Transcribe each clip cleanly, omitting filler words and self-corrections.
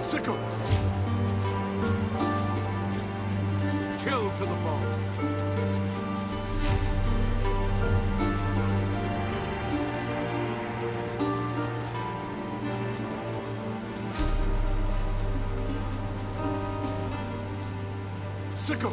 Sickle! Chill to the bone. Sickle!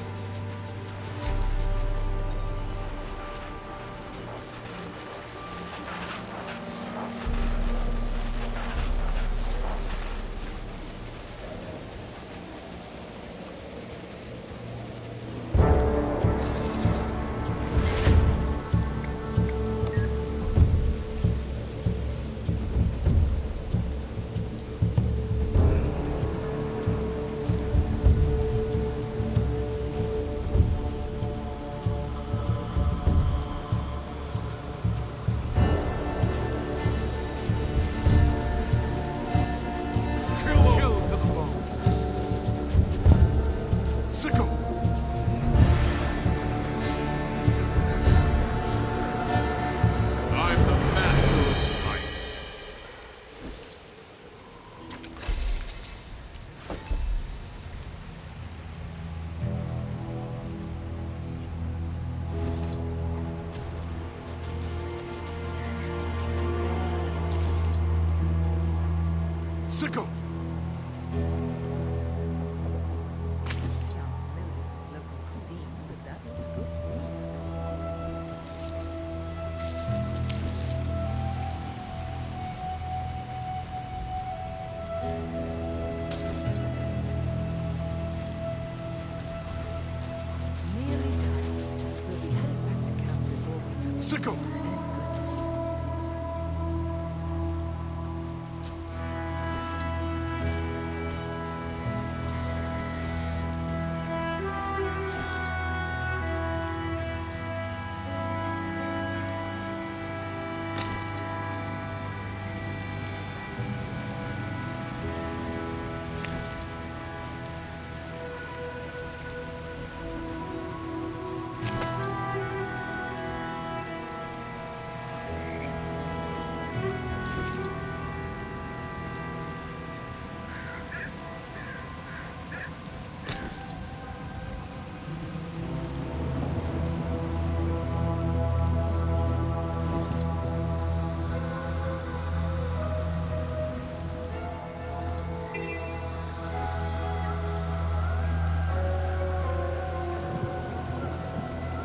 Sickle! Local cuisine, but that looks good to me. Nearly done. We'll be headed back to camp before we know it. Sickle!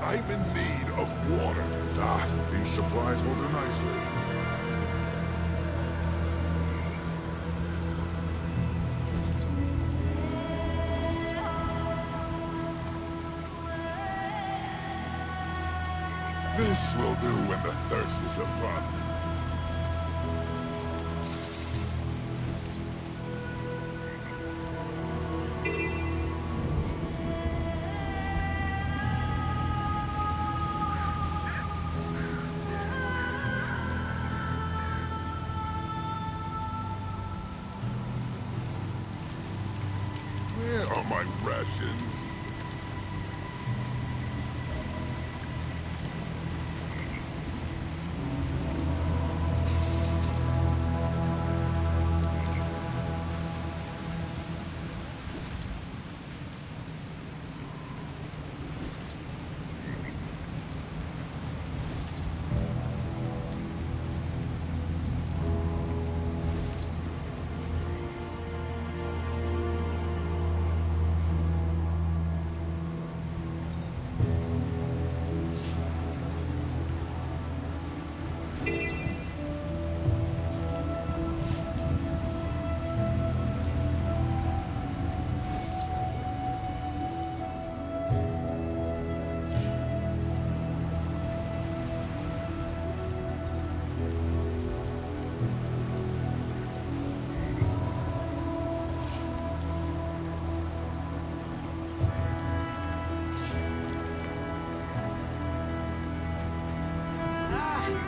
I'm in need of water. These supplies will do nicely. This will do when the thirst is upon. Where are my rations?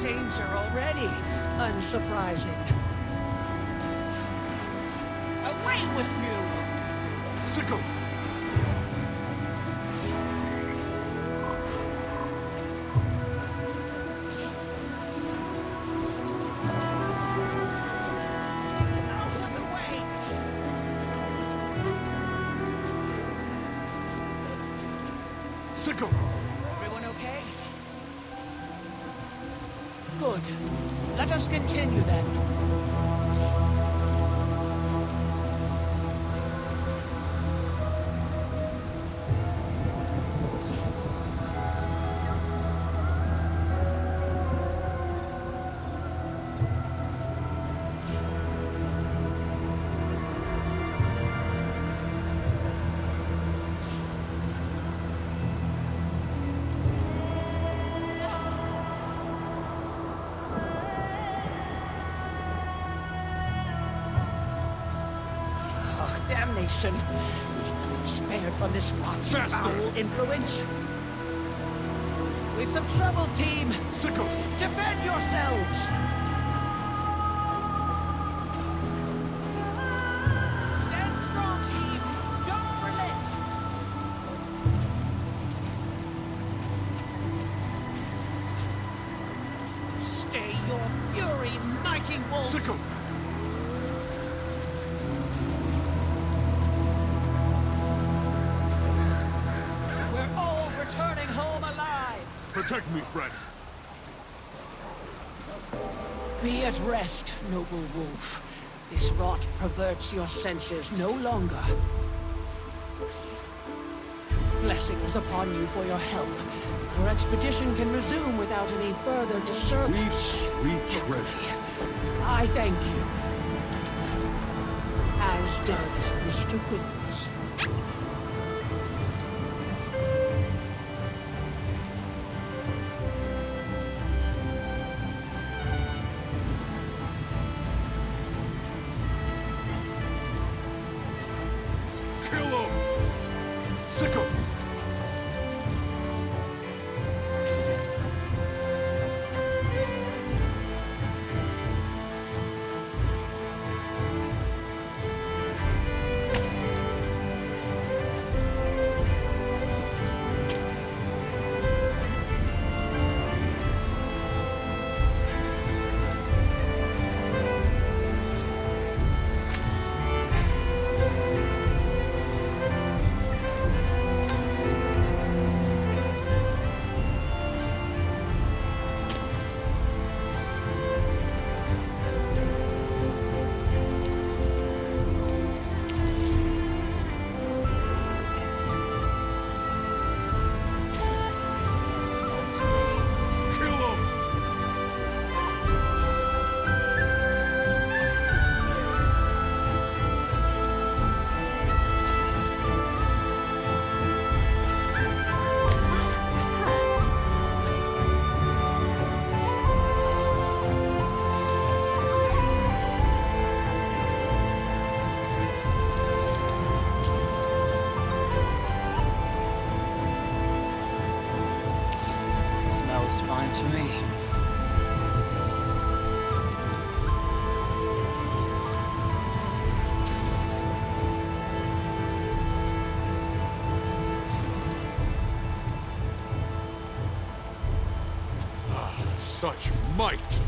Danger already. Unsurprising. Away with you! Sickle! Out of the way! Sickle! Everyone okay? Good. Let us continue then. Damnation! Spared from this rot's foul influence. We've some trouble, team! Sickle! Defend yourselves! Stand strong, team! Don't relent! Stay your fury, mighty wolf! Sickle! Returning home alive! Protect me, friend! Be at rest, noble wolf. This rot perverts your senses no longer. Blessings upon you for your help. Our expedition can resume without any further disturbance. Sweet treasure. I thank you. As does Mr. Wilds. Sickle! to me. Such might!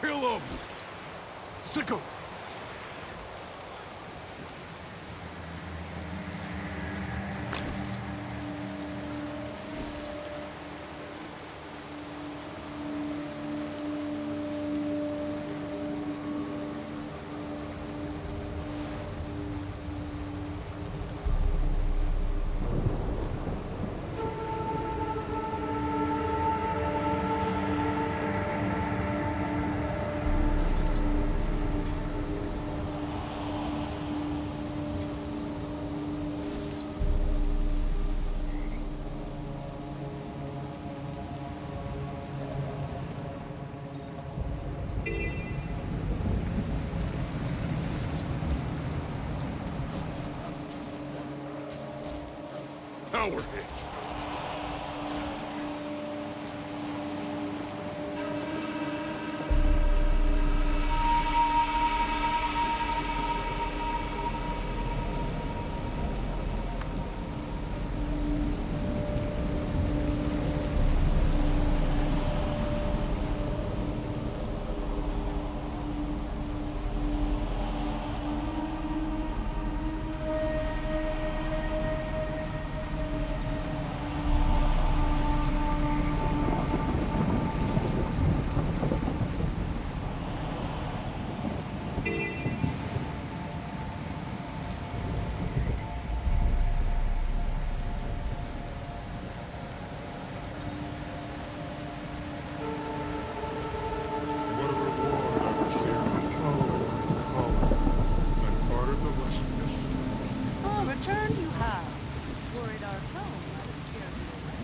Kill him! Sickle! Power hit! What a reward I receive for following. I parted the Russian mystery. Oh, returned you have. Worried our tone might have scared you away.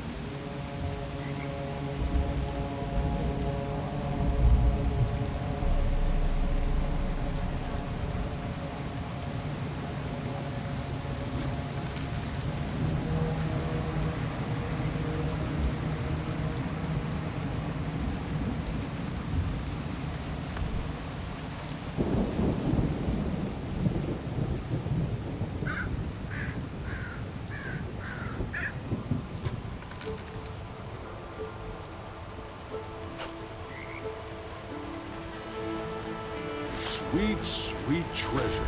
Sweet, sweet treasure.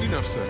Enough said.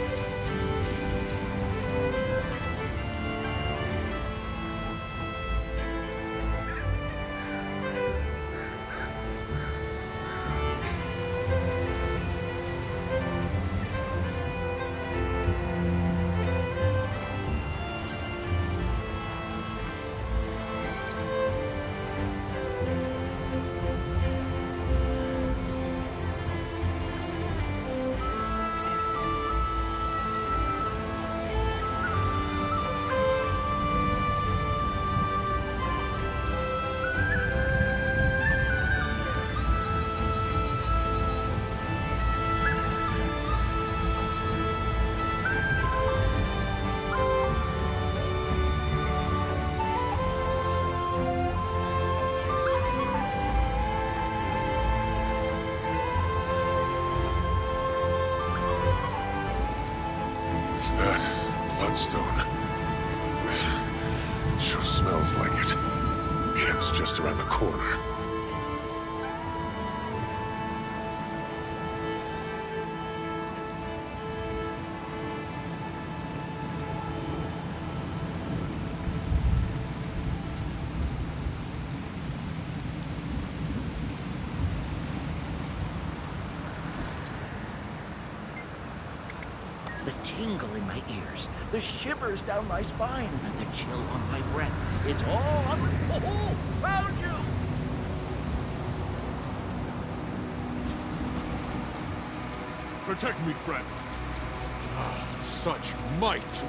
Is that bloodstone? Sure smells like it. Camp's just around the corner. The tingle in my ears, the shivers down my spine, the chill on my breath. It's all on... Oh, found you! Protect me, friend. Ah, such might.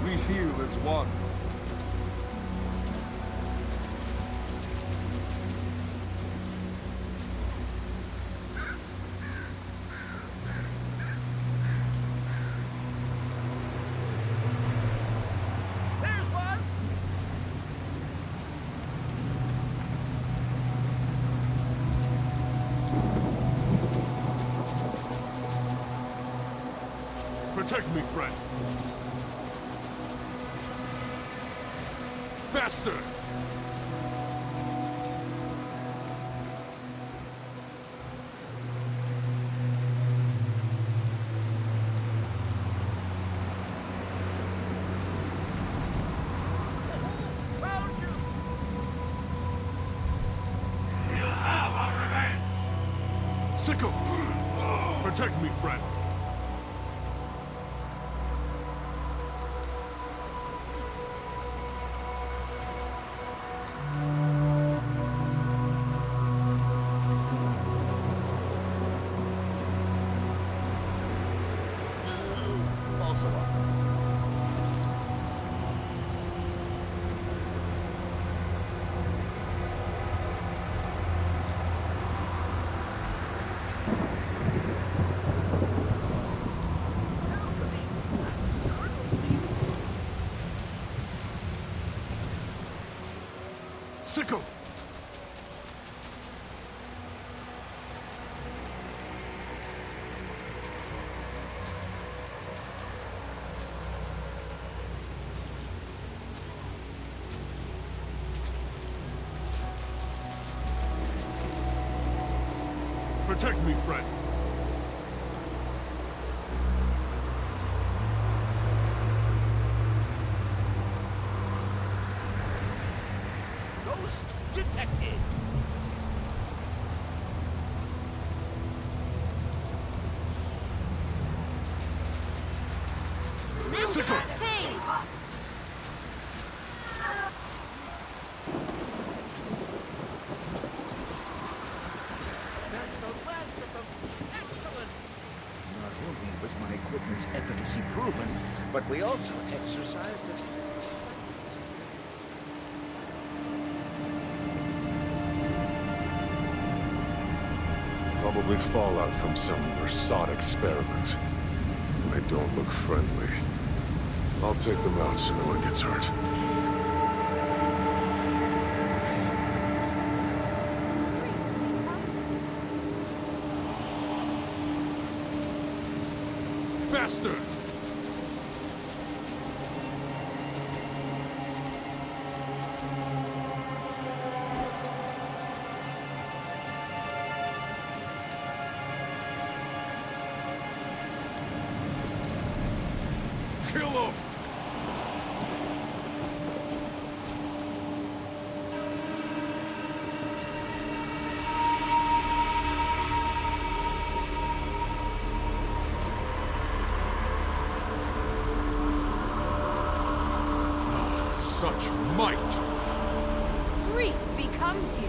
We heal as one. There's one! Protect me, friend. Faster! Found you! Sickle! Protect me, friend. False alarm. Sickle! Protect me, friend. Ghost detected! Sickle! That's the last of them. Excellent! Not only was my equipment's efficacy proven, but we also exercised it. Probably fallout from some Versat experiment. They don't look friendly. I'll take them out so no one gets hurt. Faster! Kill him! Such might! Grief becomes you.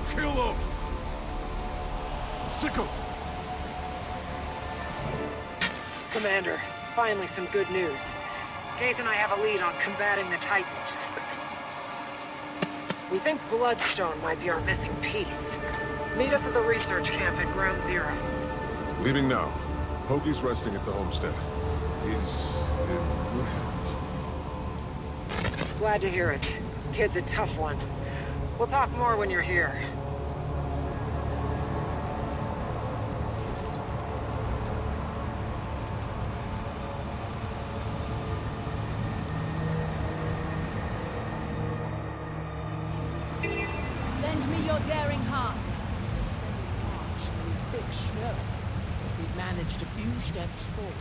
Kill him! Sickle! Commander, finally some good news. Gaith and I have a lead on combating the Titans. We think Bloodstone might be our missing piece. Meet us at the research camp at Ground Zero. Leaving now. Pokey's resting at the homestead. He's in good hands. Glad to hear it. Kid's a tough one. We'll talk more when you're here. Lend me your daring heart. March through thick like snow. We've managed a few steps forward.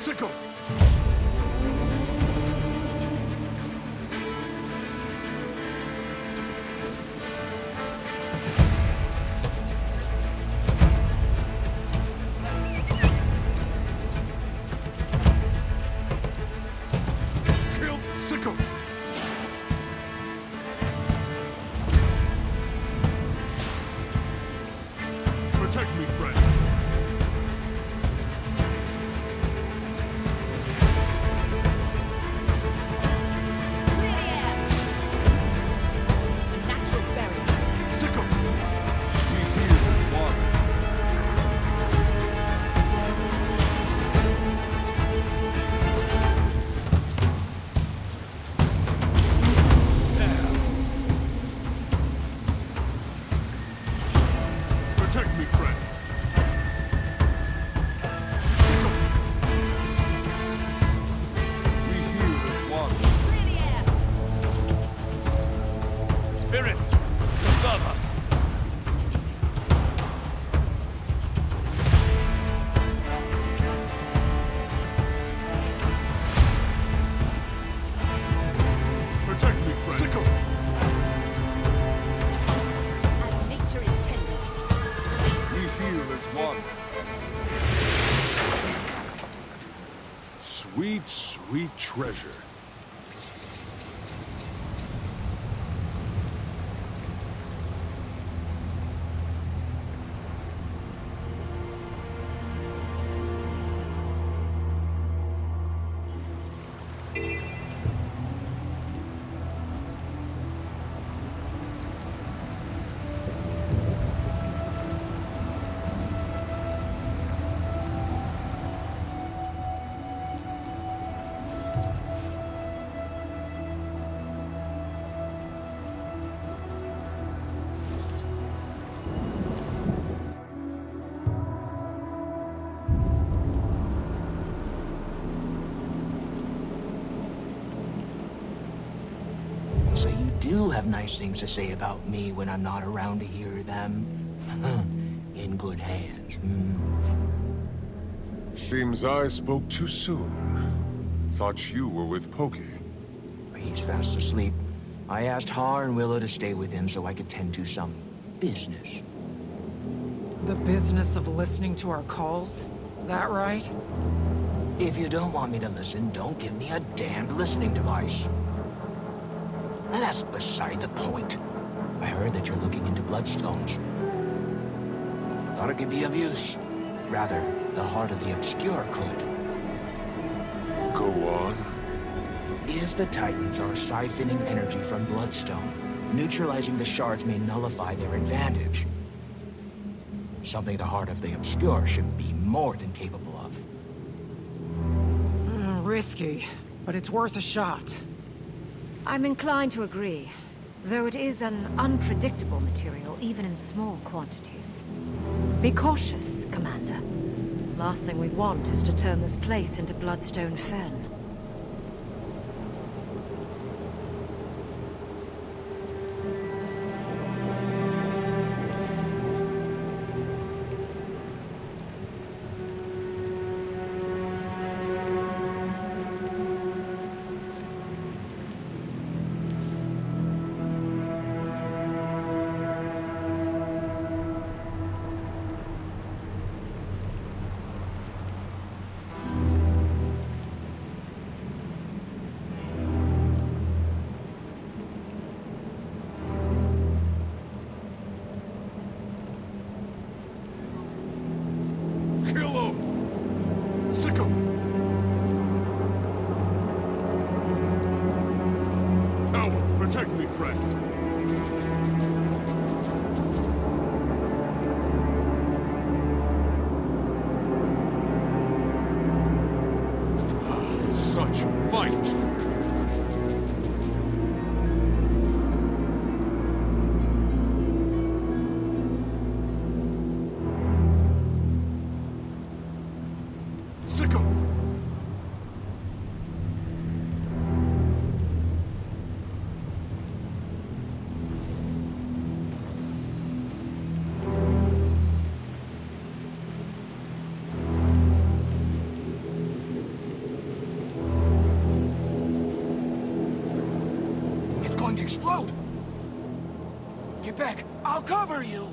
Sickle! Killed Sickle! Protect me, friend. Protect me, friend. We heal this water. Spirits, serve us. Protect me, friend. Sickle! As nature intended. We heal as one. Sweet, sweet treasure. So you do have nice things to say about me when I'm not around to hear them? In good hands. Seems I spoke too soon. Thought you were with Pokey. He's fast asleep. I asked Har and Willow to stay with him so I could tend to some business. The business of listening to our calls? That right? If you don't want me to listen, don't give me a damned listening device. That's beside the point. I heard that you're looking into bloodstones. Thought it could be of use. Rather, the heart of the obscure could. Go on. If the Titans are siphoning energy from Bloodstone, neutralizing the shards may nullify their advantage. Something the heart of the obscure should be more than capable of. Risky, but it's worth a shot. I'm inclined to agree, though it is an unpredictable material, even in small quantities. Be cautious, Commander. Last thing we want is to turn this place into Bloodstone Fen. Protect me, friend. Such might! Sicko! Explode! Get back! I'll cover you!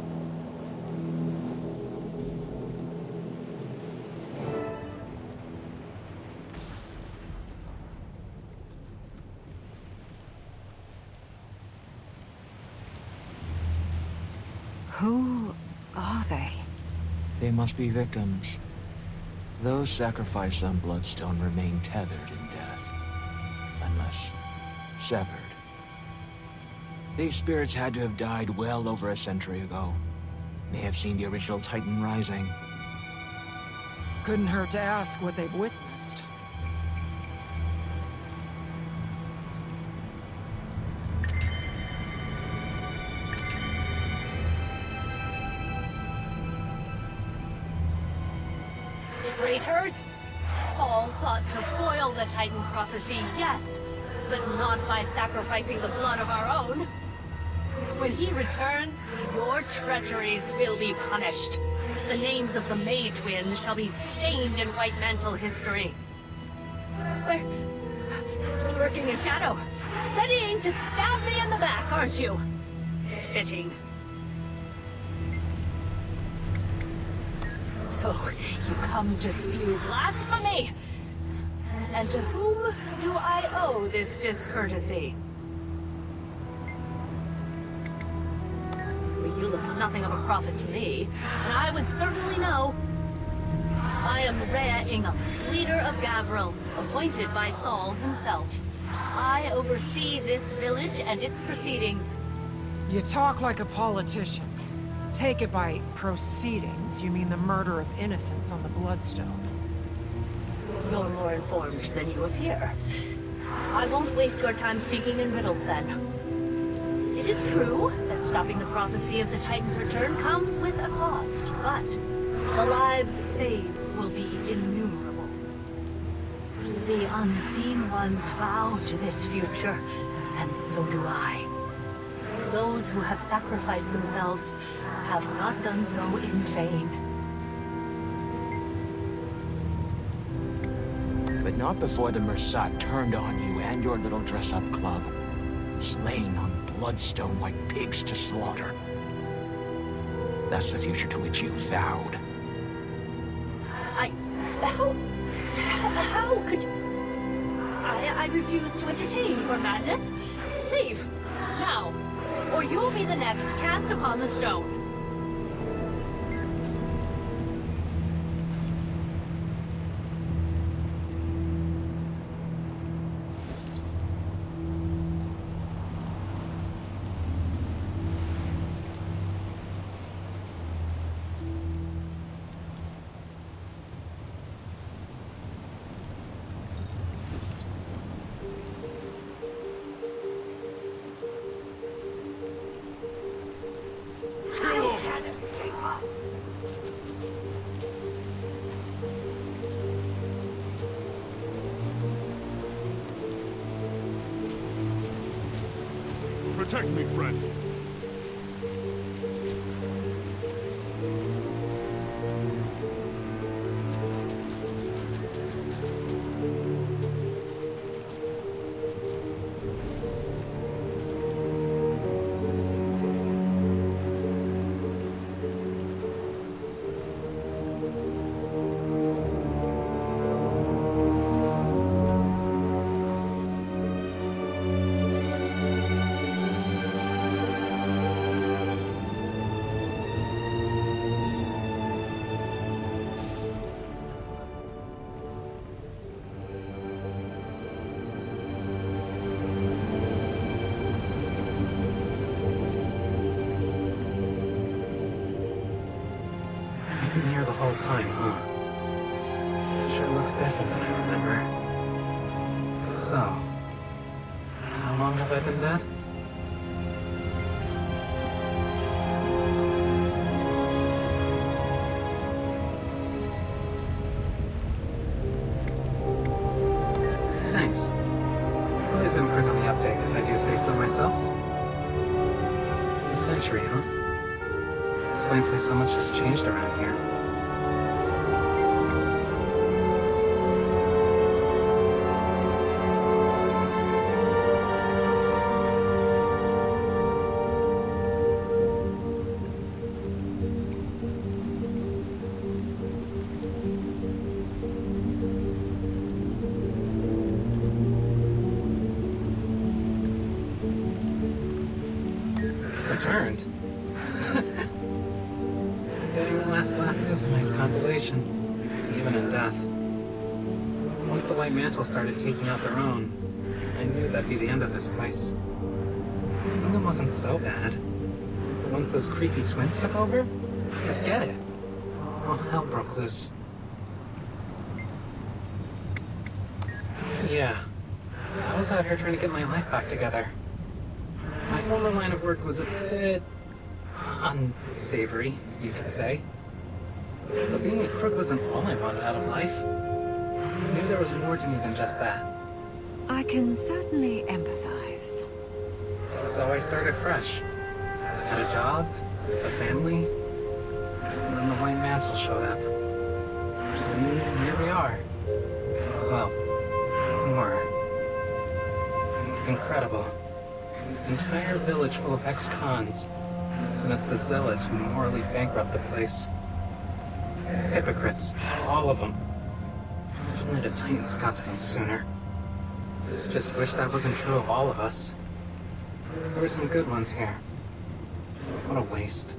Who are they? They must be victims. Those sacrificed on Bloodstone remain tethered in death. Unless severed. These spirits had to have died well over a century ago. May have seen the original Titan rising. Couldn't hurt to ask what they've witnessed. Traitors! Saul sought to foil the Titan prophecy, yes, but not by sacrificing the blood of our own. When he returns, your treacheries will be punished. The names of the Mage Twins shall be stained in White Mantle history. Where? Lurking in shadow. Readying to stab me in the back, aren't you? Fitting. So, you come to spew blasphemy? And to whom do I owe this discourtesy? You look nothing of a prophet to me, and I would certainly know. I am Rhea Ingham, leader of Gavril, appointed by Saul himself. I oversee this village and its proceedings. You talk like a politician. Take it by proceedings, you mean the murder of innocents on the Bloodstone. You're more informed than you appear. I won't waste your time speaking in riddles, then. It is true that stopping the prophecy of the Titan's return comes with a cost, but the lives saved will be innumerable. The unseen ones vow to this future, and so do I. Those who have sacrificed themselves have not done so in vain. But not before the Mersat turned on you and your little dress-up club. Slain on Bloodstone like pigs to slaughter. That's the future to which you vowed. How could... I refuse to entertain your madness. Leave, now, or you'll be the next cast upon the stone. Protect me, friend. I've been here the whole time, huh? Sure looks different than I remember. So, how long have I been dead? Nice. I've always been quick on the uptake, if I do say so myself. A century, huh? Explains why so much has changed around here. Returned? Getting the last laugh is a nice consolation, even in death. Once the White Mantle started taking out their own, I knew that'd be the end of this place. England wasn't so bad, but once those creepy twins took over, forget it. All hell broke loose. Yeah, I was out here trying to get my life back together. My former line of work was a bit unsavory, you could say. But being a crook wasn't all I wanted out of life. I knew there was more to me than just that. I can certainly empathize. So I started fresh. Had a job, a family, and then the White Mantle showed up. And here we are. Well, more. Incredible. Entire village full of ex-cons. And it's the zealots who morally bankrupt the place. Hypocrites, all of them. If only the Titans got to them sooner. Just wish that wasn't true of all of us. There were some good ones here. What a waste.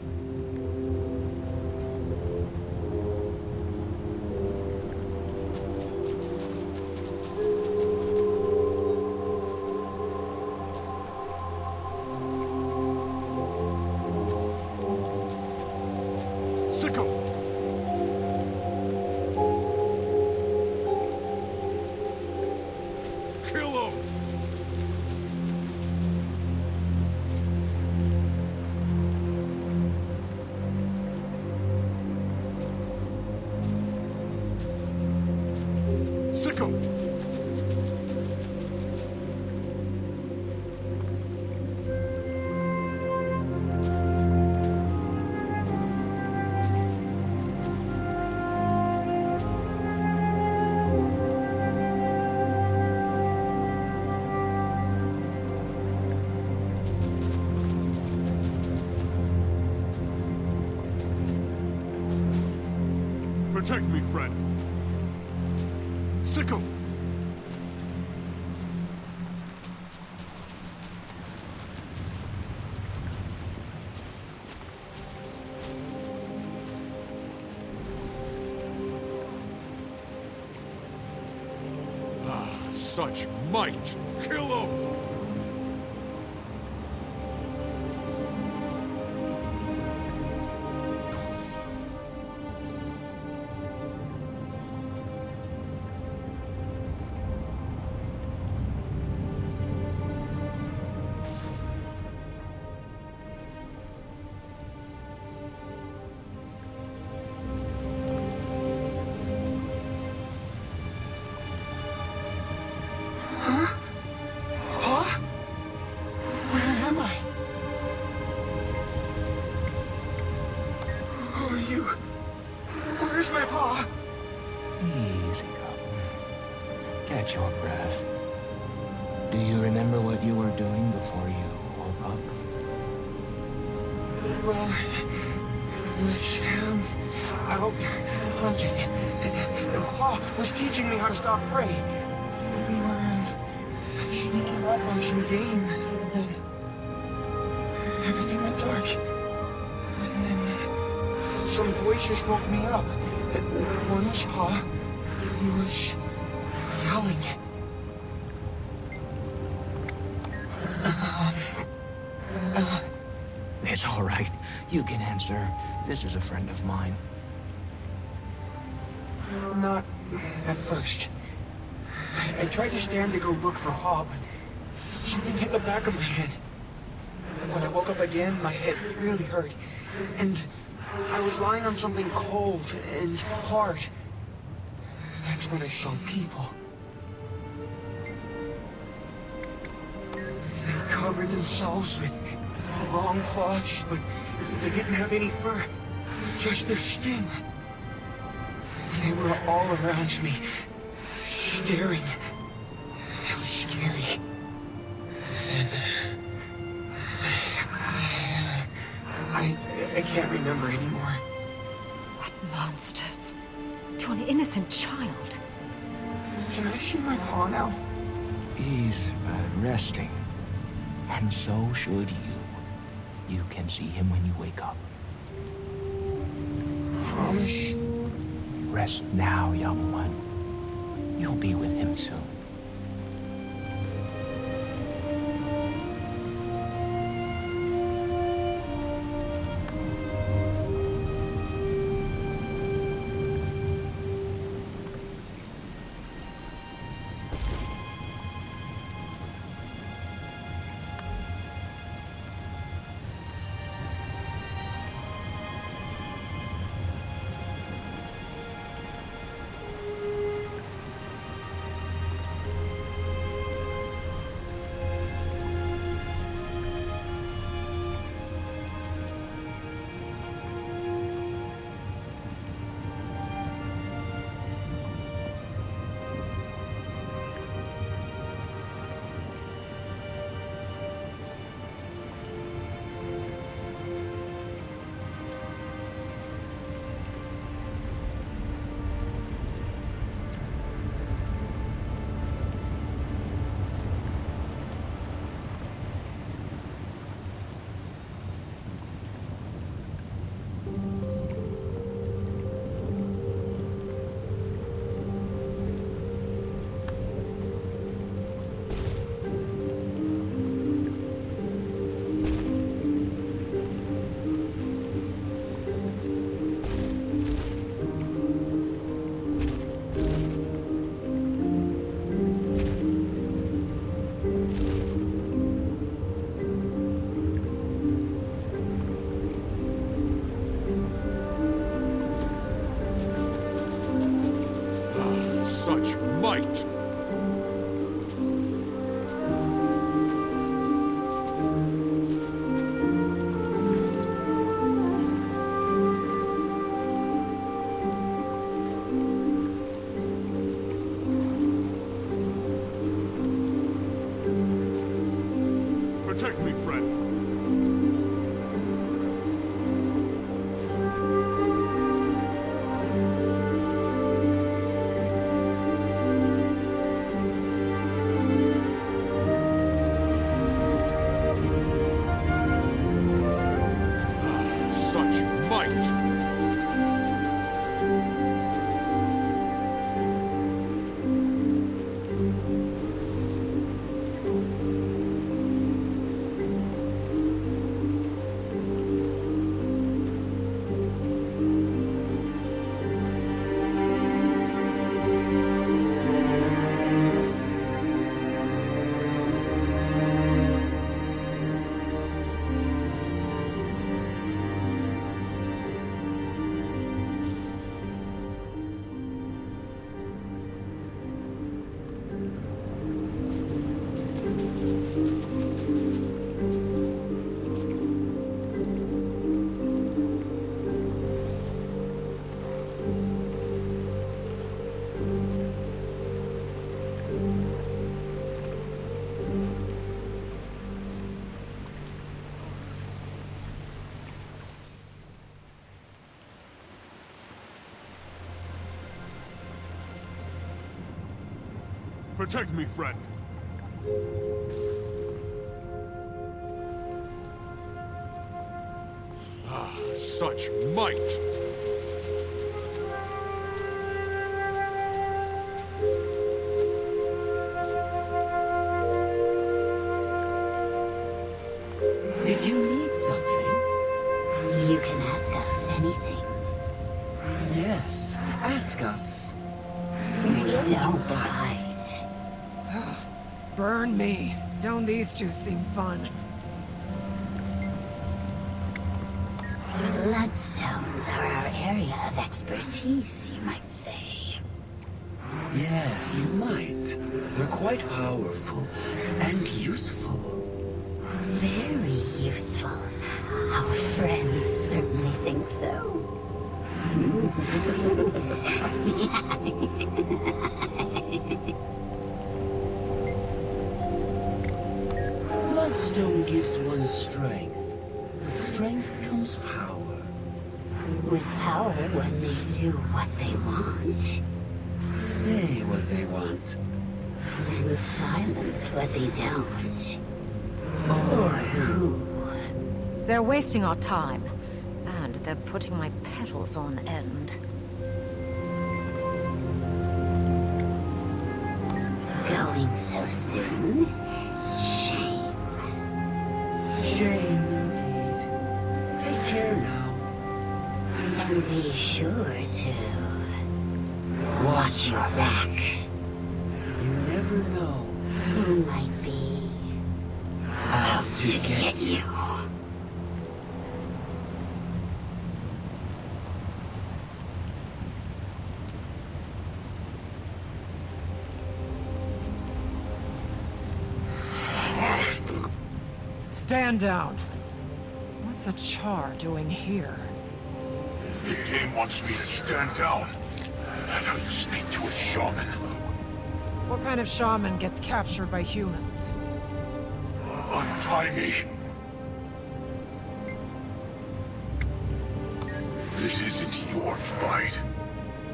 Protect me, friend. Sickle! Such might! Kill him! you? Where's my paw? Easy, Goblin. Catch your breath. Do you remember what you were doing before you woke up? Well, I was out hunting. And paw was teaching me how to stop prey. We were sneaking up on some game, and then everything went dark. And then some voices woke me up. One was paw. He was yelling. It's all right. You can answer. This is a friend of mine. Not at first. I tried to stand to go look for paw, but something hit the back of my head. When I woke up again, my head really hurt. And I was lying on something cold and hard. That's when I saw people. They covered themselves with long cloths, but they didn't have any fur, just their skin. They were all around me, staring. It was scary. Then I can't remember anymore. What monsters? To an innocent child. Can I see my paw now? He's resting. And so should you. You can see him when you wake up. Promise? Rest now, young one. You'll be with him soon. Such might! Protect me, friend. Such might! Protect me, friend. Ah, such might! Did you need something? You can ask us anything. Yes, ask us. We don't bite. Burn me. Don't these two seem fun? Bloodstones are our area of expertise, you might say. Yes, you might. They're quite powerful and useful. Very useful. Our friends certainly think so. Bloodstone gives one strength. With strength comes power. With power, one may do what they want. Say what they want. And silence what they don't. Or who. They're wasting our time. And they're putting my petals on end. Going so soon? Shame. Shame indeed. Take care now. And be sure to... watch your back. You never know. Who might be... out to get you. Stand down. What's a Char doing here? The game wants me to stand down. That's how you speak to a shaman. What kind of shaman gets captured by humans? Untie me. This isn't your fight.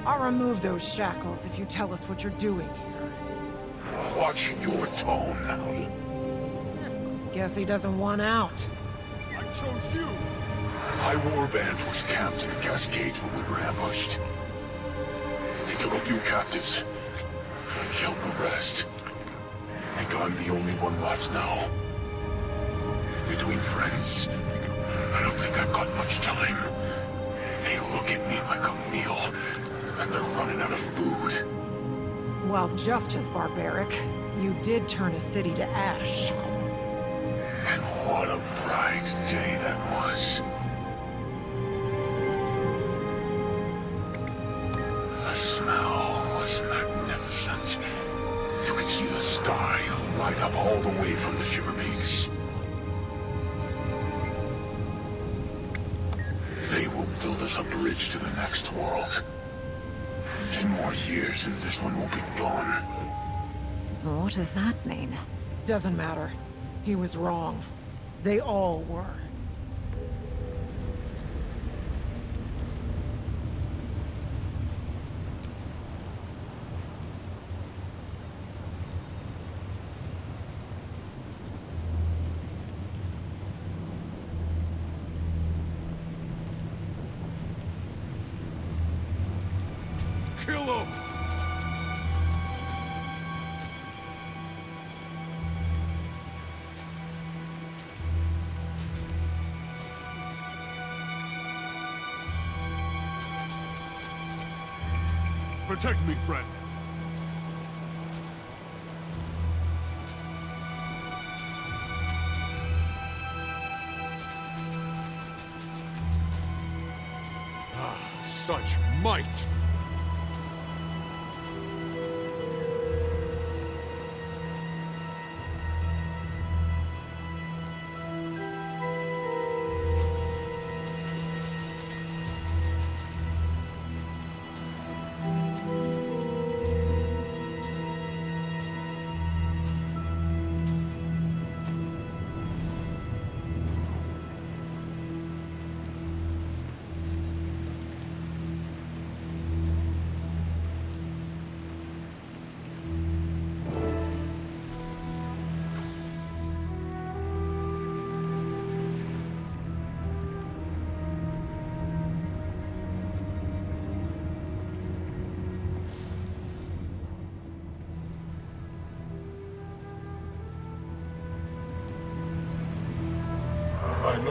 I'll remove those shackles if you tell us what you're doing here. Watch your tone. Guess he doesn't want out. I chose you. My warband was camped in the Cascades when we were ambushed. They took a few captives, killed the rest. I think I'm the only one left now. Between friends, I don't think I've got much time. They look at me like a meal, and they're running out of food. While just as barbaric, you did turn a city to ash. And what a bright day that was. The smell was magnificent. You could see the sky light up all the way from the Shiver Peaks. They will build us a bridge to the next world. 10 more years and this one will be gone. What does that mean? Doesn't matter. He was wrong. They all were. Kill him! Protect me, friend. Ah, such might!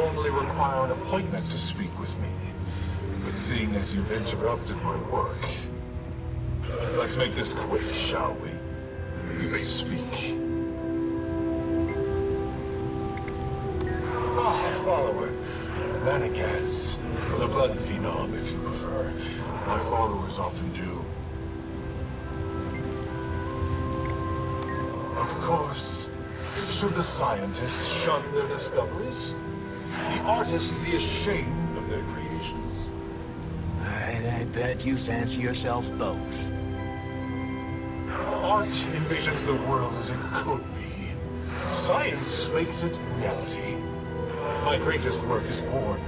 normally require an appointment to speak with me. But seeing as you've interrupted my work, let's make this quick, shall we? You may speak. Follower. Manakaz. The blood phenom, if you prefer. My followers often do. Of course, should the scientists shun their discoveries, the artists be ashamed of their creations. I bet you fancy yourself both. Art envisions the world as it could be. Science makes it reality. My greatest work is born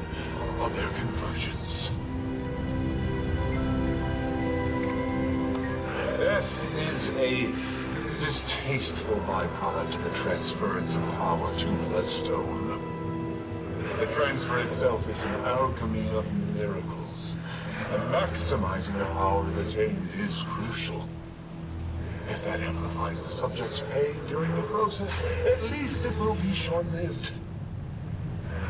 of their convergence. Death is a distasteful byproduct of the transference of power to Bloodstone. The transfer itself is an alchemy of miracles, and maximizing the power attained is crucial. If that amplifies the subject's pain during the process, at least it will be short-lived.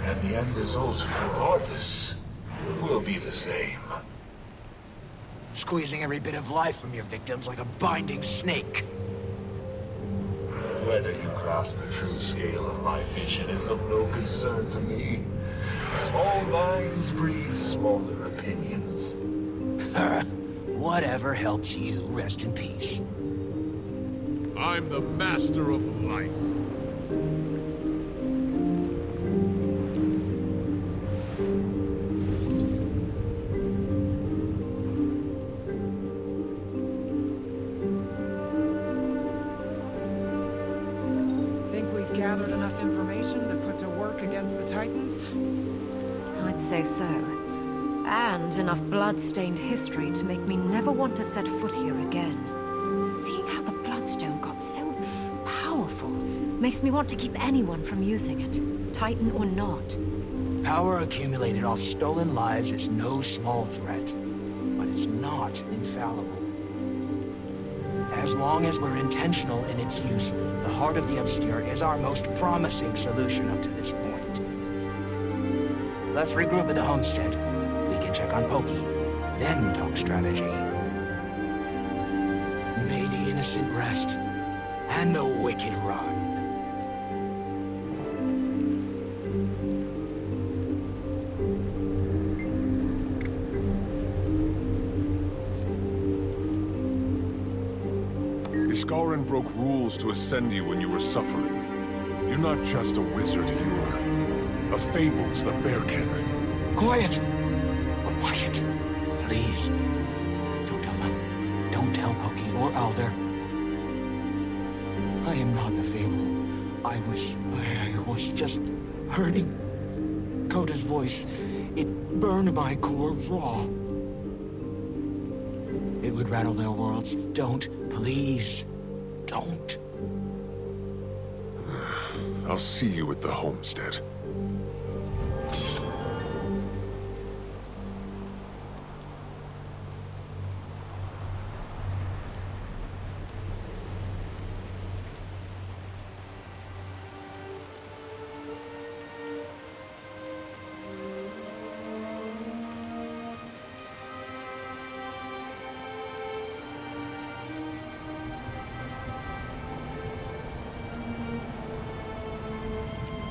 And the end result, regardless, will be the same. Squeezing every bit of life from your victims like a binding snake. Whether you grasp the true scale of my vision is of no concern to me. Small minds breed smaller opinions. Whatever helps you rest in peace. I'm the master of life. Think we've gathered enough information to put to work against the Titans? I'd say so. And enough blood-stained history to make me never want to set foot here again. Seeing how the Bloodstone got so powerful makes me want to keep anyone from using it, Titan or not. Power accumulated off stolen lives is no small threat, but it's not infallible. As long as we're intentional in its use, the Heart of the Obscure is our most promising solution up to this point. Let's regroup at the homestead. We can check on Pokey, then talk strategy. May the innocent rest, and the wicked run. Iskarin broke rules to ascend you when you were suffering. You're not just a wizard, you're a fable to the Bearkin. Quiet! Quiet! Please. Don't tell them. Don't tell Pokey or Alder. I am not a fable. I was just hurting. Coda's voice, it burned my core raw. It would rattle their worlds. Don't, please. Don't. I'll see you at the homestead.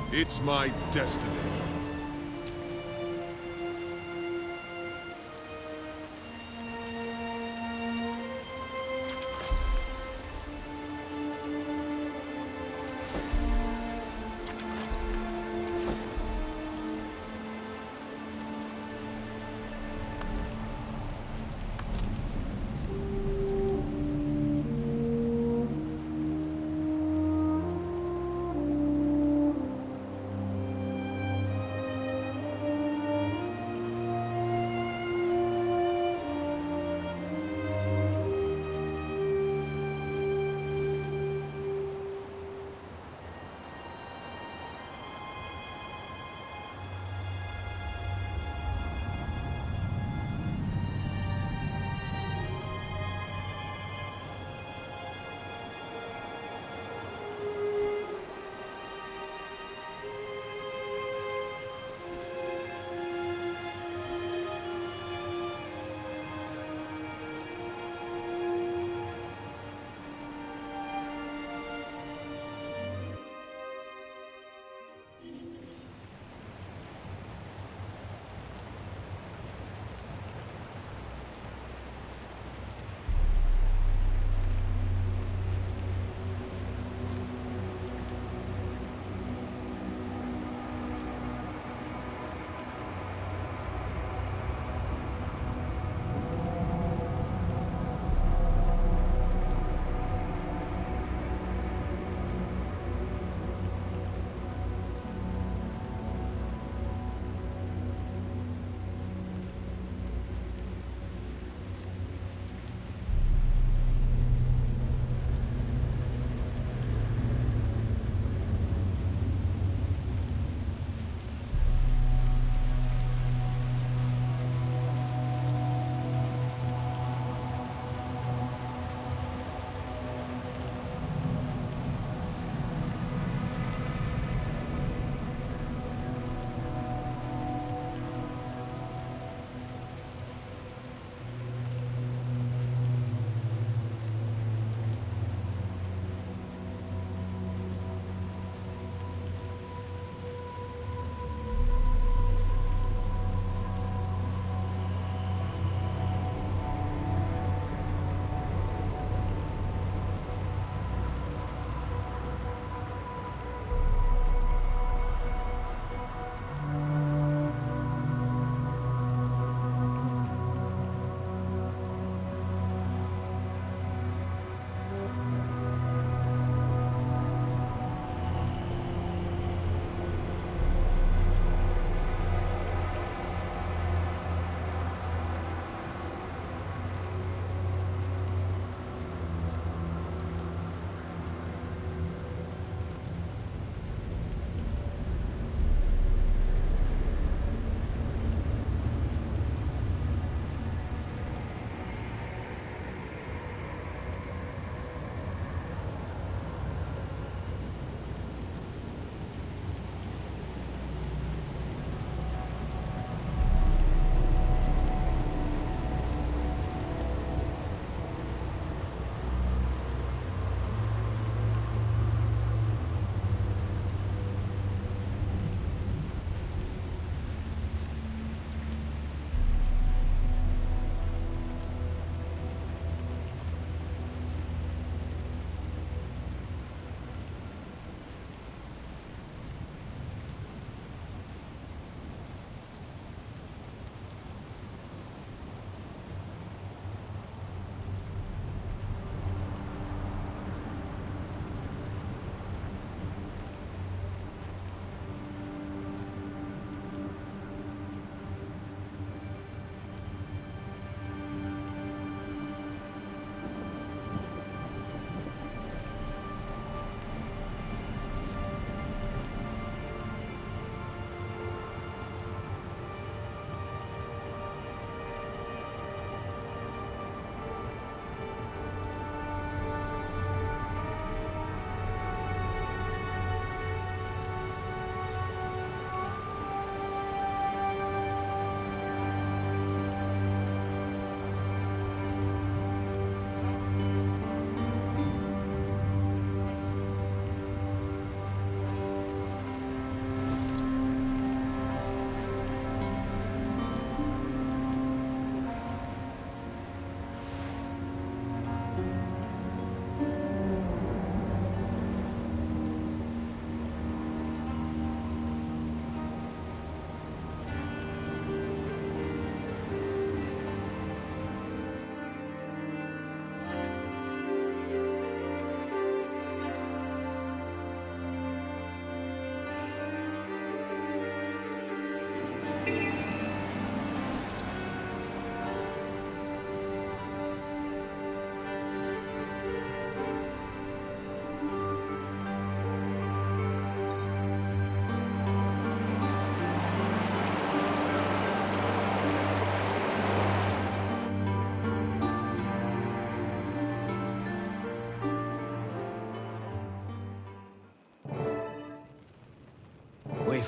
It's my destiny.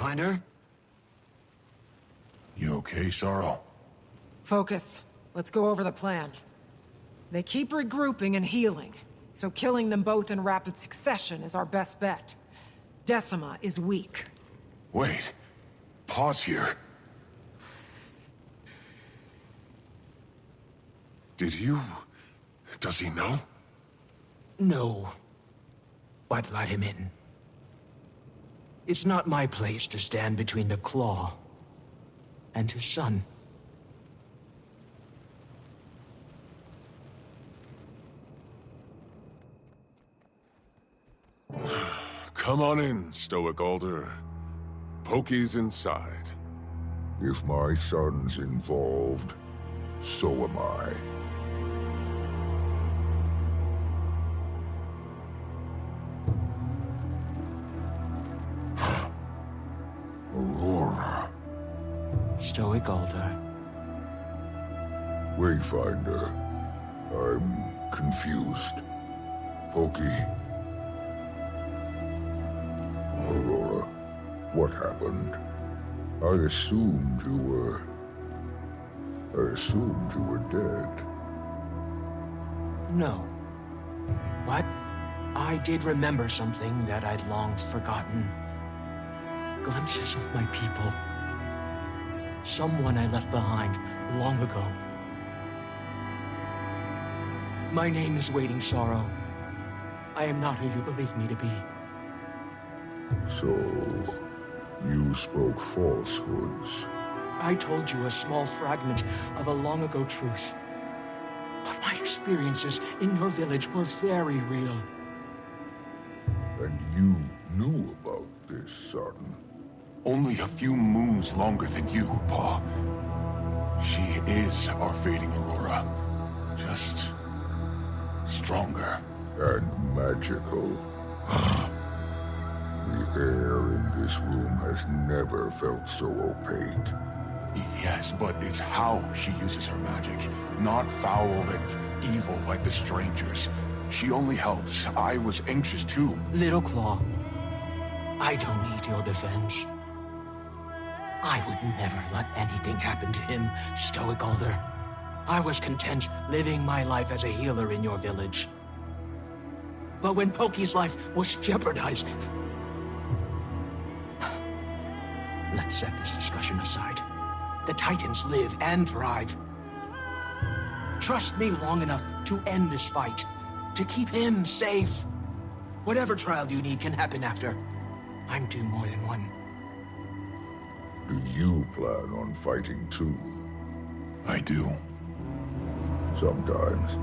Pathfinder. You okay, Sorrow? Focus. Let's go over the plan. They keep regrouping and healing, so killing them both in rapid succession is our best bet. Decima is weak. Wait. Pause here. Does he know? No. But let him in. It's not my place to stand between the Claw and his son. Come on in, Stoic Alder. Pokey's inside. If my son's involved, so am I. Aurora. Stoic Alder. Wayfinder. I'm confused. Pokey. Aurora, what happened? I assumed you were dead. No. But I did remember something that I'd long forgotten. Glimpses of my people. Someone I left behind long ago. My name is Waiting Sorrow. I am not who you believe me to be. So, you spoke falsehoods. I told you a small fragment of a long ago truth. But my experiences in your village were very real. And you knew about this, son? Only a few moons longer than you, Pa. She is our fading Aurora. Just stronger. And magical. The air in this room has never felt so opaque. Yes, but it's how she uses her magic. Not foul and evil like the strangers. She only helps. I was anxious too. Little Claw, I don't need your defense. I would never let anything happen to him, Stoic Alder. I was content living my life as a healer in your village. But when Pokey's life was jeopardized... Let's set this discussion aside. The Titans live and thrive. Trust me long enough to end this fight, to keep him safe. Whatever trial you need can happen after. I'm due more than one. Do you plan on fighting too? I do. Sometimes.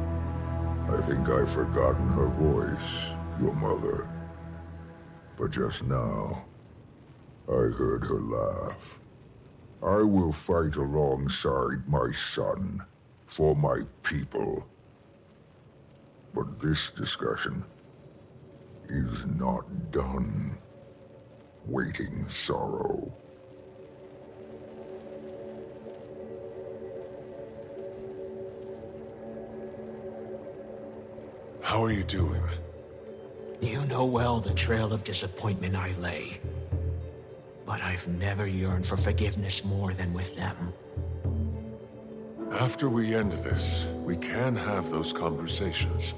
I think I've forgotten her voice, your mother. But just now, I heard her laugh. I will fight alongside my son, for my people. But this discussion is not done. Waiting Sorrow. How are you doing? You know well the trail of disappointment I lay. But I've never yearned for forgiveness more than with them. After we end this, we can have those conversations.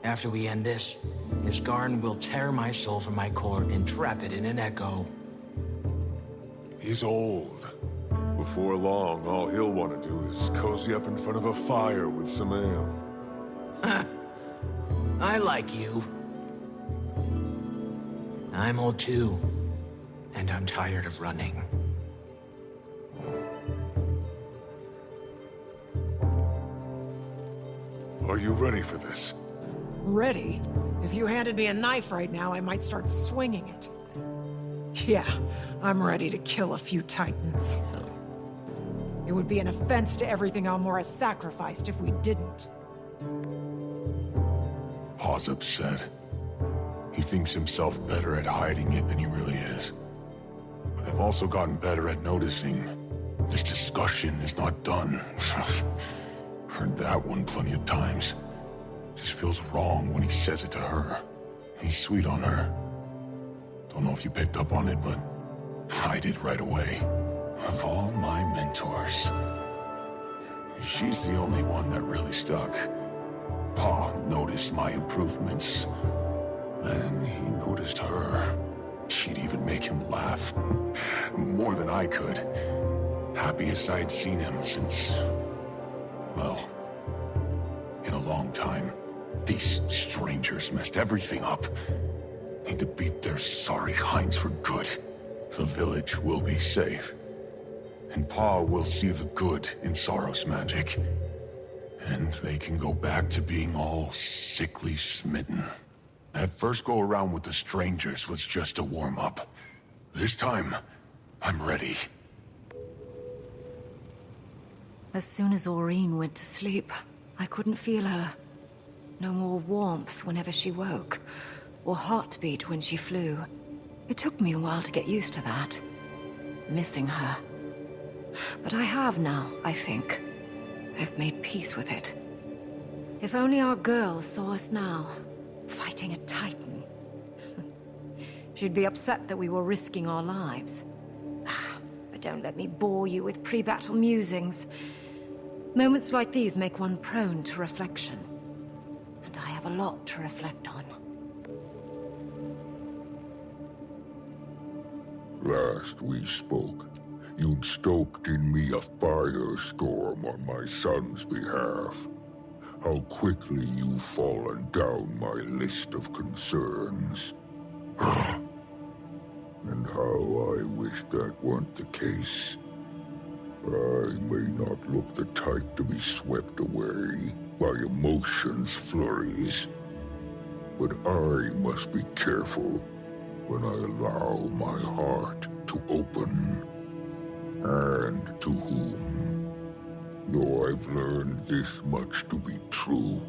After we end this, Isgarn will tear my soul from my core and trap it in an echo. He's old. Before long, all he'll want to do is cozy up in front of a fire with some ale. I like you. I'm old too. And I'm tired of running. Are you ready for this? Ready? If you handed me a knife right now, I might start swinging it. Yeah, I'm ready to kill a few Titans. It would be an offense to everything Almora sacrificed if we didn't. Pa's upset. He thinks himself better at hiding it than he really is. But I've also gotten better at noticing this discussion is not done. Heard that one plenty of times. Just feels wrong when he says it to her. He's sweet on her. Don't know if you picked up on it, but I did right away. Of all my mentors, she's the only one that really stuck. Pa noticed my improvements. Then he noticed her. She'd even make him laugh. More than I could. Happiest I'd seen him since... well, in a long time. These strangers messed everything up. Need to beat their sorry hinds for good. The village will be safe. And Pa will see the good in Soros magic. And they can go back to being all sickly smitten. That first go-around with the strangers was just a warm-up. This time, I'm ready. As soon as Aureen went to sleep, I couldn't feel her. No more warmth whenever she woke, or heartbeat when she flew. It took me a while to get used to that. Missing her. But I have now, I think. I've made peace with it. If only our girl saw us now, fighting a Titan. She'd be upset that we were risking our lives. But don't let me bore you with pre-battle musings. Moments like these make one prone to reflection. And I have a lot to reflect on. Last we spoke, you'd stoked in me a firestorm on my son's behalf. How quickly you've fallen down my list of concerns. And how I wish that weren't the case. I may not look the type to be swept away by emotions' flurries, but I must be careful when I allow my heart to open. And to whom? Though I've learned this much to be true,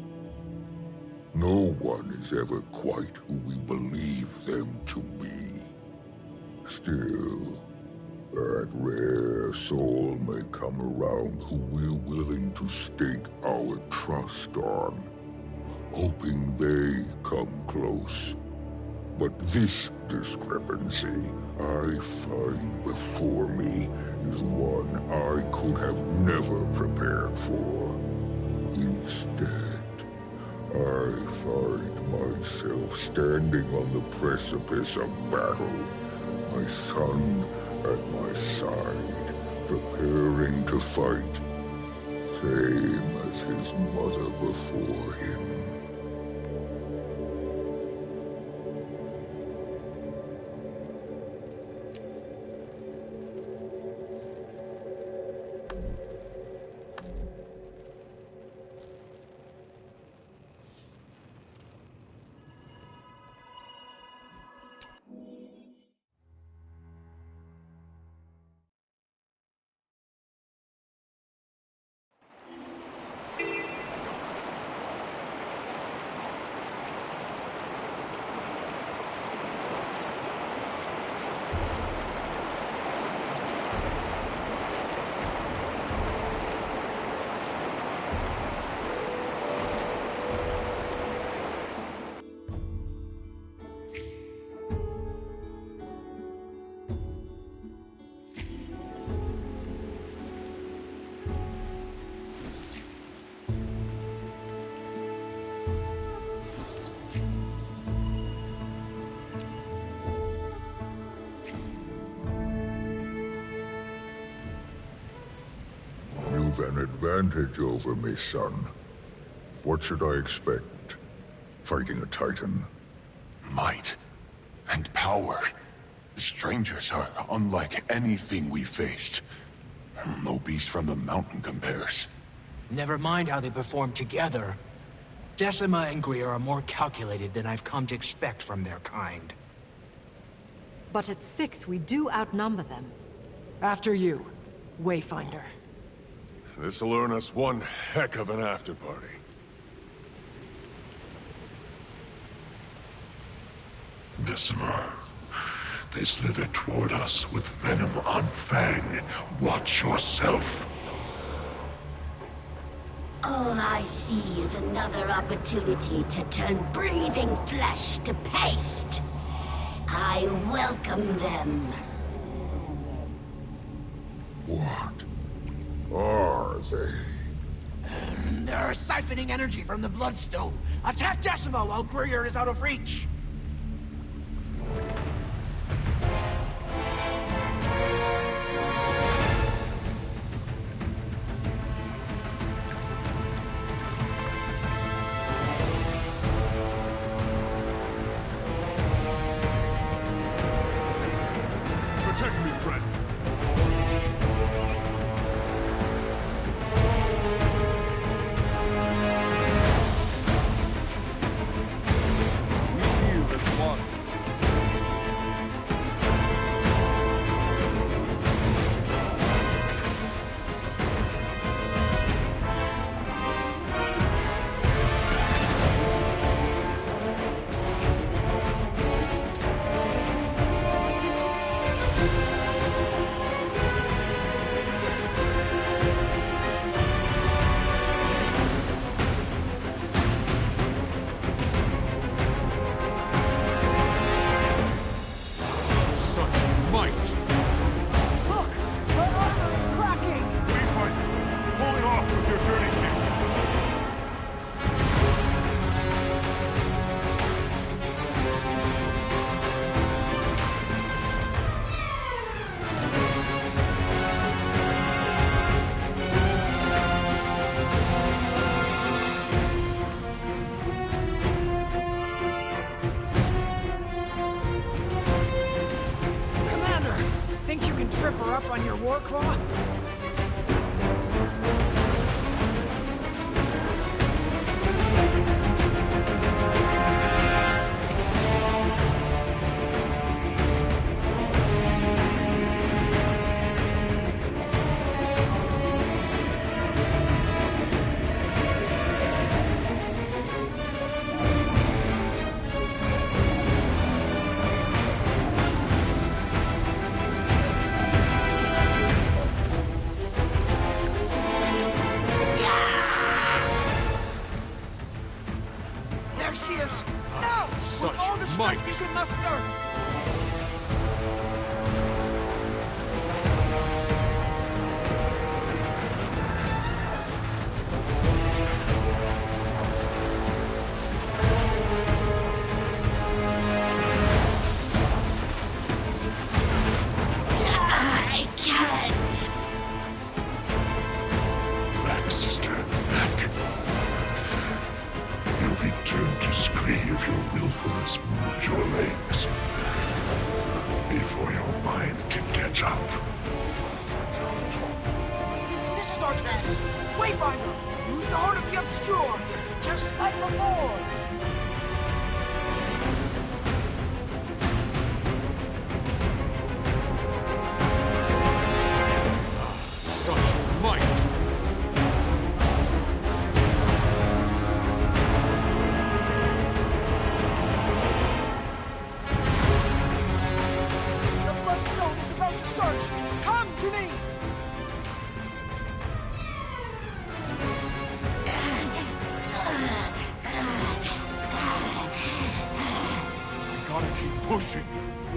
no one is ever quite who we believe them to be. Still, that rare soul may come around who we're willing to stake our trust on, hoping they come close. But this discrepancy I find before me is one I could have never prepared for. Instead, I find myself standing on the precipice of battle, my son at my side, preparing to fight, same as his mother before him. An advantage over me, son. What should I expect? Fighting a Titan? Might. And power. The strangers are unlike anything we faced. No beast from the mountain compares. Never mind how they perform together. Decima and Greer are more calculated than I've come to expect from their kind. But at 6, we do outnumber them. After you, Wayfinder. This'll earn us one heck of an after-party. Decima, they slither toward us with venom on fang. Watch yourself. All I see is another opportunity to turn breathing flesh to paste. I welcome them. What are they? They're siphoning energy from the Bloodstone. Attack Decimo while Greer is out of reach. Protect me, friend. We heal as one. Such might! Look! Our armor is cracking! Wait, hold it off with your dirty kill. Commander, think you can trip her up on your war claw? There she is! Now! Such With all the might. strength you can muster! I can't. Back, sister, back. You'll be turned to scree if your willfulness moves your legs. Before your mind can catch up. This is our chance! Wayfinder! Use the Heart of the Obscure! Just like before! Such might! The Bloodstone is about to surge! Come to me! We gotta keep pushing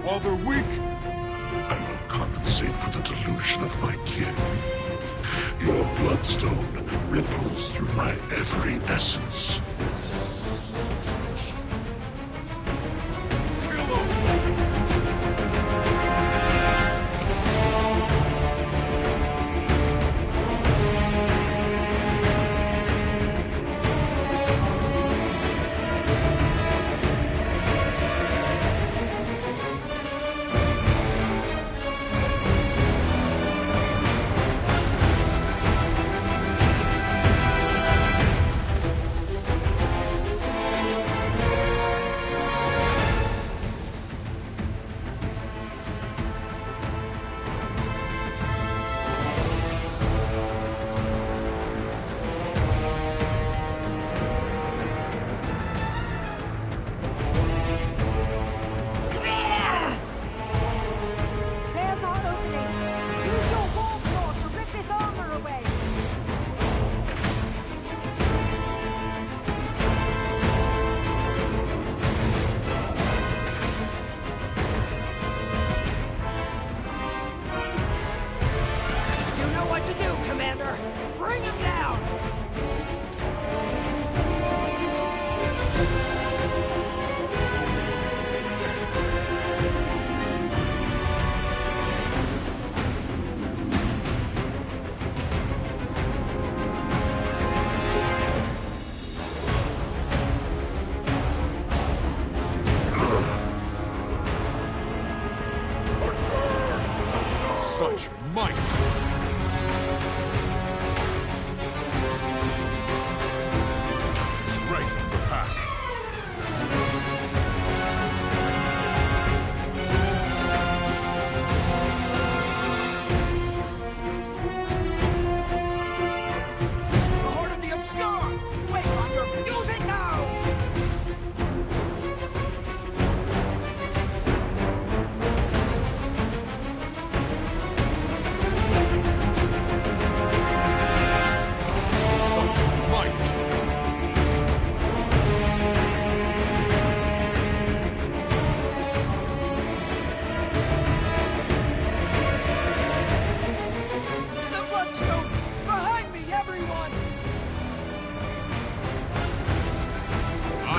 while they're weak. I will compensate for the delusion of my kin. Your bloodstone ripples through my every essence. Kill them!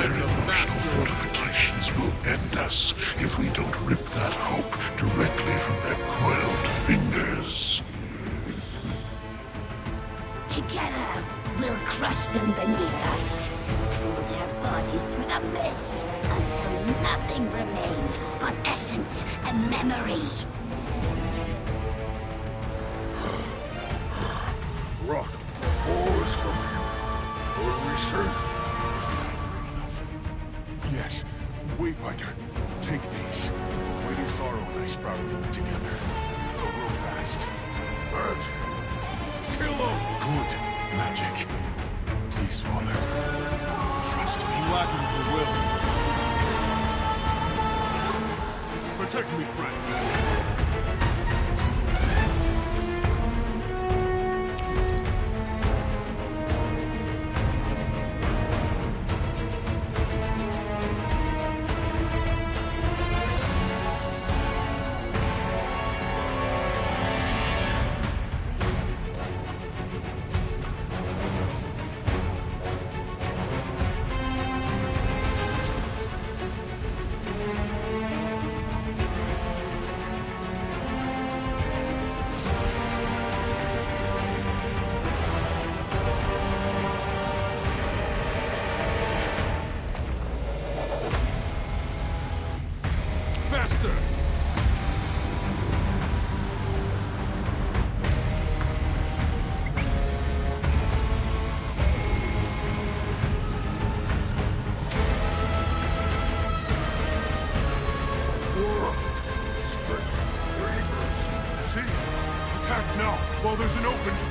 I've Their the emotional master of fortifications will end us if we don't rip that hope directly from their coiled fingers. Together, we'll crush them beneath us. Pull their bodies through the mist until nothing remains but essence and memory. Rock, oars from him. Are we safe? Yes, Wayfinder, take these. Waiting Sorrow and I sprouted them together. They'll grow fast. Magic. Kill him! Good magic. Please, Father. Trust me. I'm lacking the will. Protect me, friend. Faster! See? Attack now, while there's an opening.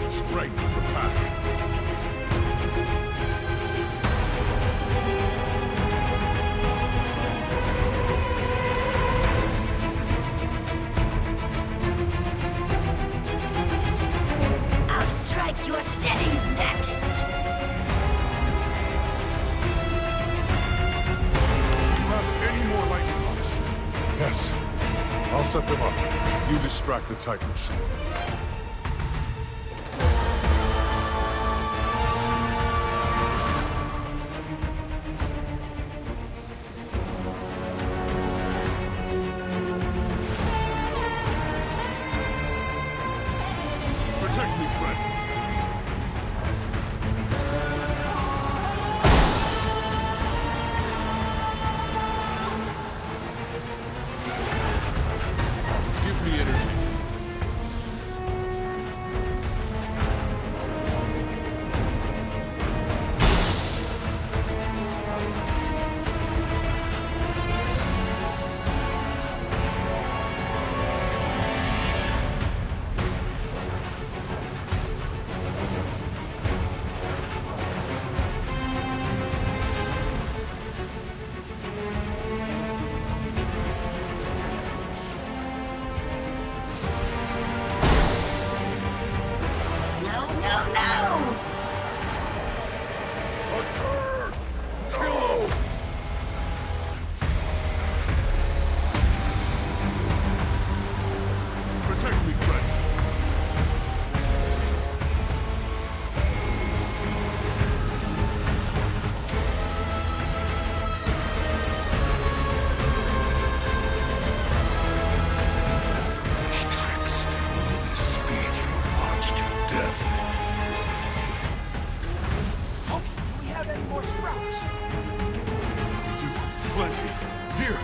Strength of the pack. I'll strike your cities next. Do you have any more lightning bolts? Yes. I'll set them up. You distract the Titans. Protect me, friend. Give me energy. No, no, no! Protect me, friend. These tricks will only speed your march to death. Do we have any more sprouts? We do. Plenty. Here.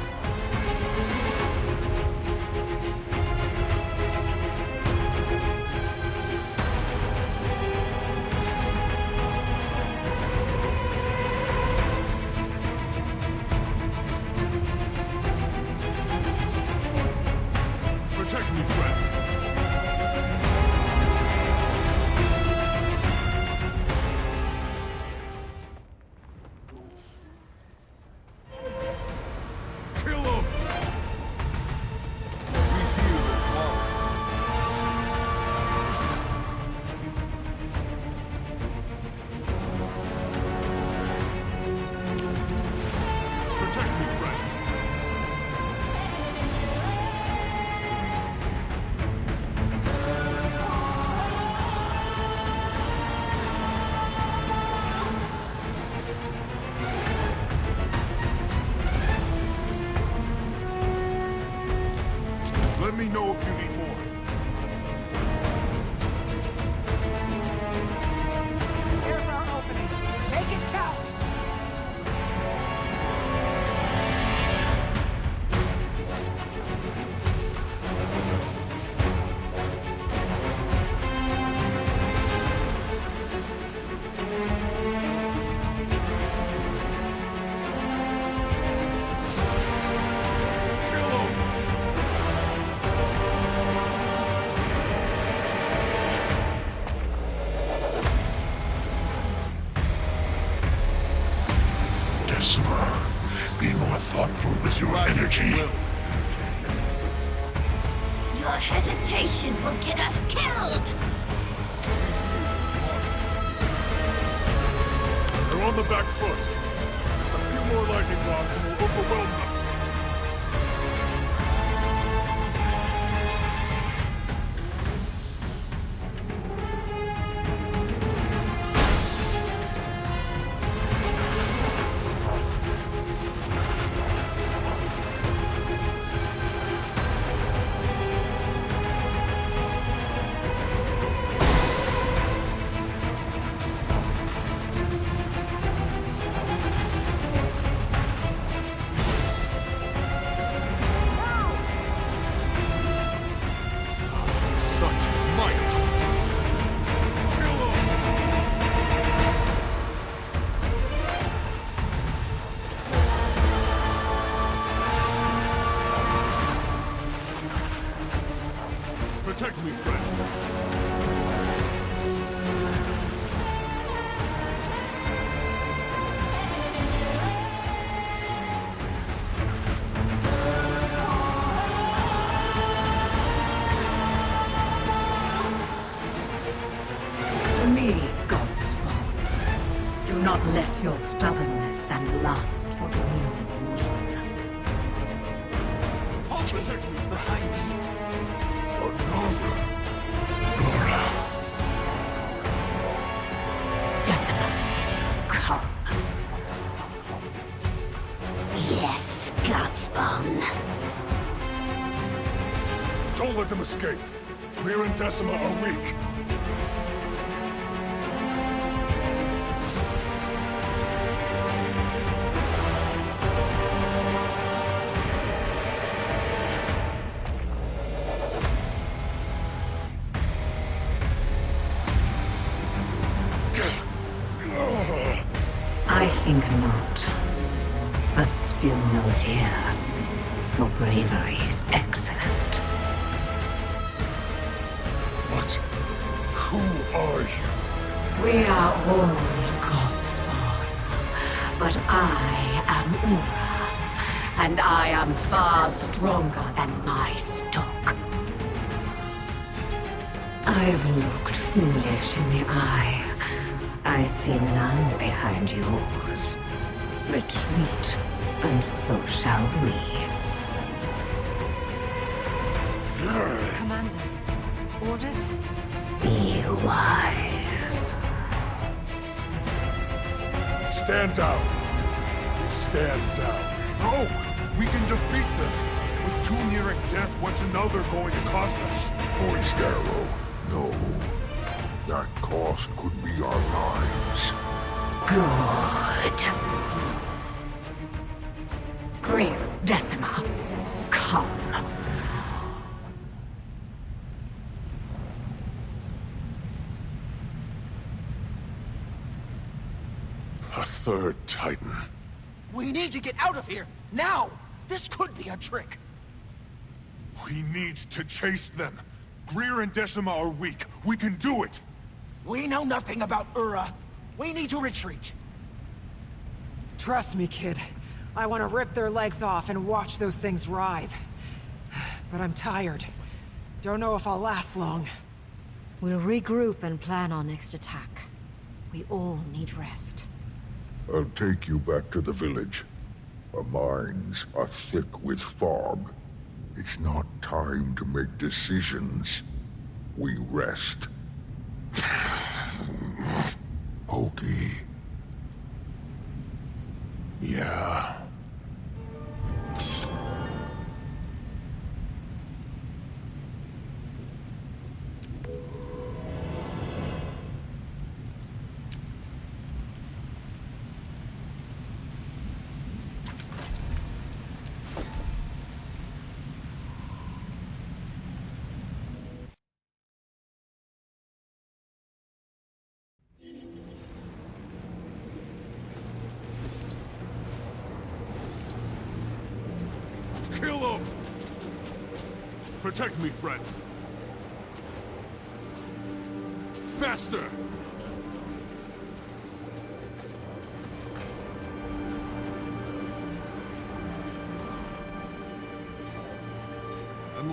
Protect me, friend. Kill him! Decima, be more thoughtful with your energy. Your hesitation will get us killed! They're on the back foot. Just a few more lightning rods and we'll overwhelm them. Protect me, friend. To me, Godspawn, do not let your stubbornness and lust for dominion win. Protect me behind me. Decima, come. Yes, Godspawn. Don't let them escape. Greer and Decima are weak. I think not. But spill no tear. Your bravery is excellent. What? Who are you? We are all Godspawn. But I am Ura. And I am far stronger than my stock. I've looked foolish in the eye. I see none behind yours. Retreat, and so shall we. Commander, orders? Be wise. Stand down. Stand down. Go! We can defeat them! With two nearing death, what's another going to cost us? Poised arrow. No. That cost could be our lives. Good. Greer, Decima, come. A third Titan. We need to get out of here, now! This could be a trick. We need to chase them. Greer and Decima are weak. We can do it. We know nothing about Ura. We need to retreat. Trust me, kid. I want to rip their legs off and watch those things writhe. But I'm tired. Don't know if I'll last long. We'll regroup and plan our next attack. We all need rest. I'll take you back to the village. Our minds are thick with fog. It's not time to make decisions. We rest. Pokey. Yeah. Kill him! Protect me, friend. Faster!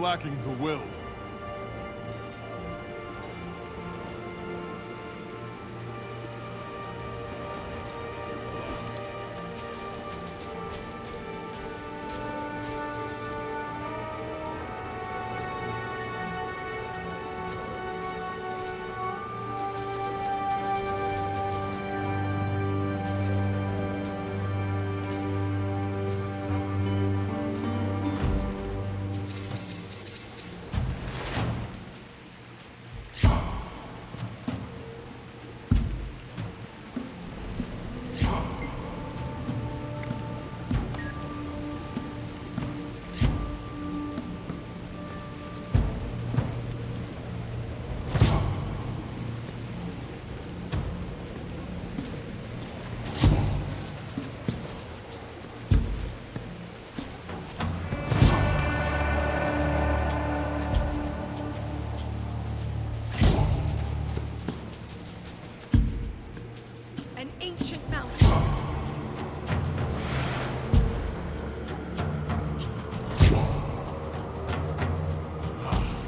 lacking the will. An ancient mountain.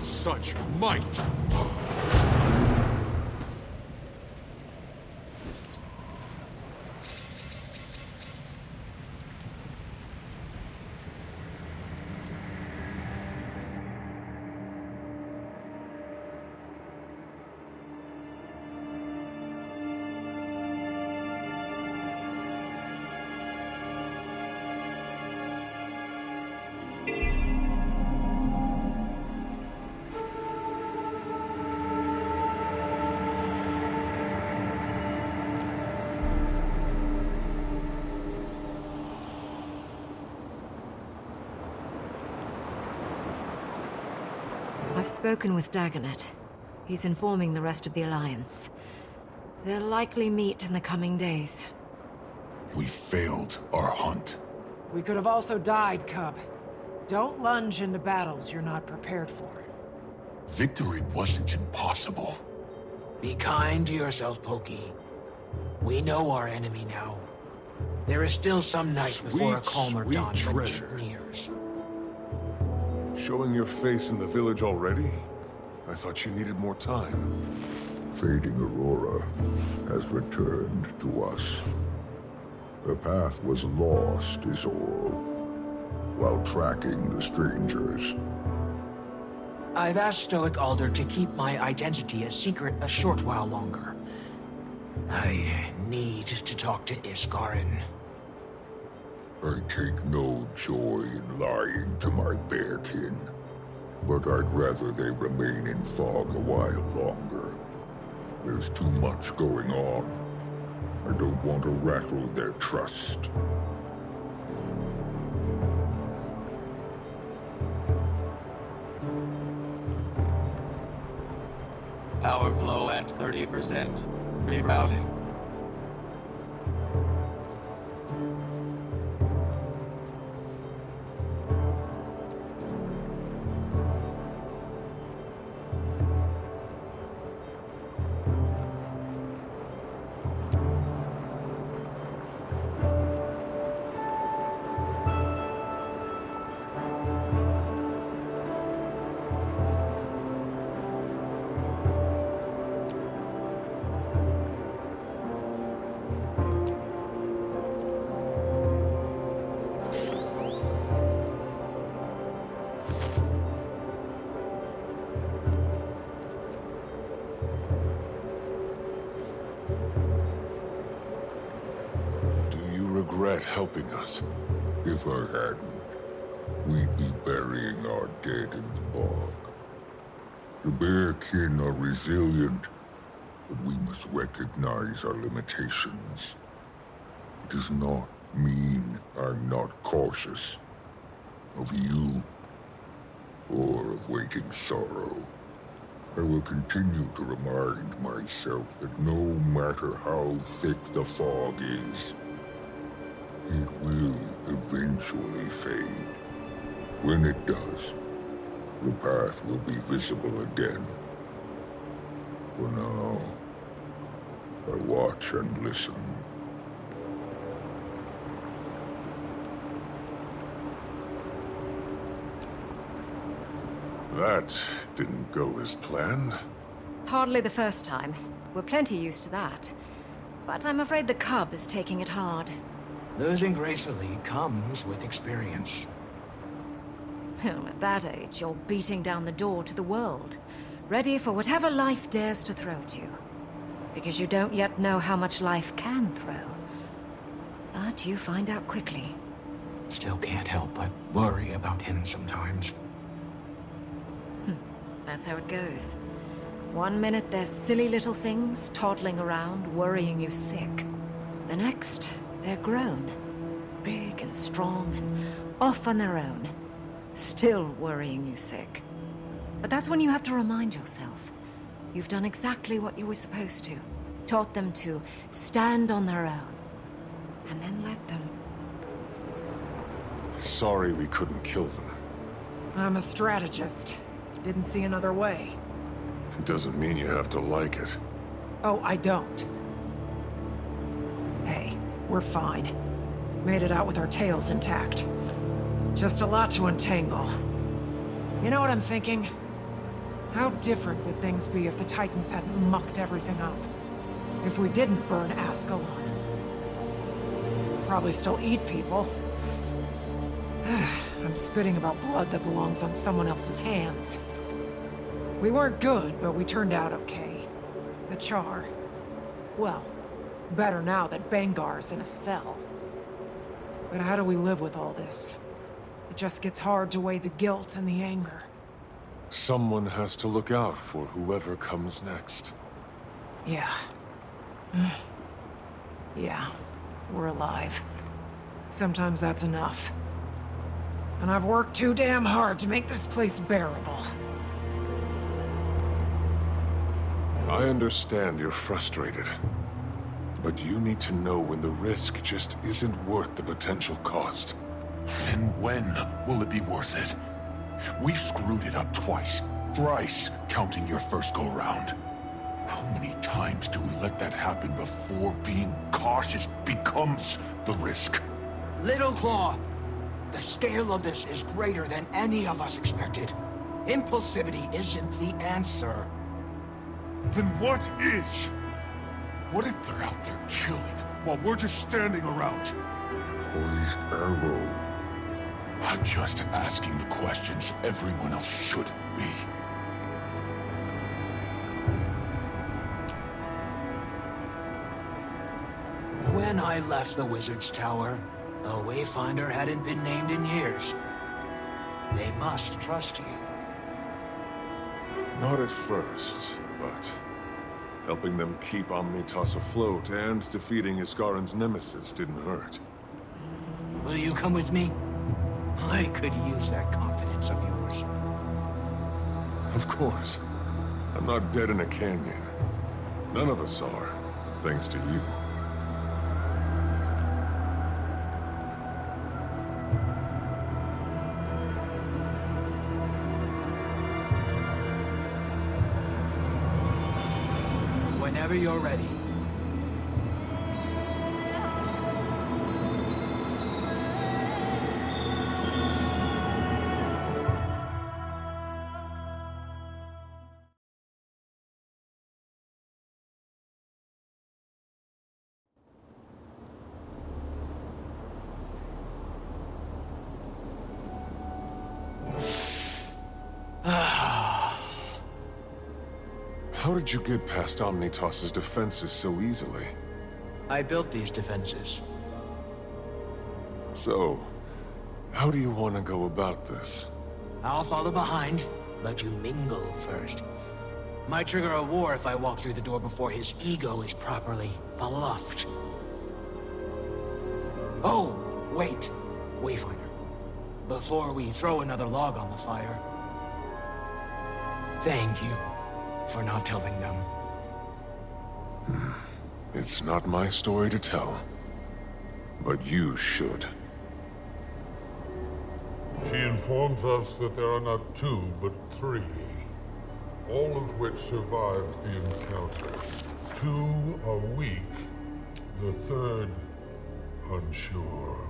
Such might! I've spoken with Dagonet. He's informing the rest of the Alliance. They'll likely meet in the coming days. We failed our hunt. We could have also died, Cub. Don't lunge into battles you're not prepared for. Victory wasn't impossible. Be kind to yourself, Pokey. We know our enemy now. There is still some night before a calmer sweet dawn, but treasure. it nears. Showing your face in the village already? I thought you needed more time. Fading Aurora has returned to us. Her path was lost, is all, while tracking the strangers. I've asked Stoic Alder to keep my identity a secret a short while longer. I need to talk to Iskarin. I take no joy in lying to my bearkin, but I'd rather they remain in fog a while longer. There's too much going on. I don't want to rattle their trust. Power flow at 30%. Rerouting. Regret helping us. If I hadn't, we'd be burying our dead in the bog. The bearkin are resilient, but we must recognize our limitations. It does not mean I'm not cautious of you or of waiting sorrow. I will continue to remind myself that no matter how thick the fog is, it will eventually fade. When it does, the path will be visible again. For now, I watch and listen. That didn't go as planned. Hardly the first time. We're plenty used to that. But I'm afraid the cub is taking it hard. Losing gracefully comes with experience. Well, at that age, you're beating down the door to the world, ready for whatever life dares to throw at you. Because you don't yet know how much life can throw. But you find out quickly. Still can't help but worry about him sometimes. That's how it goes. One minute they're silly little things, toddling around, worrying you sick. The next, they're grown. Big and strong and off on their own. Still worrying you sick. But that's when you have to remind yourself. You've done exactly what you were supposed to. Taught them to stand on their own. And then let them. Sorry we couldn't kill them. I'm a strategist. Didn't see another way. It doesn't mean you have to like it. Oh, I don't. Hey, we're fine. Made it out with our tails intact. Just a lot to untangle. You know what I'm thinking? How different would things be if the Titans hadn't mucked everything up? If we didn't burn Ascalon? Probably still eat people. I'm spitting about blood that belongs on someone else's hands. We weren't good, but we turned out okay. The Char. Well, better now that Bangar's in a cell. But how do we live with all this? It just gets hard to weigh the guilt and the anger. Someone has to look out for whoever comes next. Yeah. Yeah, we're alive. Sometimes that's enough. And I've worked too damn hard to make this place bearable. I understand you're frustrated. But you need to know when the risk just isn't worth the potential cost. Then when will it be worth it? We've screwed it up twice, thrice, counting your first go-round. How many times do we let that happen before being cautious becomes the risk? Little Claw, the scale of this is greater than any of us expected. Impulsivity isn't the answer. Then what is? What if they're out there killing while we're just standing around? Poised arrow. I'm just asking the questions everyone else should be. When I left the Wizard's Tower, a Wayfinder hadn't been named in years. They must trust you. Not at first, but helping them keep Omnitas afloat and defeating Iskaran's nemesis didn't hurt. Will you come with me? I could use that confidence of yours. Of course. I'm not dead in a canyon. None of us are, thanks to you. Whenever you're ready. How did you get past Omnitas's defenses so easily? I built these defenses. So, how do you want to go about this? I'll follow behind, let you mingle first. Might trigger a war if I walk through the door before his ego is properly fluffed. Oh, wait, Wayfinder. Before we throw another log on the fire, thank you for not telling them. It's not my story to tell, but you should. She informs us that there are not 2, but 3, all of which survived the encounter. 2 are weak, the 3rd unsure.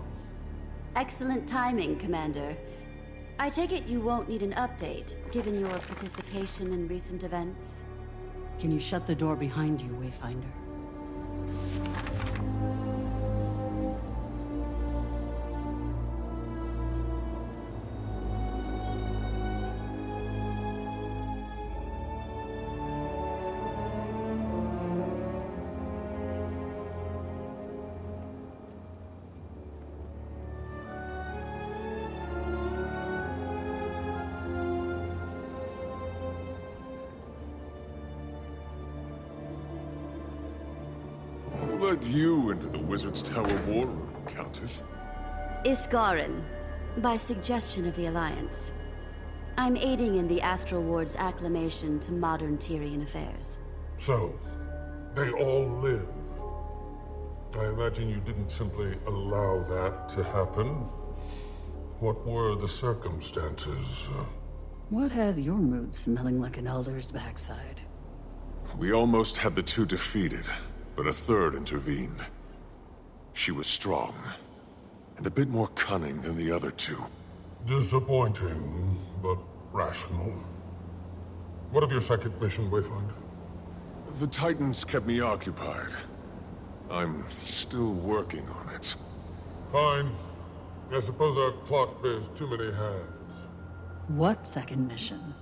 Excellent timing, Commander. I take it you won't need an update, given your participation in recent events? Can you shut the door behind you, Wayfinder? Who let you into the Wizard's Tower war room, Countess? Iskarin, by suggestion of the Alliance. I'm aiding in the Astral Ward's acclamation to modern Tyrian affairs. So, they all live. I imagine you didn't simply allow that to happen. What were the circumstances? What has your mood smelling like an elder's backside? We almost had the two defeated, but a third intervened. She was strong, and a bit more cunning than the other two. Disappointing, but rational. What of your second mission, Wayfinder? The Titans kept me occupied. I'm still working on it. Fine. I suppose our clock bears too many hands. What second mission?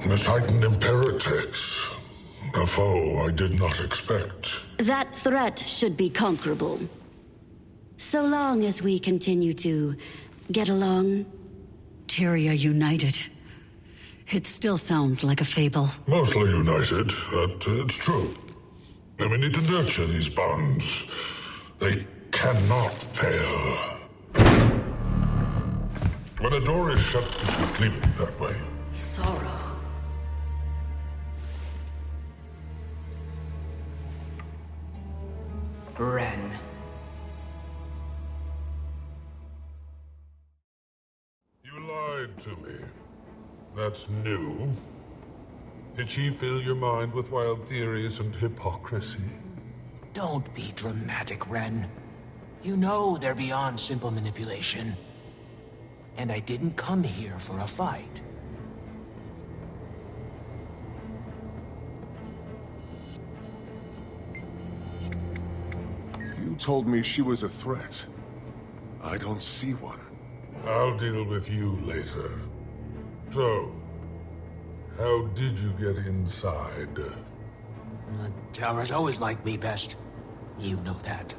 The Titan Imperatrix. A foe I did not expect. That threat should be conquerable. So long as we continue to get along. Tyrya united. It still sounds like a fable. Mostly united, but it's true. And we need to nurture these bonds. They cannot fail. When a door is shut, you should leave it that way. Sorrow. Ren. You lied to me. That's new. Did she fill your mind with wild theories and hypocrisy? Don't be dramatic, Ren. You know they're beyond simple manipulation. And I didn't come here for a fight. You told me she was a threat. I don't see one. I'll deal with you later. So, how did you get inside? The Tower's always liked me best. You know that.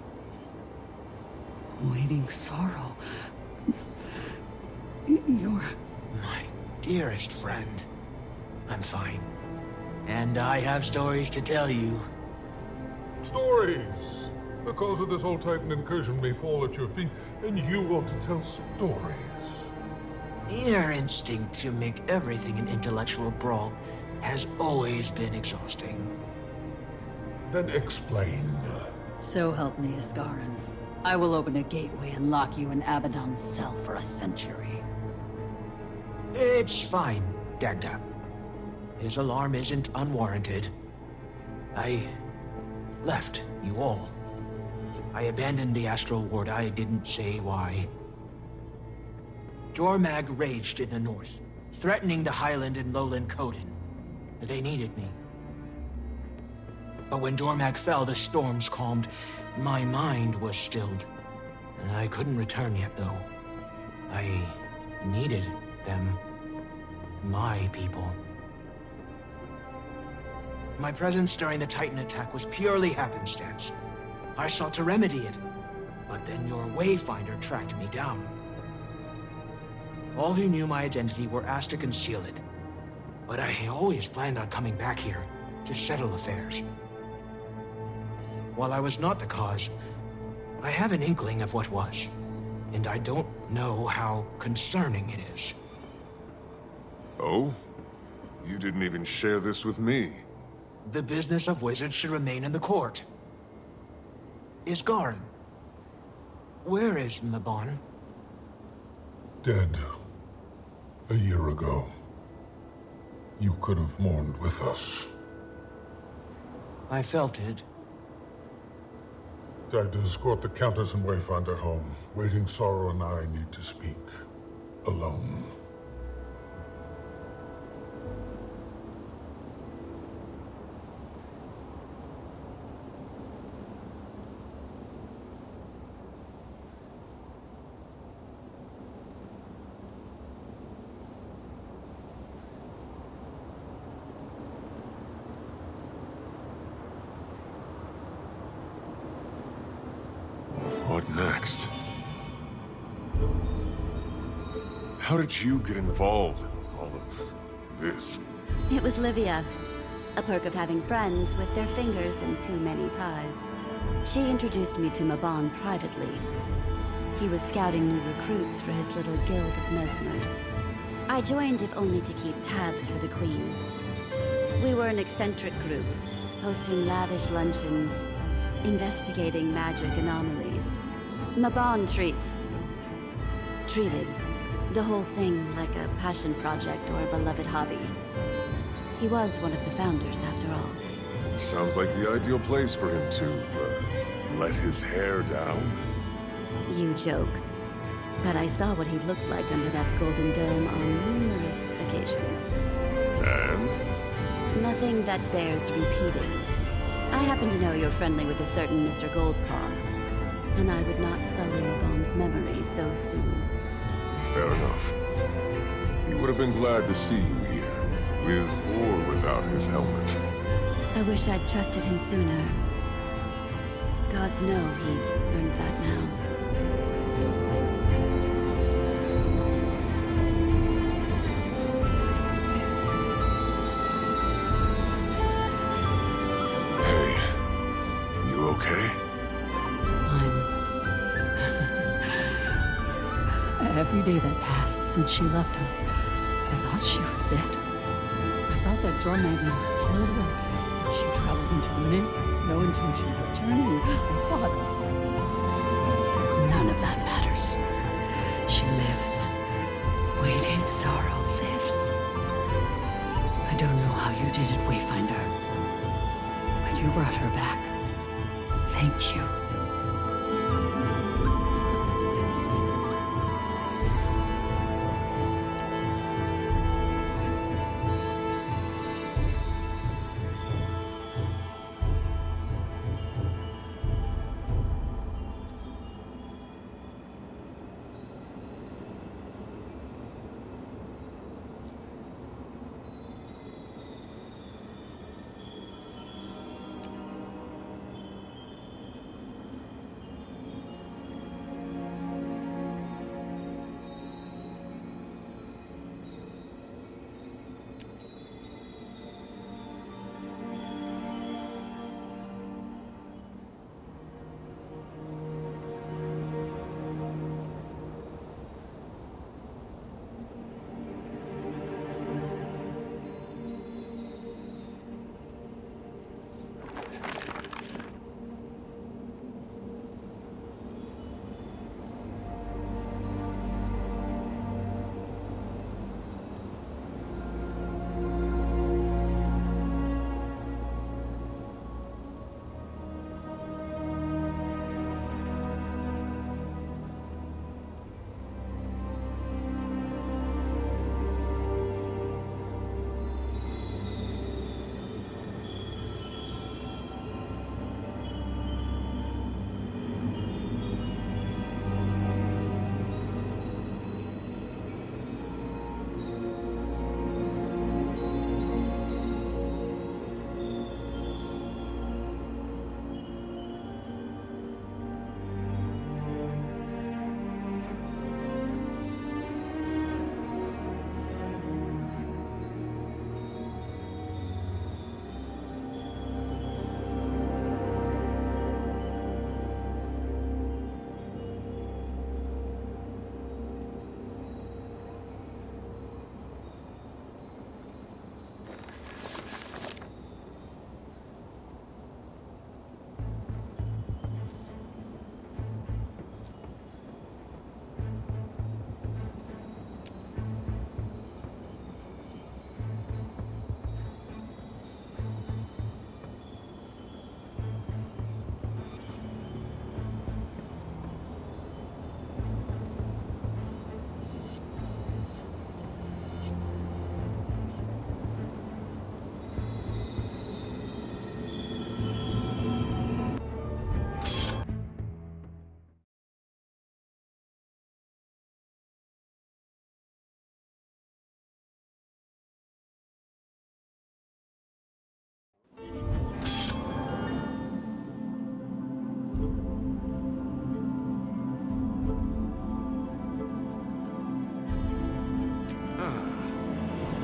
Waiting sorrow. You're... My dearest friend. I'm fine. And I have stories to tell you. Stories! The cause of this whole Titan incursion may fall at your feet, and you want to tell stories. Your instinct to make everything an intellectual brawl has always been exhausting. Then explain. So help me, Iskarin. I will open a gateway and lock you in Abaddon's cell for a century. It's fine, Dagda. His alarm isn't unwarranted. I left you all. I abandoned the Astral Ward. I didn't say why. Jormag raged in the north, threatening the Highland and Lowland Coden. They needed me. But when Jormag fell, the storms calmed. My mind was stilled. And I couldn't return yet, though. I needed them. My people. My presence during the Titan attack was purely happenstance. I sought to remedy it, but then your Wayfinder tracked me down. All who knew my identity were asked to conceal it, but I always planned on coming back here to settle affairs. While I was not the cause, I have an inkling of what was, and I don't know how concerning it is. Oh? You didn't even share this with me. The business of wizards should remain in the court. Iskarin. Where is Mabon? Dead. A year ago. You could have mourned with us. I felt it. Dagda, escort the Countess and Wayfinder home. Waiting Sorrow and I need to speak. alone. What next? How did you get involved in all of this? It was Livia. A perk of having friends with their fingers in too many pies. She introduced me to Mabon privately. He was scouting new recruits for his little guild of mesmers. I joined if only to keep tabs for the Queen. We were an eccentric group, hosting lavish luncheons, investigating magic anomalies. Mabon treated the whole thing like a passion project or a beloved hobby. He was one of the founders, after all. Sounds like the ideal place for him to, let his hair down. You joke. But I saw what he looked like under that golden dome on numerous occasions. And? Nothing that bears repeating. I happen to know you're friendly with a certain Mr. Goldclaw, and I would not sully Mabon's memory so soon. Fair enough. He would have been glad to see you here, with or without his helmet. I wish I'd trusted him sooner. Gods know he's earned that now. Hey, you okay? Every day that passed since she left us, I thought she was dead. I thought that drum magnet killed her. She traveled into the mists, no intention of returning. I thought... None of that matters. She lives. Waiting sorrow lives. I don't know how you did it, Wayfinder. But you brought her back. Thank you.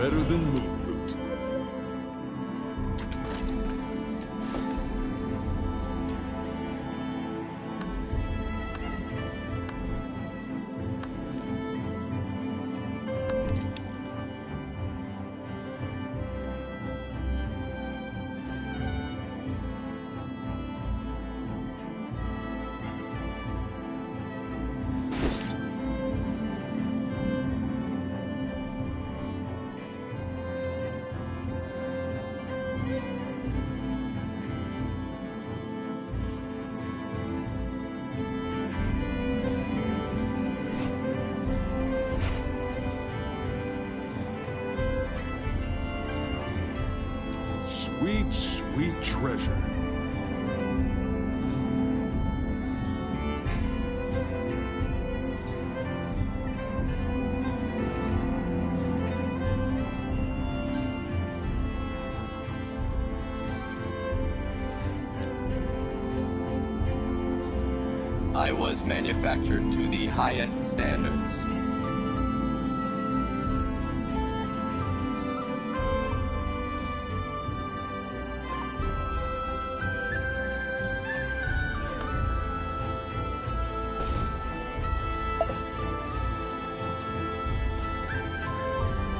better than moon loot. Sweet, sweet treasure. I was manufactured to the highest standards.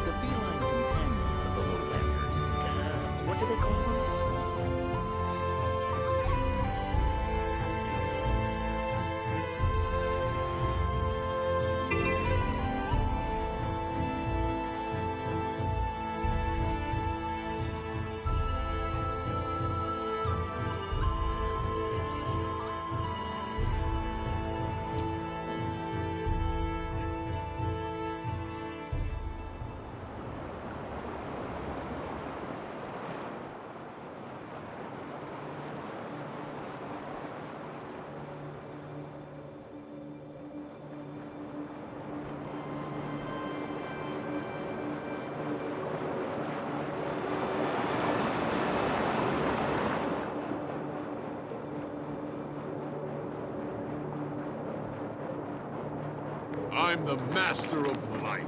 The feline companions of the lowlanders. What do they call them? I'm the master of life.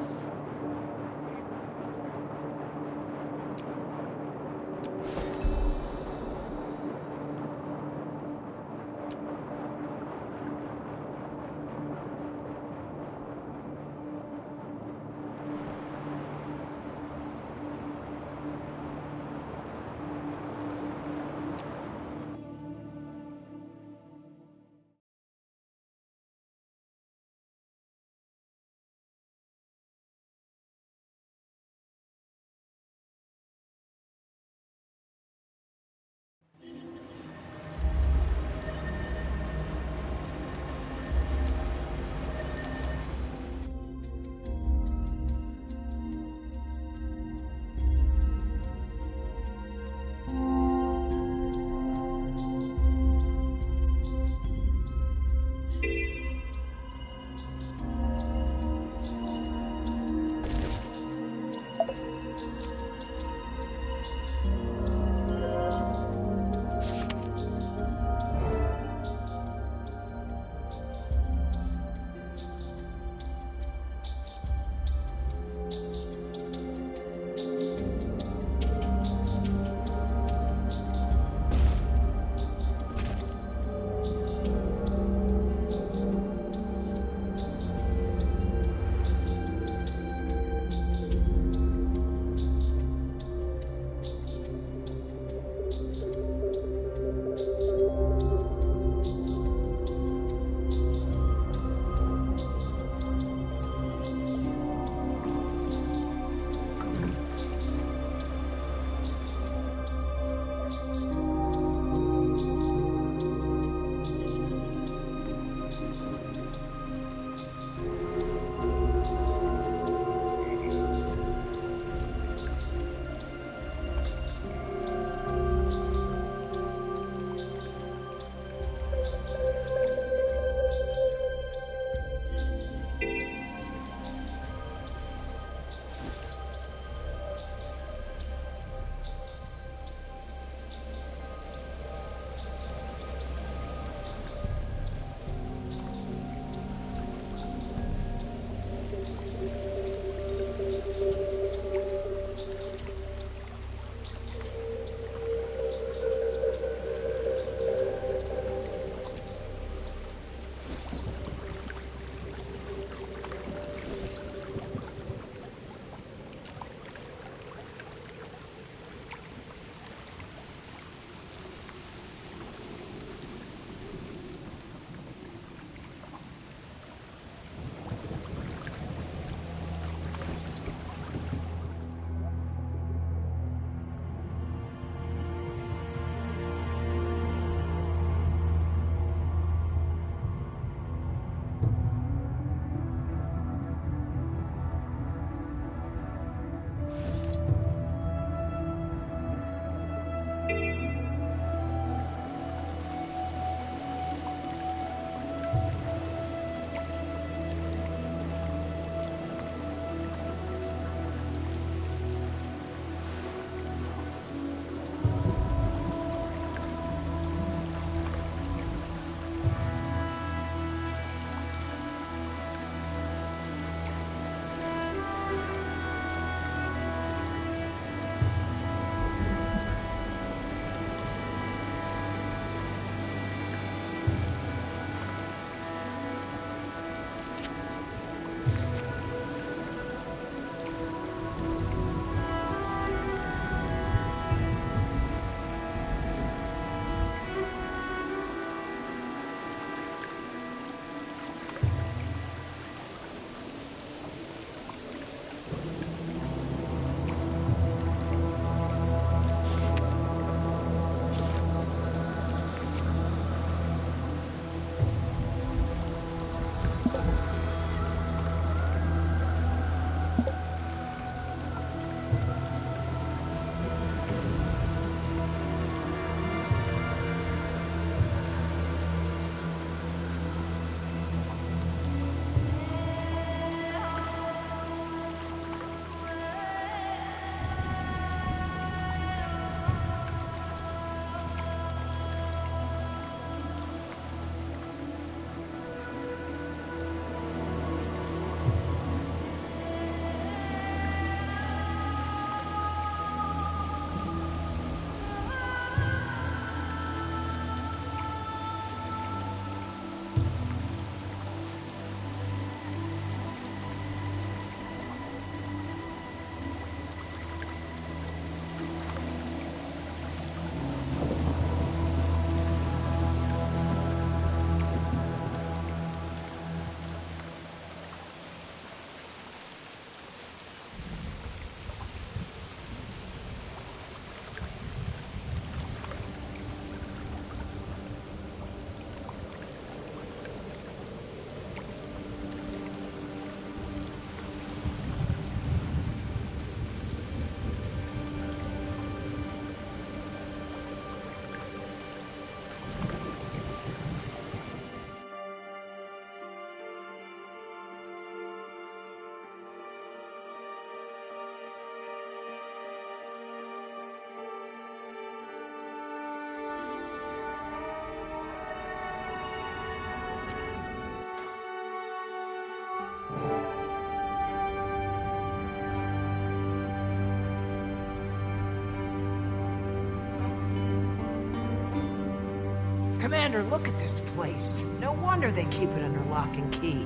Commander, look at this place. No wonder they keep it under lock and key.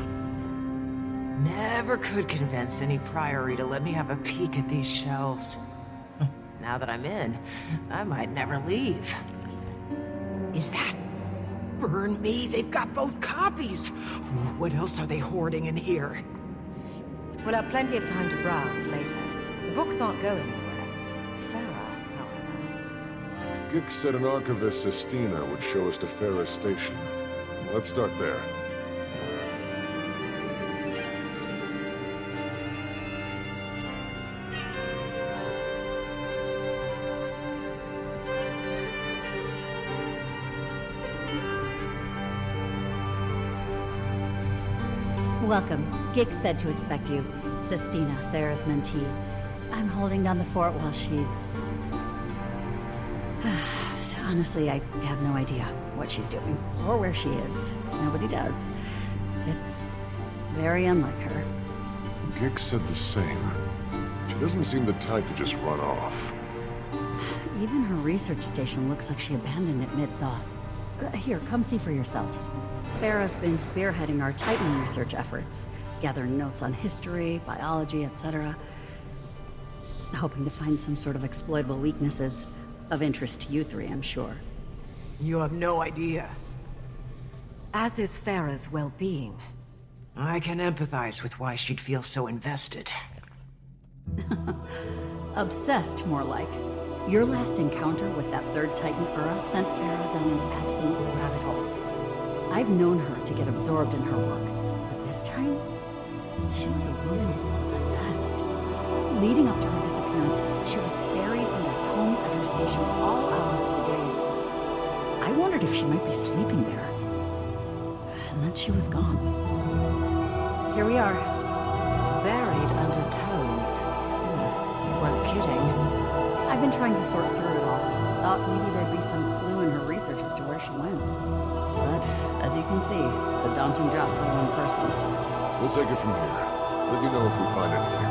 Never could convince any priory to let me have a peek at these shelves. Now that I'm in, I might never leave. Is that... Burn me, they've got both copies! What else are they hoarding in here? We'll have plenty of time to browse later. The books aren't going anywhere. Farah, however... Gix said an archivist, Sestina, would show us to Farah's station. Let's start there. Welcome. Gix said to expect you. Sestina, Farah's mentee. I'm holding down the fort while she's... Honestly, I have no idea what she's doing, or where she is. Nobody does. It's very unlike her. Gix said the same. She doesn't seem the type to just run off. Even her research station looks like she abandoned it mid-thaw. Here, come see for yourselves. Farah's been spearheading our Titan research efforts, gathering notes on history, biology, etc. Hoping to find some sort of exploitable weaknesses of interest to you three, I'm sure. You have no idea. As is Farah's well-being. I can empathize with why she'd feel so invested. Obsessed, more like. Your last encounter with that third Titan Ura sent Farah down an absolute rabbit hole. I've known her to get absorbed in her work, but this time, she was a woman possessed. Leading up to her disappearance, she was buried under tomes at her station all hours of the day. I wondered if she might be sleeping there. And then she was gone. Here we are. Buried under tomes. You weren't kidding. I've been trying to sort through it all. Thought maybe there'd be some clue in her research as to where she went. But, as you can see, it's a daunting job for one person. We'll take it from here. Let you know if we find anything.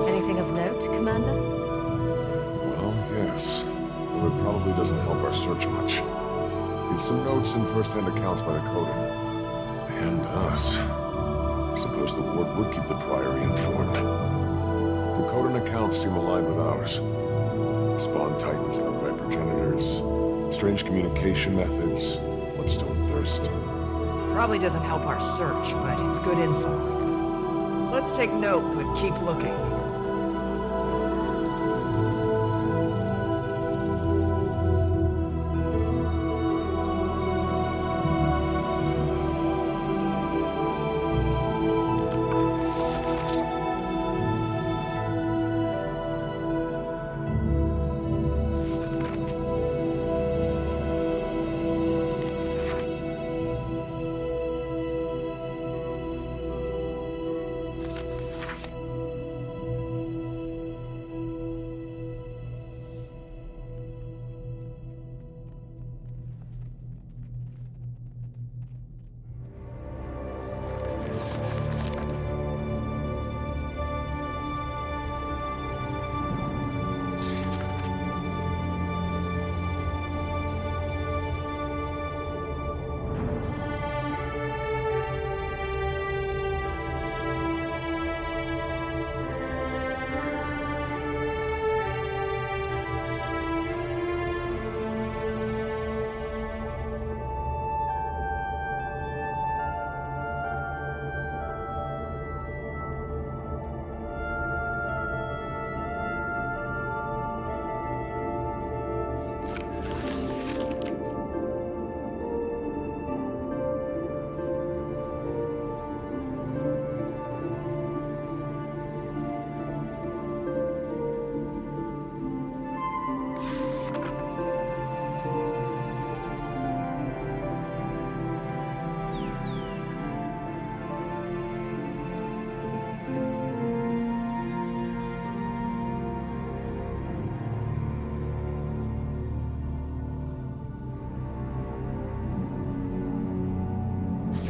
Anything of note, Commander? Well, yes. Though it probably doesn't help our search much. It's some notes and first-hand accounts by the Coden. And us. I suppose the ward would keep the Priory informed. The Coden accounts seem aligned with ours. Spawn Titans led by progenitors, strange communication methods, bloodstone thirst. Probably doesn't help our search, but it's good info. Let's take note, but keep looking.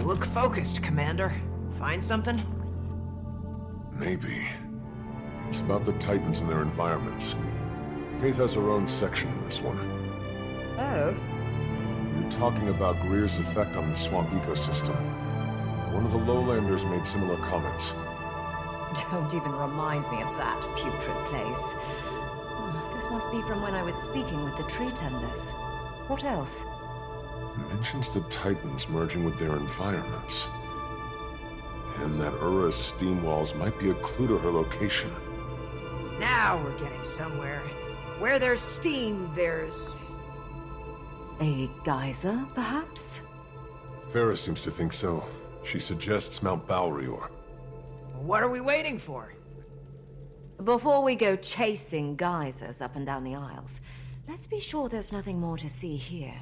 Look focused, Commander. Find something? Maybe. It's about the Titans and their environments. Faith has her own section in this one. Oh? You're talking about Greer's effect on the swamp ecosystem. One of the lowlanders made similar comments. Don't even remind me of that putrid place. This must be from when I was speaking with the tree tenders. What else? It mentions the Titans merging with their environments. And that Ura's steam walls might be a clue to her location. Now we're getting somewhere. Where there's steam, there's... A geyser, perhaps? Farah seems to think so. She suggests Mount Balrior. What are we waiting for? Before we go chasing geysers up and down the aisles, let's be sure there's nothing more to see here.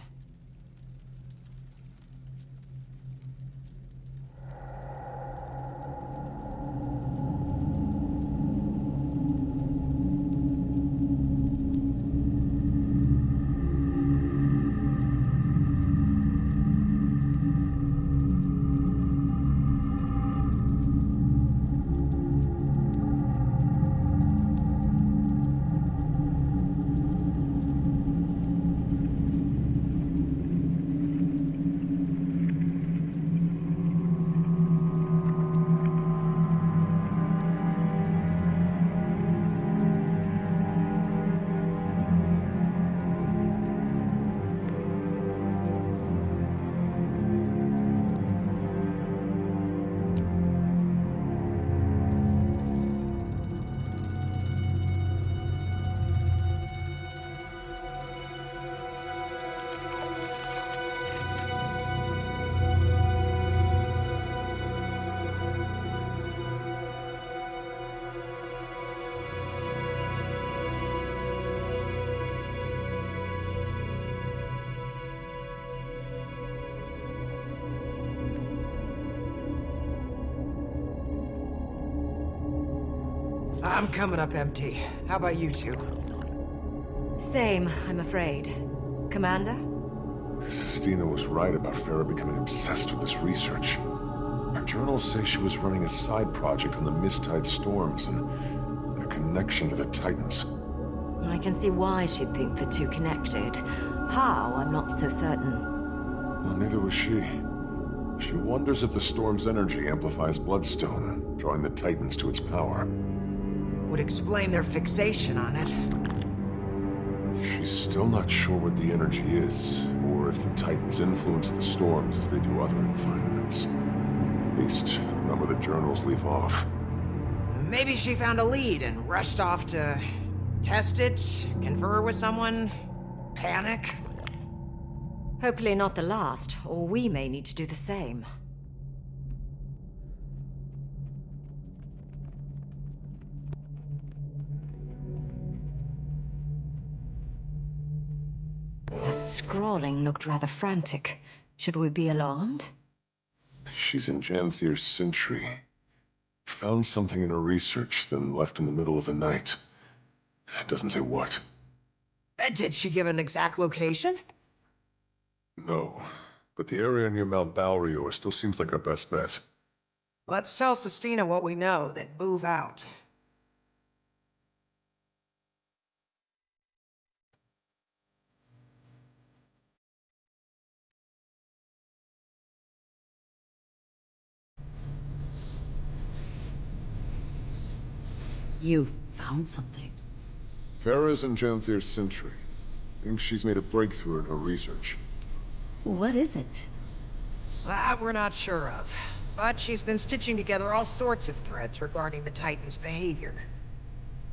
I'm coming up empty. How about you two? Same, I'm afraid. Commander? Sistina was right about Farah becoming obsessed with this research. Her journals say she was running a side project on the Mist-Tide storms and their connection to the Titans. I can see why she'd think the two connected. How, I'm not so certain. Well, neither was she. She wonders if the storm's energy amplifies Bloodstone, drawing the Titans to its power. Would explain their fixation on it. She's still not sure what the energy is, or if the Titans influence the storms as they do other environments. At least, not where the journals leave off. Maybe she found a lead and rushed off to test it, confer with someone, panic. Hopefully not the last, or we may need to do the same. The scrawling looked rather frantic. Should we be alarmed? She's in Janthir's Sentry. Found something in her research, then left in the middle of the night. It doesn't say what. Did she give an exact location? No, but the area near Mount Balrior still seems like our best bet. Let's tell Sistina what we know, then move out. You found something. Farah's in Janthir's Sentry. Thinks she's made a breakthrough in her research. What is it? That we're not sure of. But she's been stitching together all sorts of threads regarding the Titans' behavior.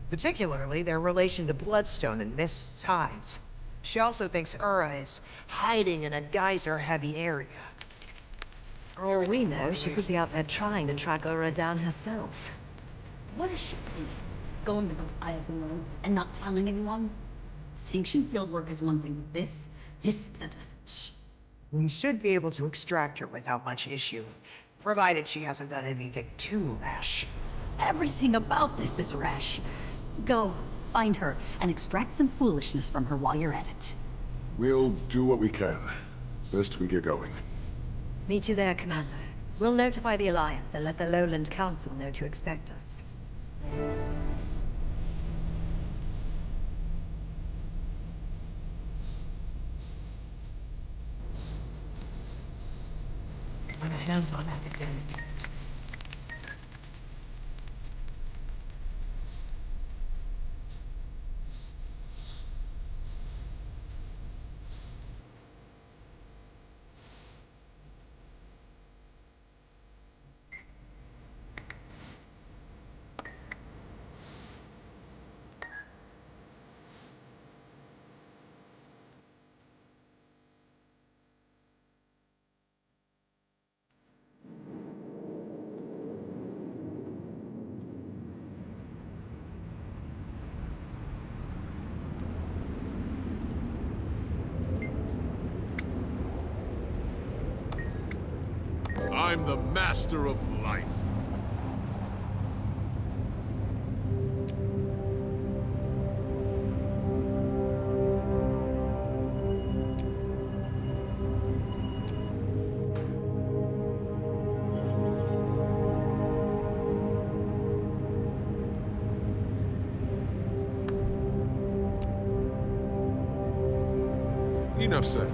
Particularly their relation to Bloodstone and Mist's tides. She also thinks Ura is hiding in a geyser-heavy area. For all we know, she could be out there trying to track Ura down herself. What is she thinking? Going to those isles alone and not telling anyone? Sanctioned fieldwork is one thing. This isn't. Shh. We should be able to extract her without much issue, provided she hasn't done anything too rash. Everything about this is rash. Go, find her, and extract some foolishness from her while you're at it. We'll do what we can. Best we get going. Meet you there, Commander. We'll notify the Alliance and let the Lowland Council know to expect us. hands on it again. I'm the master of life. Enough said.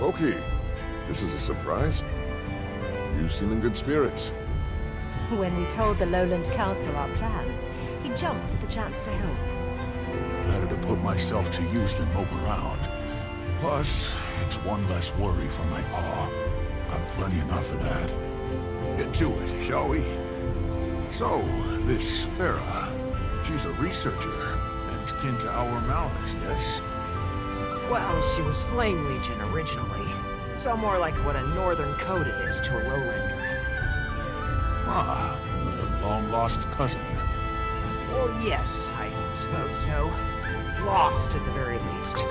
Loki, this is a surprise. You seem in good spirits. When we told the Lowland Council our plans, he jumped at the chance to help. Better to put myself to use than mope around. Plus, it's one less worry for my paw. I'm plenty enough of that. Get to it, shall we? So, this Farah, she's a researcher, and kin to our Malus, yes? Well, she was Flame Legion originally. So more like what a Northern Coden is to a Lowlander. Ah, a long-lost cousin. Well, yes, I suppose so. Lost at the very least.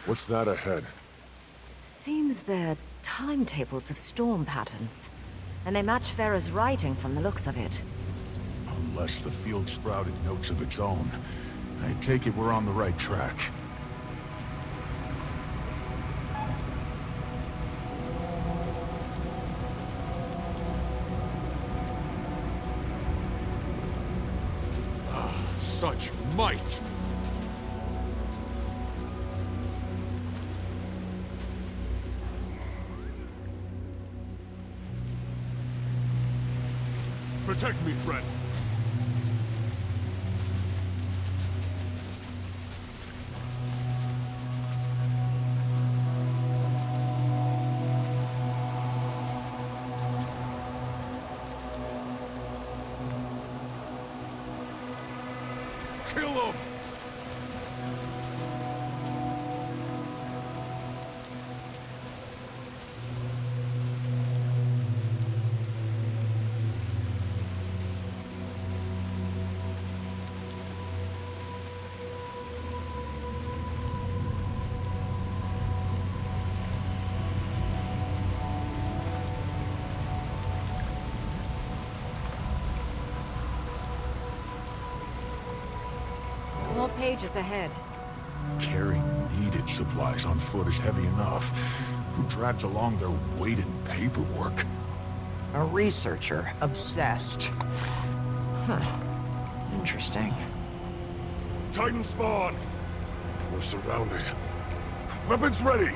What's that ahead? Seems they're timetables of storm patterns. And they match Farah's writing from the looks of it. Unless the field sprouted notes of its own, I take it we're on the right track. Such might! Protect me, friend. Kill him! More pages ahead. Carrying needed supplies on foot is heavy enough. Who drags along their weighted paperwork? A researcher, obsessed. Huh. Interesting. Titan spawn! We're surrounded. Weapons ready!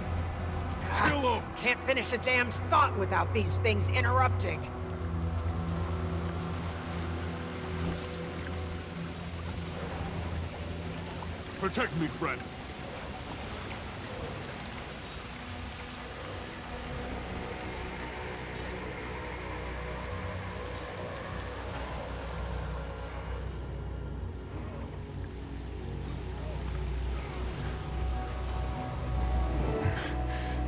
Kill him! Can't finish a damn thought without these things interrupting. Protect me, friend.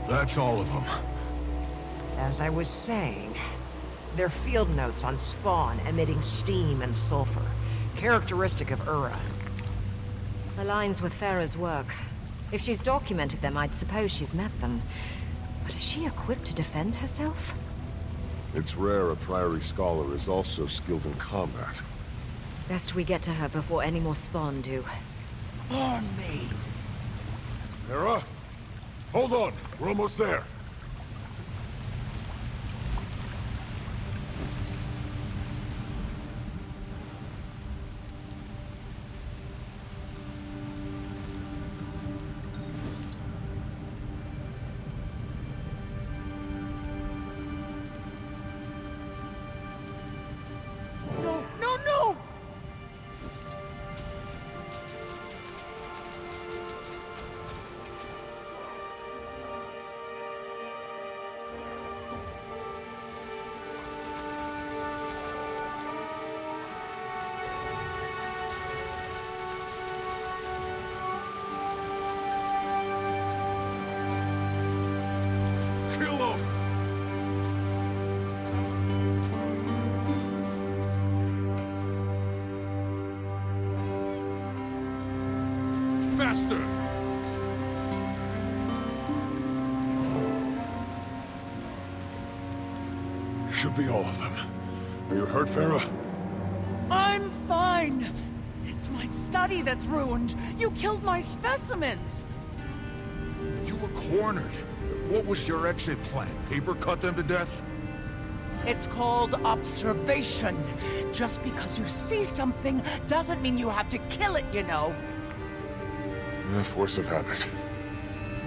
That's all of them. As I was saying, they're field notes on spawn emitting steam and sulfur, characteristic of Ura. Aligns with Farah's work. If she's documented them, I'd suppose she's met them. But is she equipped to defend herself? It's rare a Priory Scholar is also skilled in combat. Best we get to her before any more spawn do. On me! Farah? Hold on, we're almost there. No, no, no! Faster! Should be all of them. Are you hurt, Farah? I'm fine. It's my study that's ruined. You killed my specimens. You were cornered. What was your exit plan? Paper cut them to death? It's called observation. Just because you see something doesn't mean you have to kill it, you know. Force of habit.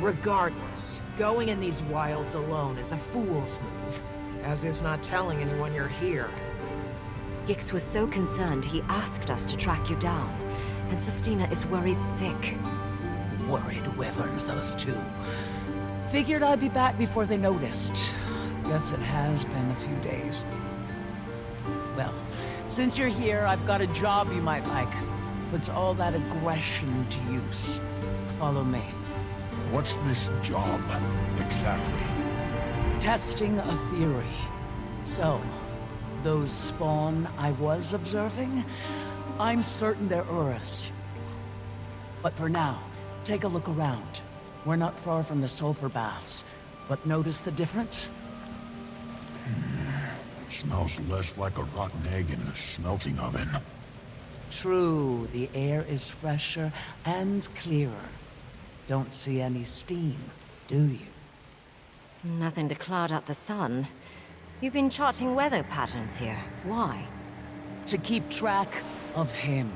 Regardless, going in these wilds alone is a fool's move. As is not telling anyone you're here. Gix was so concerned he asked us to track you down. And Sestina is worried sick. Worried whoever's those two. Figured I'd be back before they noticed. Guess it has been a few days. Well, since you're here, I've got a job you might like. Puts all that aggression to use. Follow me. What's this job, exactly? Testing a theory. So, those spawn I was observing, I'm certain they're Urus. But for now, take a look around. We're not far from the sulfur baths, but notice the difference? Smells less like a rotten egg in a smelting oven. True, the air is fresher and clearer. Don't see any steam, do you? Nothing to cloud up the sun. You've been charting weather patterns here. Why? To keep track of him.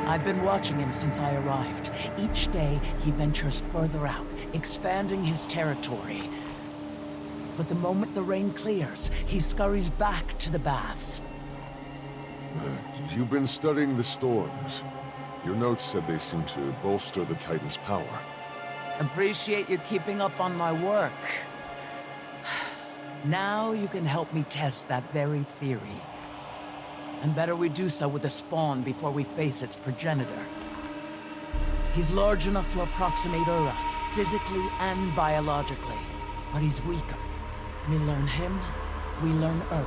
I've been watching him since I arrived. Each day, he ventures further out, expanding his territory. But the moment the rain clears, he scurries back to the baths. You've been studying the storms. Your notes said they seem to bolster the Titan's power. Appreciate you keeping up on my work. Now you can help me test that very theory. And better we do so with the spawn before we face its progenitor. He's large enough to approximate Ura, physically and biologically. But he's weaker. We learn him, we learn Ura.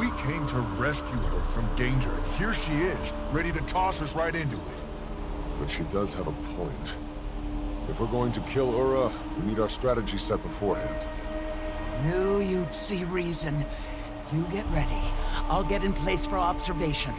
We came to rescue her from danger, and here she is, ready to toss us right into it. But she does have a point. If we're going to kill Ura, we need our strategy set beforehand. Knew you'd see reason. You get ready. I'll get in place for observation.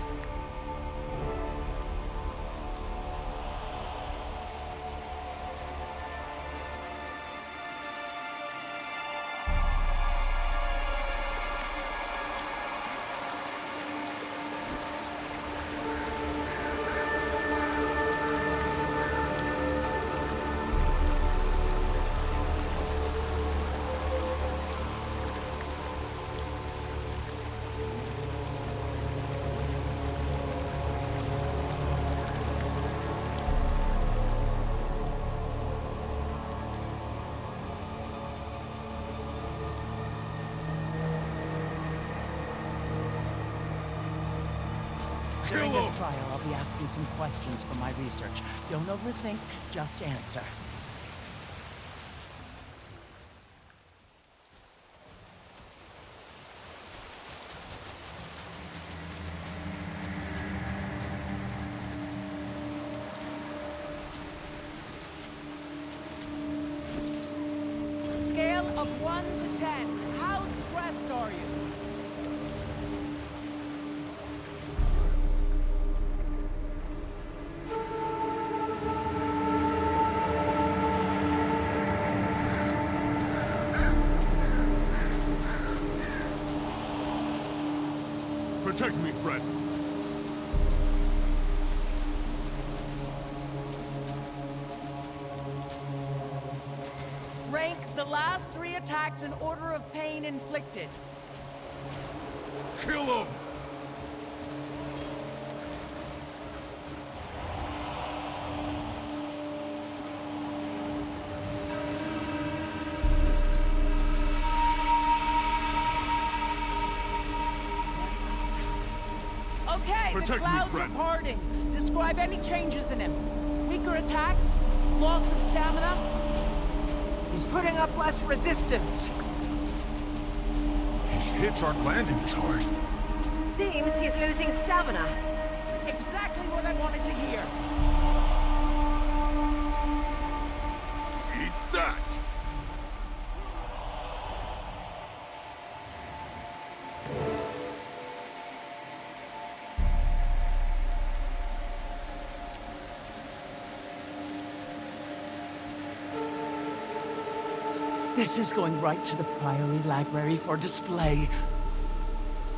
During this trial, I'll be asking some questions for my research. Don't overthink, just answer. Scale of 1 to 10. How stressed are you? Protect me, Fred. Rank the last 3 attacks in order of pain inflicted. Kill him! Okay, the Protect me, clouds are friend. parting. Describe any changes in him. Weaker attacks? Loss of stamina? He's putting up less resistance. His hits aren't landing as hard. Seems he's losing stamina. Exactly what I wanted to hear. Eat that! This is going right to the Priory Library for display.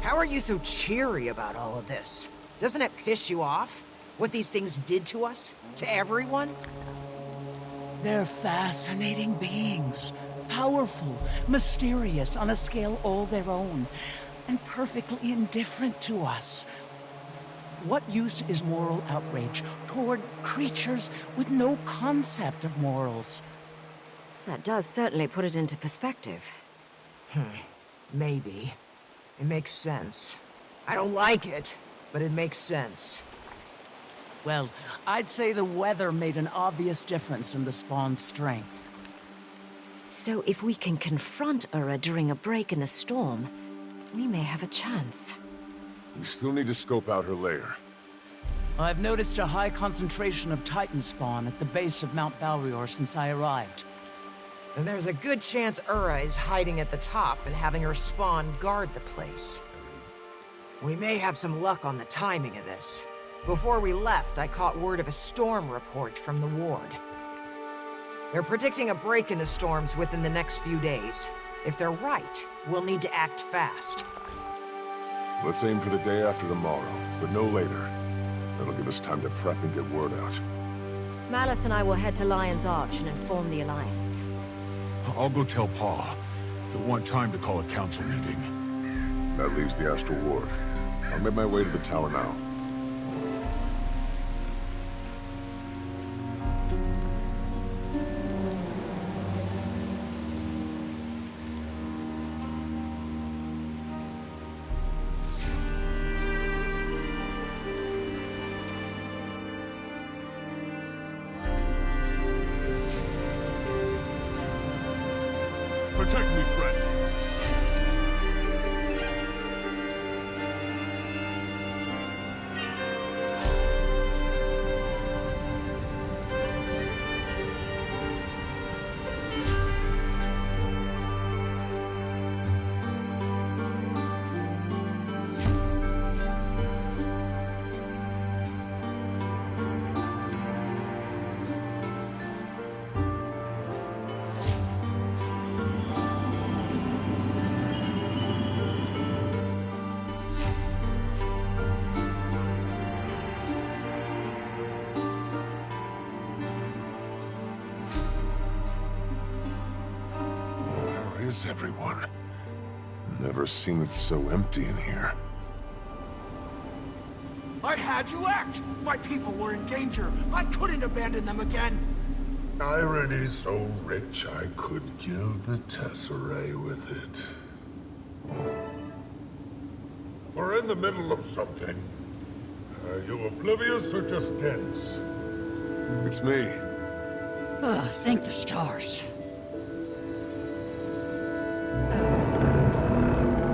How are you so cheery about all of this? Doesn't it piss you off? What these things did to us? To everyone? They're fascinating beings. Powerful, mysterious, on a scale all their own, and perfectly indifferent to us. What use is moral outrage toward creatures with no concept of morals? That does certainly put it into perspective. Maybe. It makes sense. I don't like it, but it makes sense. Well, I'd say the weather made an obvious difference in the spawn's strength. So if we can confront Ura during a break in the storm, we may have a chance. We still need to scope out her lair. I've noticed a high concentration of Titan spawn at the base of Mount Balrior since I arrived. And there's a good chance Ura is hiding at the top and having her spawn guard the place. We may have some luck on the timing of this. Before we left, I caught word of a storm report from the ward. They're predicting a break in the storms within the next few days. If they're right, we'll need to act fast. Let's aim for the day after tomorrow, but no later. That'll give us time to prep and get word out. Malice and I will head to Lion's Arch and inform the Alliance. I'll go tell Pa. He'll want time to call a council meeting. That leaves the Astral Ward. I'll make my way to the tower now. Protect me, friend. Where is everyone? Never seen it so empty in here. I had to act! My people were in danger. I couldn't abandon them again. Irony so rich I could gild the tesserae with it. We're in the middle of something. Are you oblivious or just tense? It's me. Oh, thank the stars.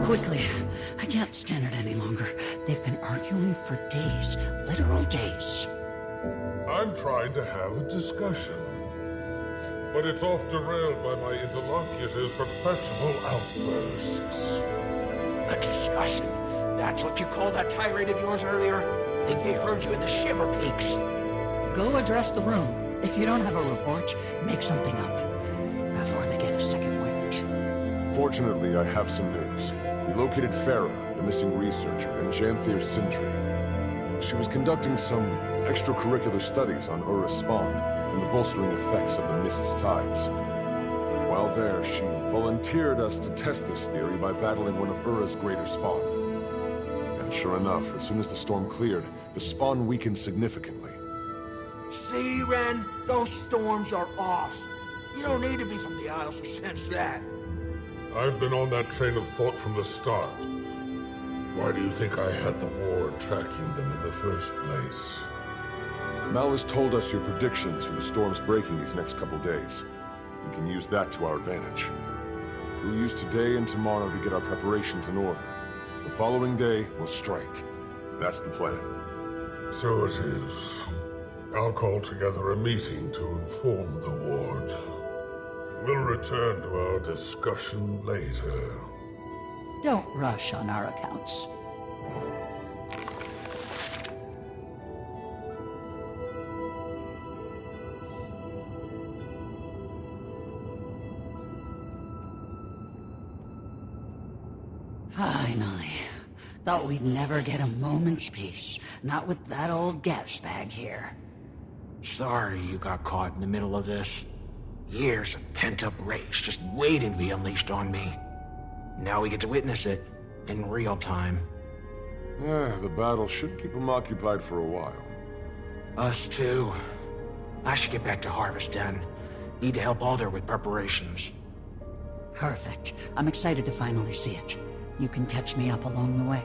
Quickly. I can't stand it any longer. They've been arguing for days. Literal days. I'm trying to have a discussion. But it's oft derailed by my interlocutor's perpetual outbursts. A discussion? That's what you called that tirade of yours earlier? Think they heard you in the Shiver Peaks. Go address the room. If you don't have a report, make something up. Before they get a second wind. Fortunately, I have some news. We located Farah, the missing researcher, and Janthir Sintry. She was conducting some extracurricular studies on Ura's spawn and the bolstering effects of the mist's tides. While there, she volunteered us to test this theory by battling one of Ura's greater spawn. And sure enough, as soon as the storm cleared, the spawn weakened significantly. See, Ren? Those storms are off. You don't need to be from the Isles to sense that. I've been on that train of thought from the start. Why do you think I had the ward tracking them in the first place? Malice told us your predictions for the storms breaking these next couple days. We can use that to our advantage. We'll use today and tomorrow to get our preparations in order. The following day, we'll strike. That's the plan. So it is. I'll call together a meeting to inform the ward. We'll return to our discussion later. Don't rush on our accounts. Finally. Thought we'd never get a moment's peace. Not with that old gas bag here. Sorry you got caught in the middle of this. Years of pent-up rage just waiting to be unleashed on me. Now we get to witness it in real time. Yeah, the battle should keep them occupied for a while. Us too. I should get back to Harvest Den. Need to help Alder with preparations. Perfect. I'm excited to finally see it. You can catch me up along the way.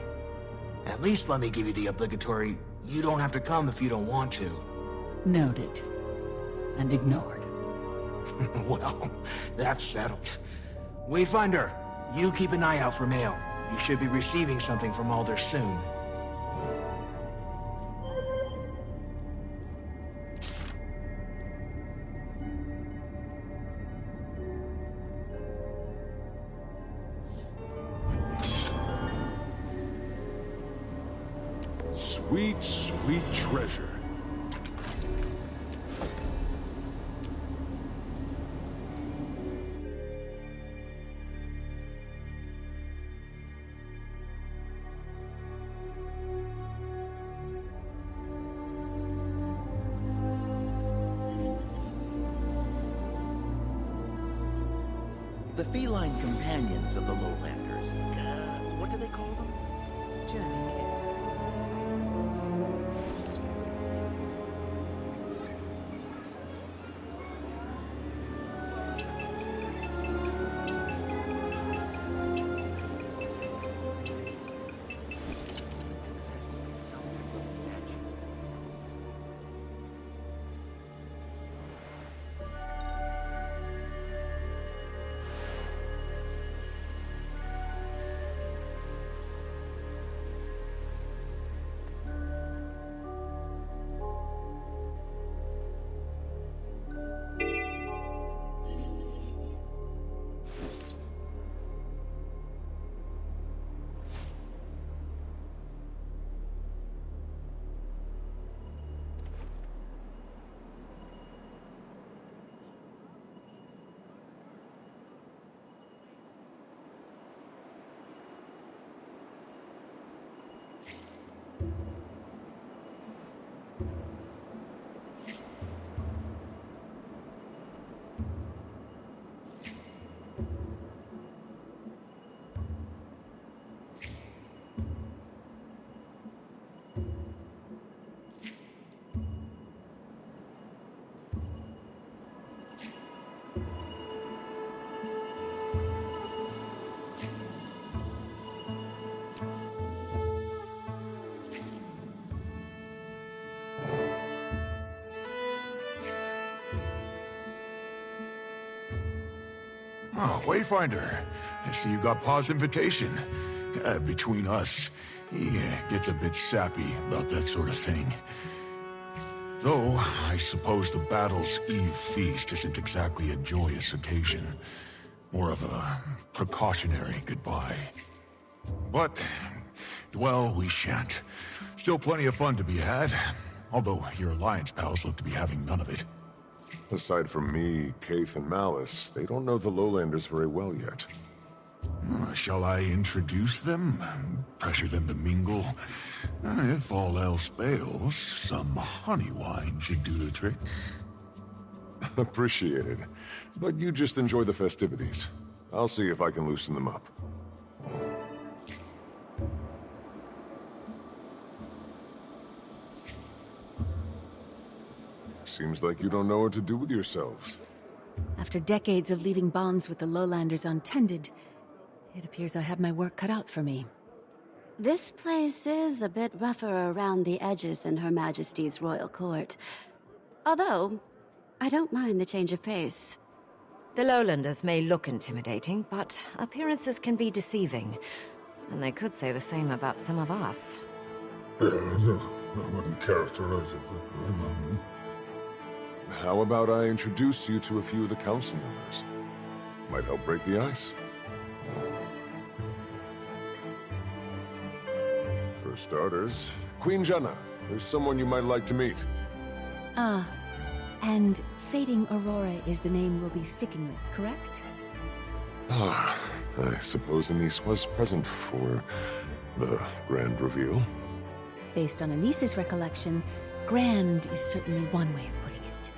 At least let me give you the obligatory, you don't have to come if you don't want to. Noted. And ignored. Well, that's settled. Wayfinder, you keep an eye out for mail. You should be receiving something from Alder soon. Sweet, sweet treasure. The feline companions of the lowlanders. What do they call them? Journey. Oh, Wayfinder. I see you got Pa's invitation. Between us, he gets a bit sappy about that sort of thing. Though, I suppose the Battle's Eve feast isn't exactly a joyous occasion. More of a precautionary goodbye. But, well, we shan't. Still plenty of fun to be had. Although your Alliance pals look to be having none of it. Aside from me, Kaith, and Malice, they don't know the Lowlanders very well yet. Shall I introduce them? Pressure them to mingle? If all else fails, some honey wine should do the trick. Appreciated. But you just enjoy the festivities. I'll see if I can loosen them up. Seems like you don't know what to do with yourselves. After decades of leaving bonds with the Lowlanders untended, it appears I have my work cut out for me. This place is a bit rougher around the edges than Her Majesty's royal court. Although, I don't mind the change of pace. The Lowlanders may look intimidating, but appearances can be deceiving. And they could say the same about some of us. Yeah, I wouldn't characterize it. How about I introduce you to a few of the council members? Might help break the ice. For starters, Queen Jenna. There's someone you might like to meet. Ah, and Fading Aurora is the name we'll be sticking with, correct? Ah, I suppose Anise was present for the grand reveal. Based on Anise's recollection, grand is certainly one way of putting it.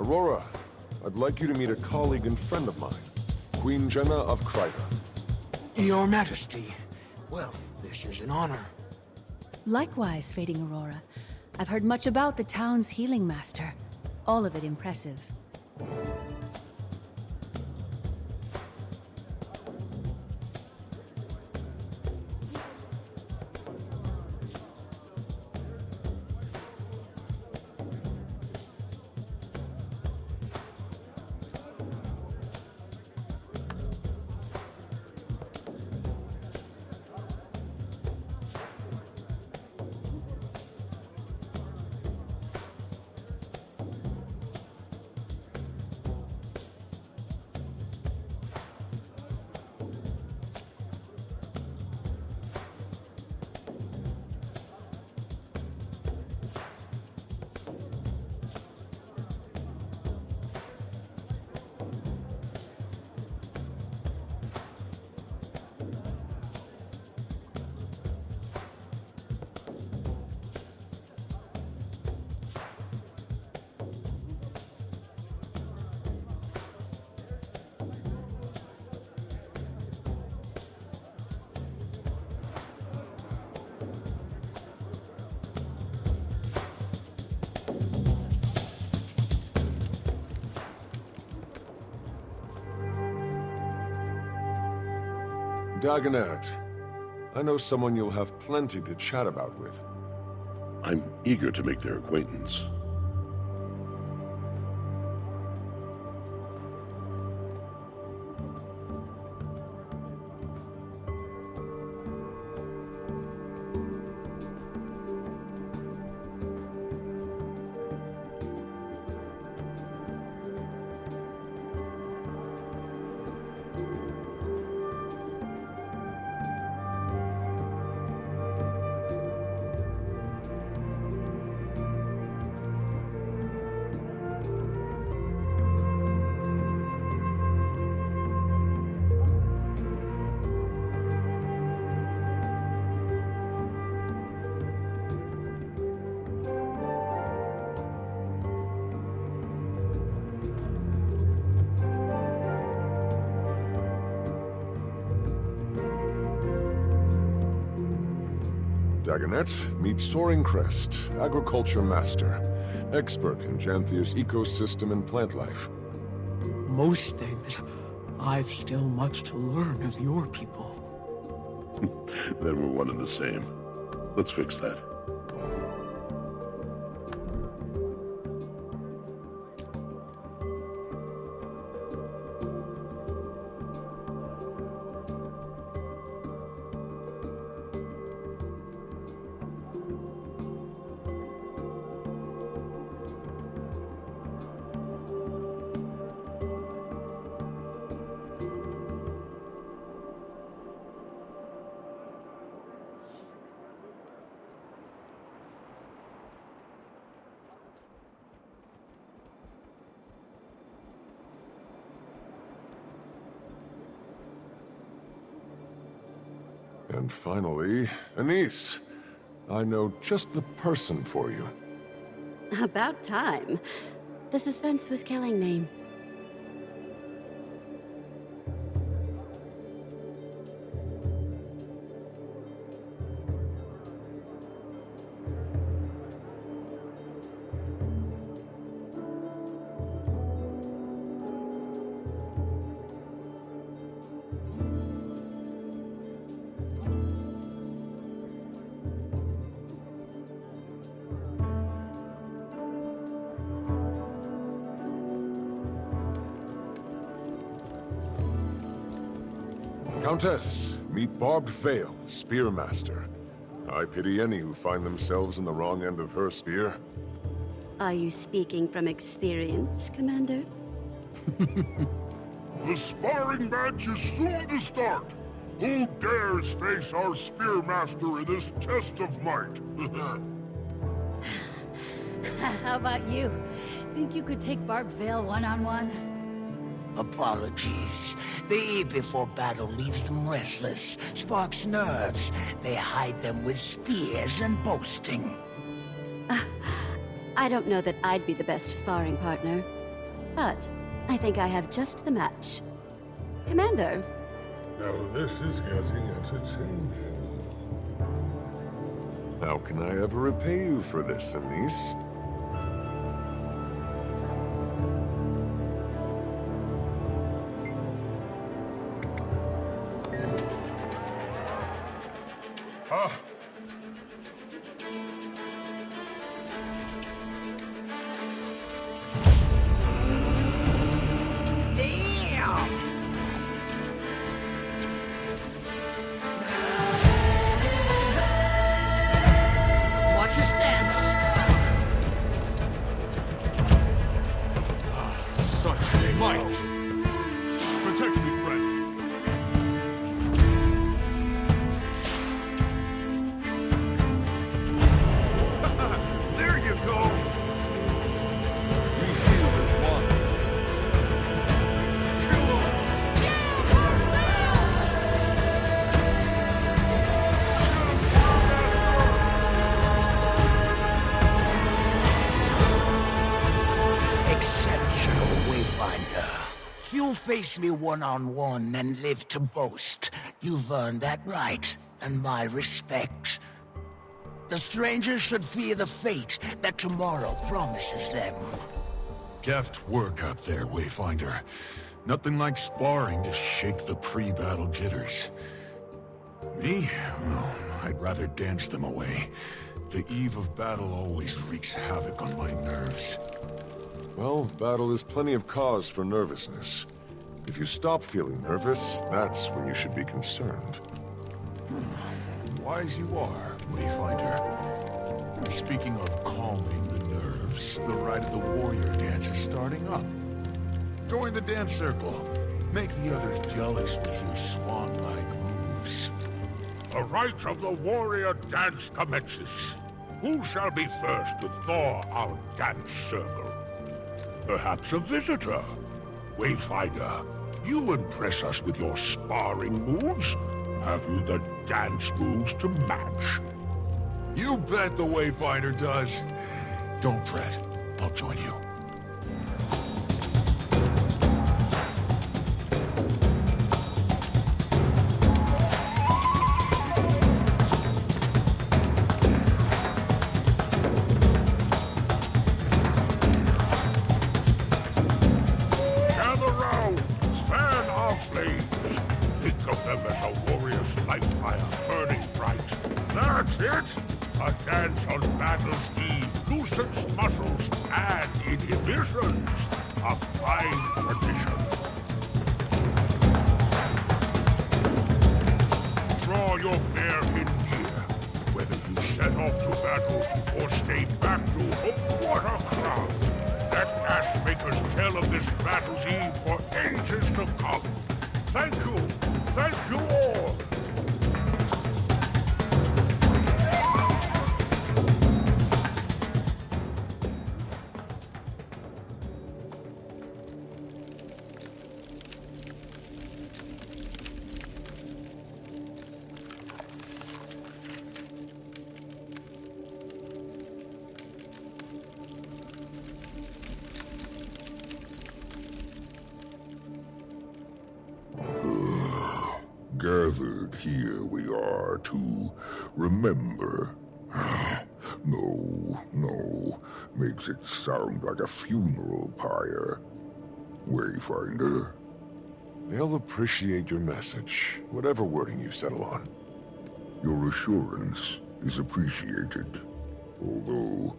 Aurora, I'd like you to meet a colleague and friend of mine, Queen Jenna of Kryta. Your Majesty. Well, this is an honor. Likewise, Fading Aurora. I've heard much about the town's healing master. All of it impressive. Dagonet, I know someone you'll have plenty to chat about with. I'm eager to make their acquaintance. Dagonet, meet Soaring Crest, agriculture master, expert in Janthir's ecosystem and plant life. Most things, I've still much to learn of your people. Then we're one and the same. Let's fix that. And finally, Anise. I know just the person for you. About time. The suspense was killing me. Countess, meet Barbed Veil, Spearmaster. I pity any who find themselves in the wrong end of her spear. Are you speaking from experience, Commander? The sparring match is soon to start. Who dares face our Spearmaster in this test of might? How about you? Think you could take Barbed Veil one-on-one? Apologies. The eve before battle leaves them restless, sparks nerves. They hide them with spears and boasting. I don't know that I'd be the best sparring partner, but I think I have just the match. Commander. Now this is getting entertaining. How can I ever repay you for this, Anise? Face me one-on-one and live to boast. You've earned that right, and my respect. The strangers should fear the fate that tomorrow promises them. Deft work up there, Wayfinder. Nothing like sparring to shake the pre-battle jitters. Me? Well, I'd rather dance them away. The eve of battle always wreaks havoc on my nerves. Well, battle is plenty of cause for nervousness. If you stop feeling nervous, that's when you should be concerned. Wise you are, Wayfinder. Speaking of calming the nerves, the rite of the warrior dance is starting up. Join the dance circle. Make the others jealous with your swan-like moves. The rite of the warrior dance commences. Who shall be first to thaw our dance circle? Perhaps a visitor? Wayfinder, you impress us with your sparring moves. Have you the dance moves to match? You bet the Wayfinder does. Don't fret. I'll join you. Gathered here we are to remember. No. Makes it sound like a funeral pyre. Wayfinder. They'll appreciate your message, whatever wording you settle on. Your assurance is appreciated. Although,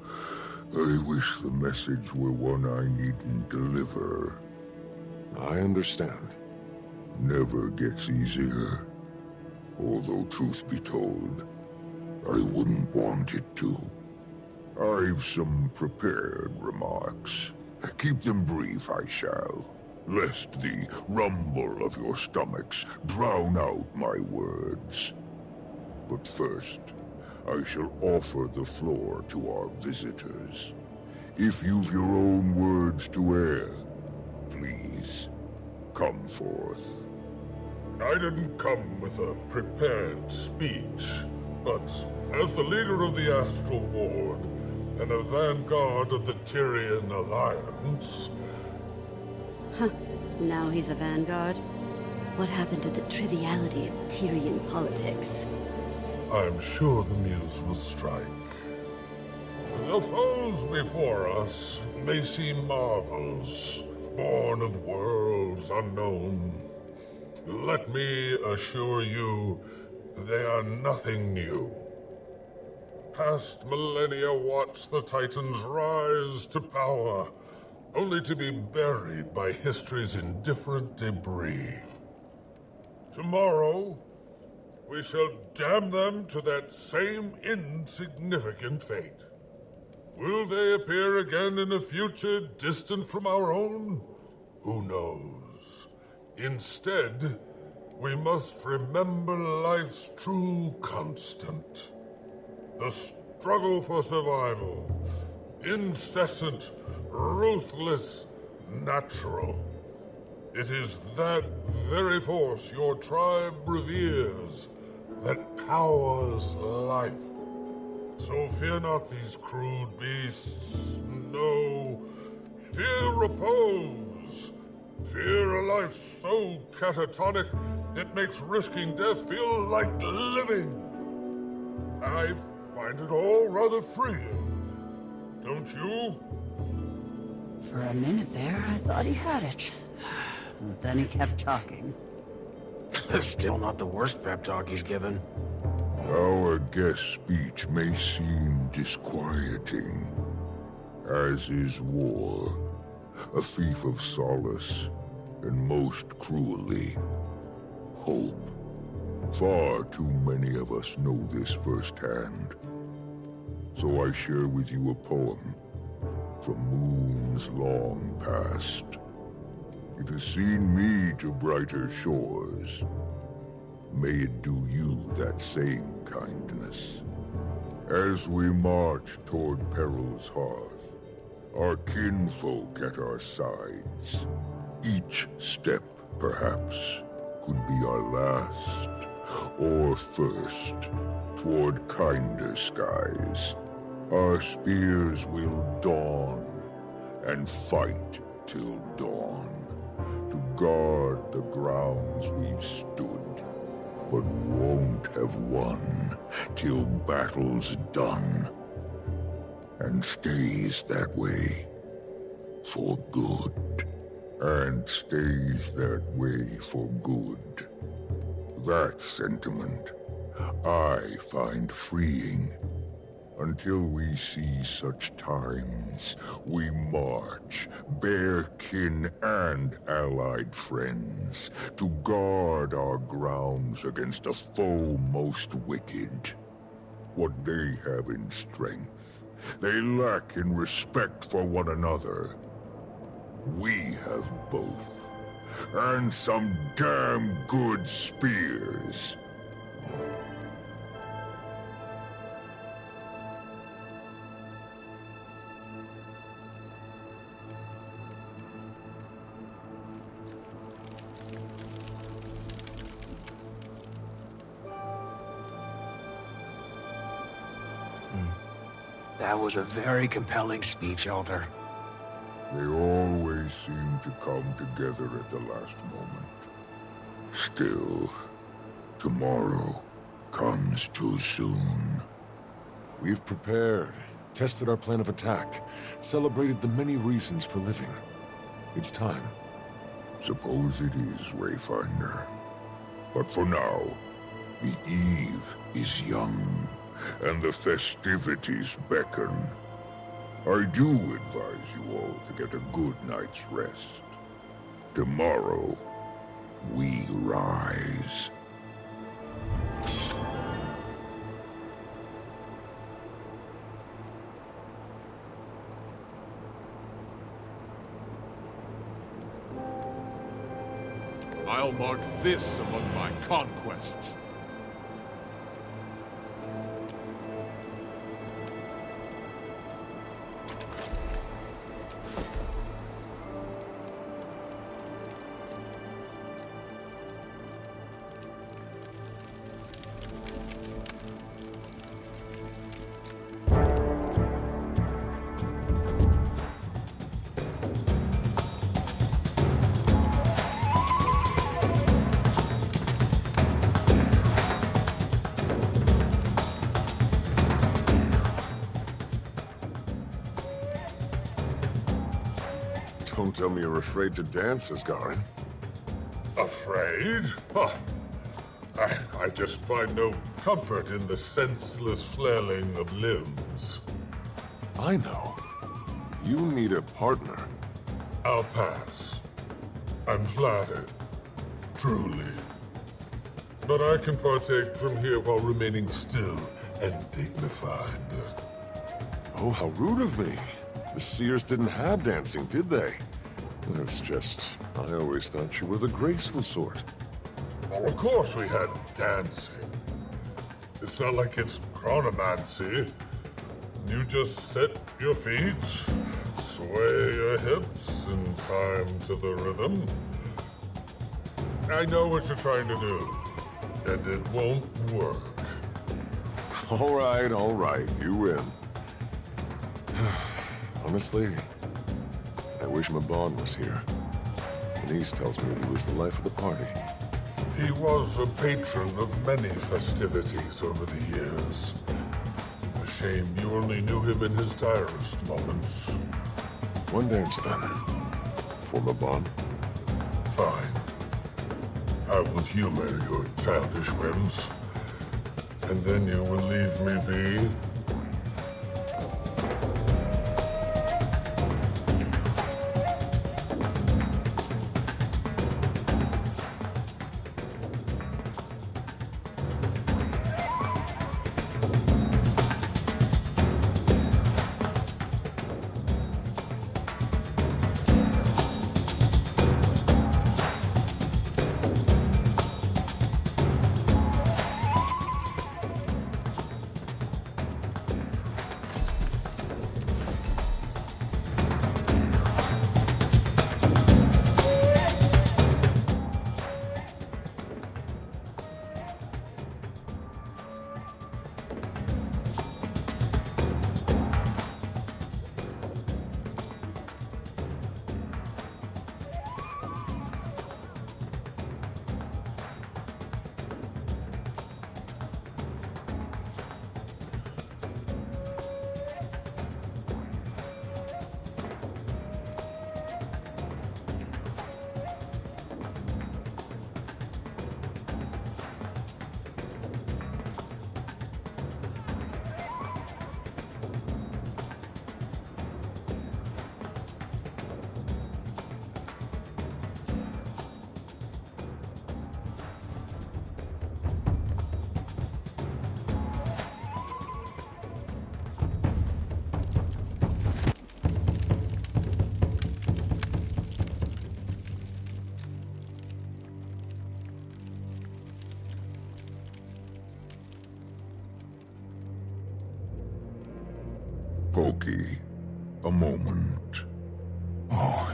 I wish the message were one I needn't deliver. I understand. Never gets easier. Although, truth be told, I wouldn't want it to. I've some prepared remarks. Keep them brief, I shall, lest the rumble of your stomachs drown out my words. But first, I shall offer the floor to our visitors. If you've your own words to air, please, come forth. I didn't come with a prepared speech, but as the leader of the Astral Ward and a vanguard of the Tyrian Alliance... Huh. Now he's a vanguard? What happened to the triviality of Tyrian politics? I'm sure the muse will strike. The foes before us may seem marvels, born of worlds unknown. Let me assure you, they are nothing new. Past millennia watched the Titans rise to power, only to be buried by history's indifferent debris. Tomorrow, we shall damn them to that same insignificant fate. Will they appear again in a future distant from our own? Who knows? Instead, we must remember life's true constant. The struggle for survival. Incessant, ruthless, natural. It is that very force your tribe reveres that powers life. So fear not these crude beasts. No. Fear repose. Fear a life so catatonic it makes risking death feel like living. I find it all rather freeing. Don't you? For a minute there, I thought he had it. Then he kept talking. Still not the worst pep talk he's given. Our guest speech may seem disquieting, as is war, a thief of solace, and most cruelly, hope. Far too many of us know this firsthand. So I share with you a poem from moons long past. It has seen me to brighter shores. May it do you that same kindness. As we march toward peril's hearth, our kinfolk at our sides, each step, perhaps, could be our last, or first, toward kinder skies. Our spears will dawn, and fight till dawn, to guard the grounds we've stood, but won't have won till battle's done, and stays that way for good, and stays that way for good. That sentiment I find freeing. Until we see such times, we march, bear kin and allied friends, to guard our grounds against a foe most wicked. What they have in strength, they lack in respect for one another. We have both, and some damn good spears. That was a very compelling speech, Elder. They always seem to come together at the last moment. Still, Tomorrow comes too soon. We've prepared, tested our plan of attack, celebrated the many reasons for living. It's time. Suppose it is, Wayfinder. But for now, the eve is young, and the festivities beckon. I do advise you all to get a good night's rest. Tomorrow, we rise. I'll mark this among my conquests. Don't tell me you're afraid to dance, Asgarin. Afraid? Huh. I just find no comfort in the senseless flailing of limbs. I know. You need a partner. I'll pass. I'm flattered. Truly. But I can partake from here while remaining still and dignified. Oh, how rude of me. The Seers didn't have dancing, did they? That's just... I always thought you were the graceful sort. Oh, of course we had dancing. It's not like it's chronomancy. You just set your feet, sway your hips in time to the rhythm. I know what you're trying to do, and it won't work. All right, you win. Honestly, I wish Mabon was here. Denise tells me he was the life of the party. He was a patron of many festivities over the years. A shame you only knew him in his direst moments. One dance, then. For Mabon? Fine. I will humor your childish whims. And then you will leave me be. Pokey, a moment. Oh,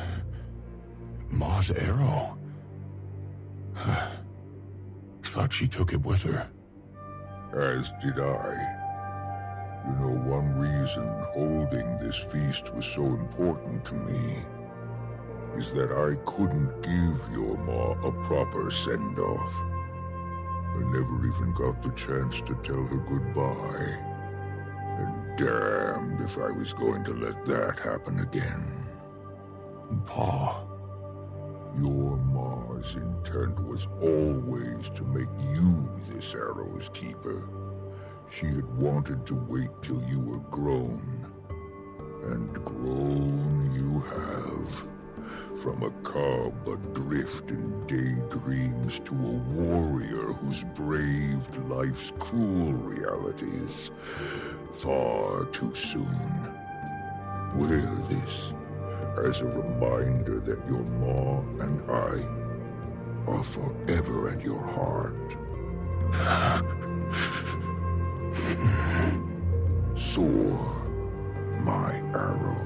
Ma's arrow. Thought she took it with her. As did I. You know, one reason holding this feast was so important to me is that I couldn't give your Ma a proper send-off. I never even got the chance to tell her goodbye. And damned if I was going to let that happen again. Pa, your ma's intent was always to make you this arrow's keeper. She had wanted to wait till you were grown. And grown you have. From a cub adrift in daydreams to a warrior who's braved life's cruel realities. Far too soon. Wear this as a reminder that your ma and I are forever at your heart. Soar, my arrow.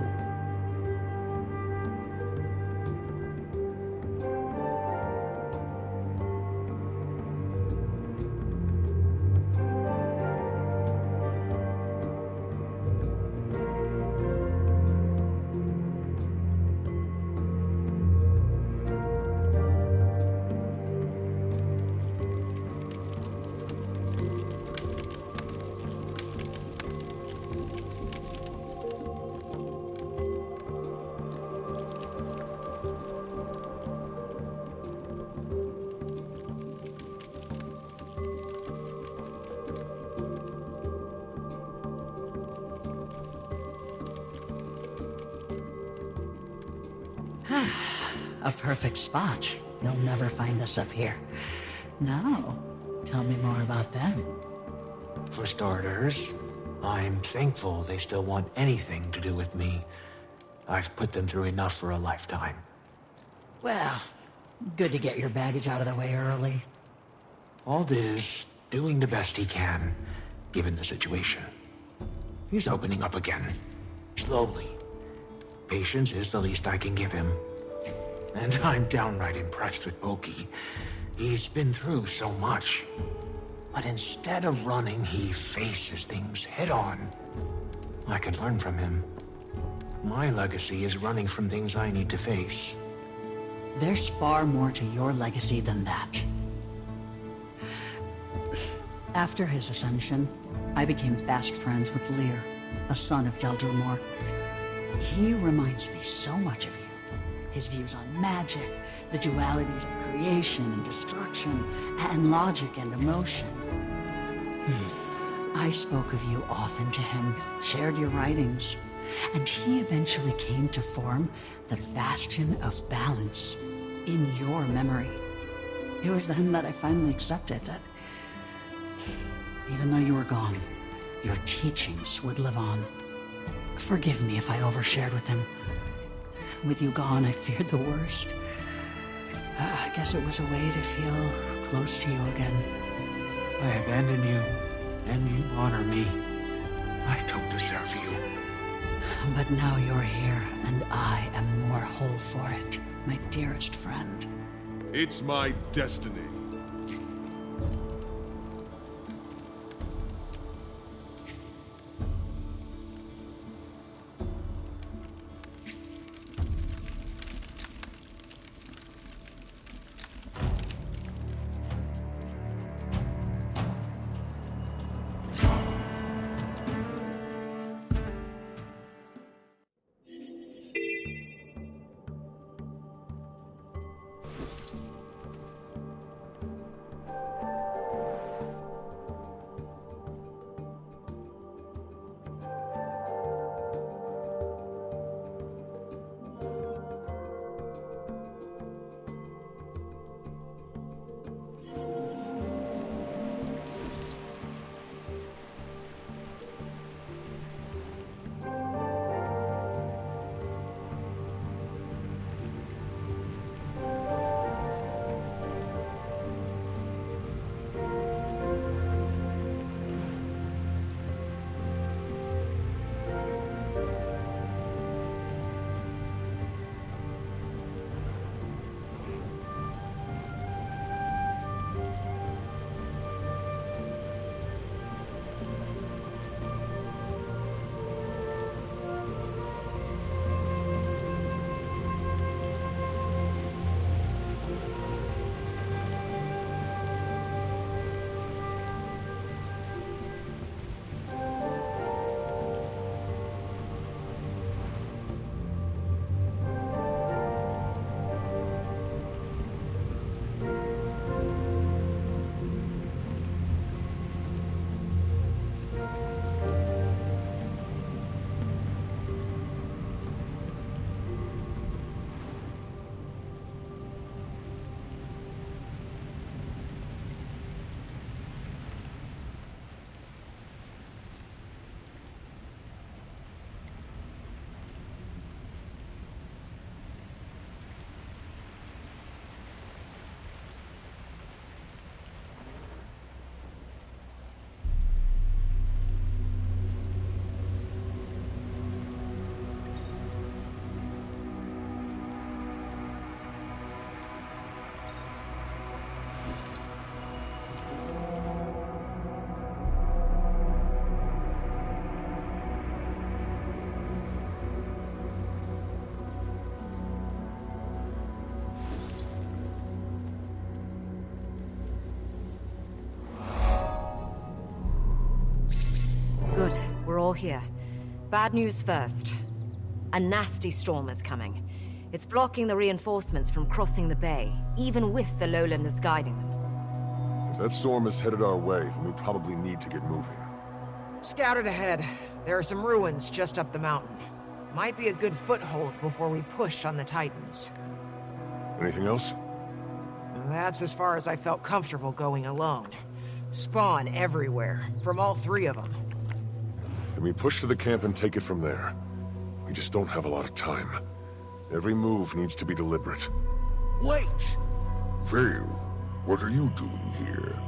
A perfect spot. You'll never find us up here. Now, tell me more about them. For starters, I'm thankful they still want anything to do with me. I've put them through enough for a lifetime. Well, good to get your baggage out of the way early. Ald is doing the best he can, given the situation. He's opening up again. Slowly. Patience is the least I can give him. And I'm downright impressed with Pokey. He's been through so much. But instead of running, he faces things head on. I could learn from him. My legacy is running from things I need to face. There's far more to your legacy than that. After his ascension, I became fast friends with Lear, a son of Deldrumor. He reminds me so much of you. His views on magic, the dualities of creation and destruction, and logic and emotion. I spoke of you often to him, shared your writings, and he eventually came to form the Bastion of Balance in your memory. It was then that I finally accepted that even though you were gone, your teachings would live on. Forgive me if I overshared with him. With you gone, I feared the worst. I guess it was a way to feel close to you again. I abandon you, and you honor me. I don't deserve you. But now you're here, and I am more whole for it, my dearest friend. It's my destiny. Bad news first. A nasty storm is coming. It's blocking the reinforcements from crossing the bay, even with the lowlanders guiding them. If that storm is headed our way, then we probably need to get moving. Scouted ahead. There are some ruins just up the mountain. Might be a good foothold before we push on the Titans. Anything else? That's as far as I felt comfortable going alone. Spawn everywhere, from all three of them. Then we push to the camp and take it from there. We just don't have a lot of time. Every move needs to be deliberate. Wait! Vale, what are you doing here?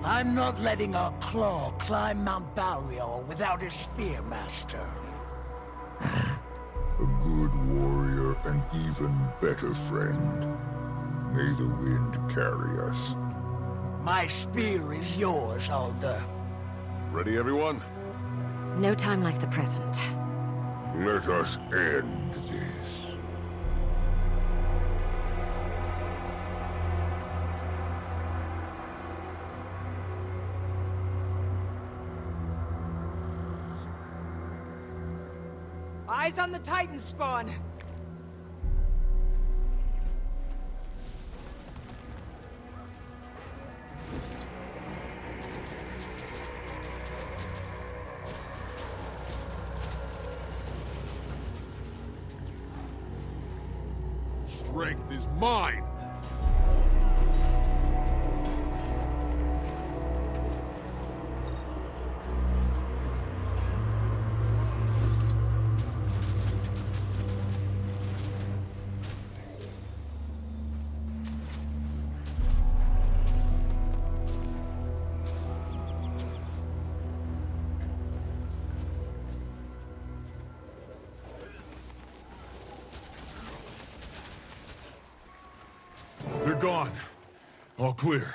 I'm not letting our claw climb Mount Balrior without his spearmaster. A good warrior and even better friend. May the wind carry us. My spear is yours, Alder. Ready, everyone? No time like the present. Let us end this. Eyes on the Titan spawn! Strength is mine! They're gone. All clear.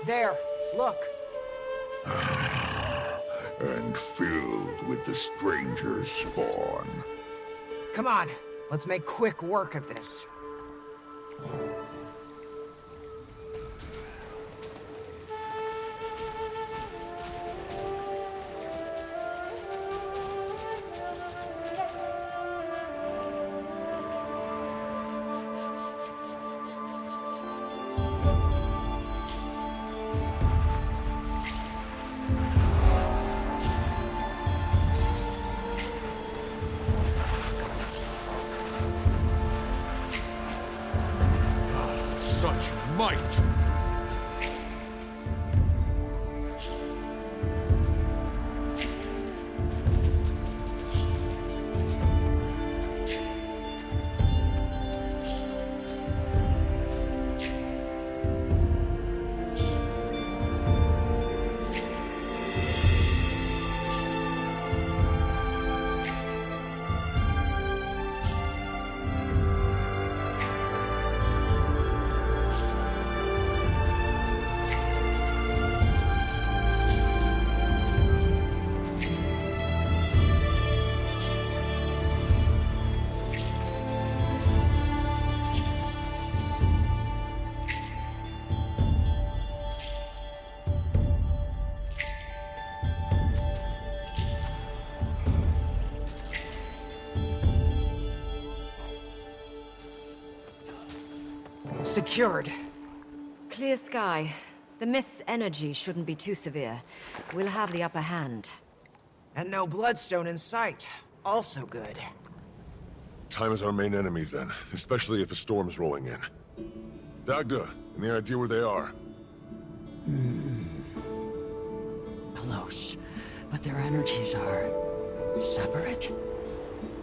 There, look. And filled with the stranger's spawn. Come on, let's make quick work of this. Such might! Secured. Clear sky. The mist's energy shouldn't be too severe. We'll have the upper hand. And no bloodstone in sight. Also good. Time is our main enemy then, especially if a storm's rolling in. Dagda, any idea where they are? Close, but their energies are separate.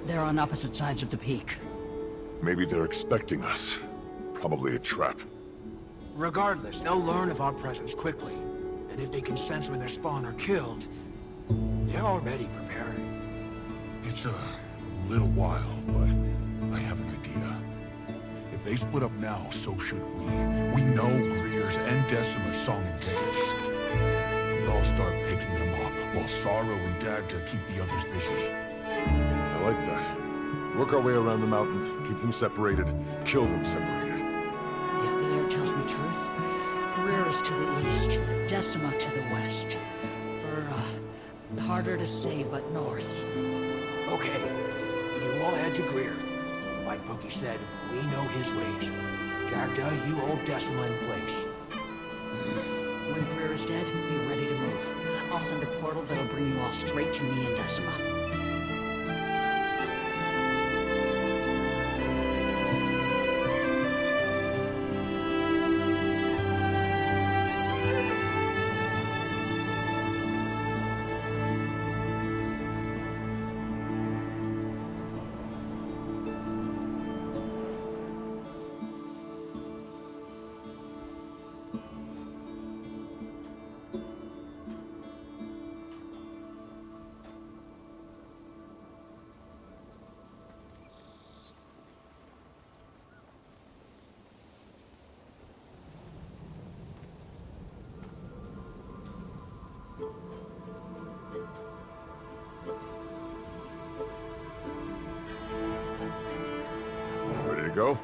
They're on opposite sides of the peak. Maybe they're expecting us. Probably a trap. Regardless, they'll learn of our presence quickly. And if they can sense when their spawn are killed, they're already preparing. It's a little while, but I have an idea. If They split up now, so should we. We know Greer's and Decima's song and dance. We all start picking them up, while Sorrow and Dagda keep the others busy. I like that. Work our way around the mountain, keep them separated, kill them separated. If the air tells me truth, Greer is to the east, Decima to the west. Harder to say, but north. Okay, you all head to Greer. Like Pookie said, we know his ways. Dagda, you hold Decima in place. When Greer is dead, be ready to move. I'll send a portal that'll bring you all straight to me and Decima. Ready to go?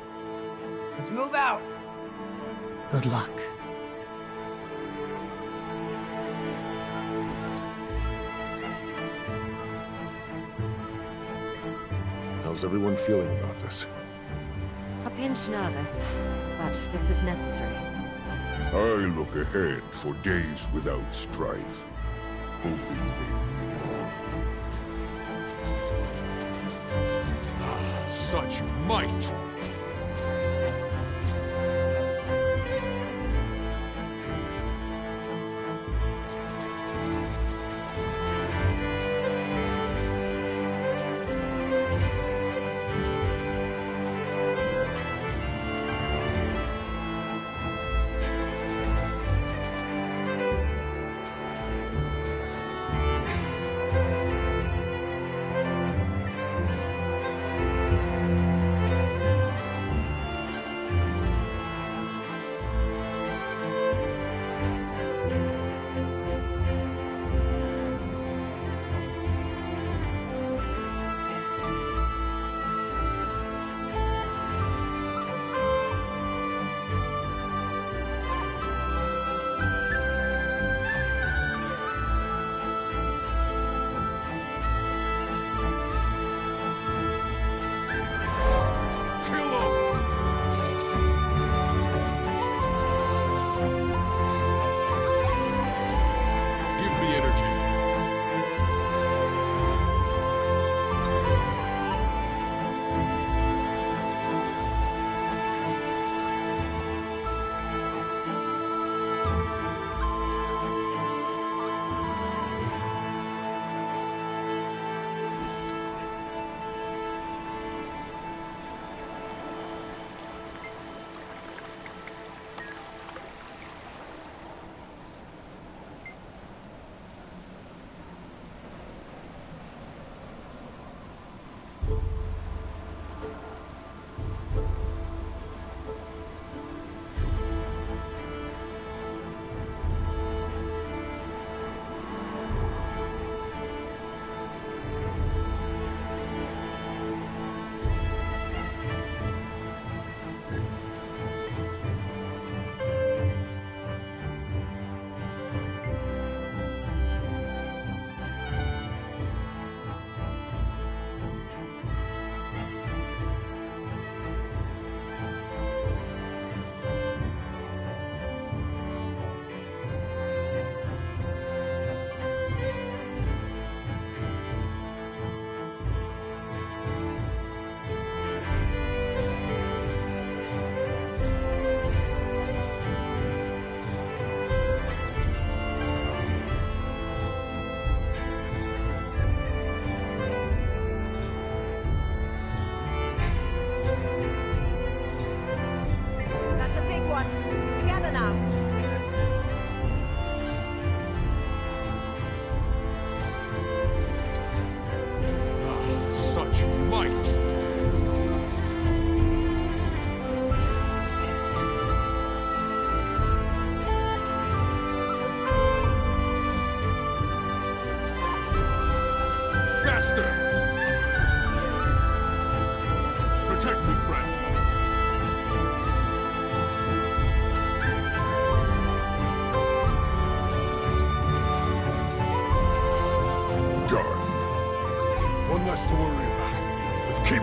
Let's move out. Good luck. How's everyone feeling about this? A pinch nervous, but this is necessary. I look ahead for days without strife, hoping Such might!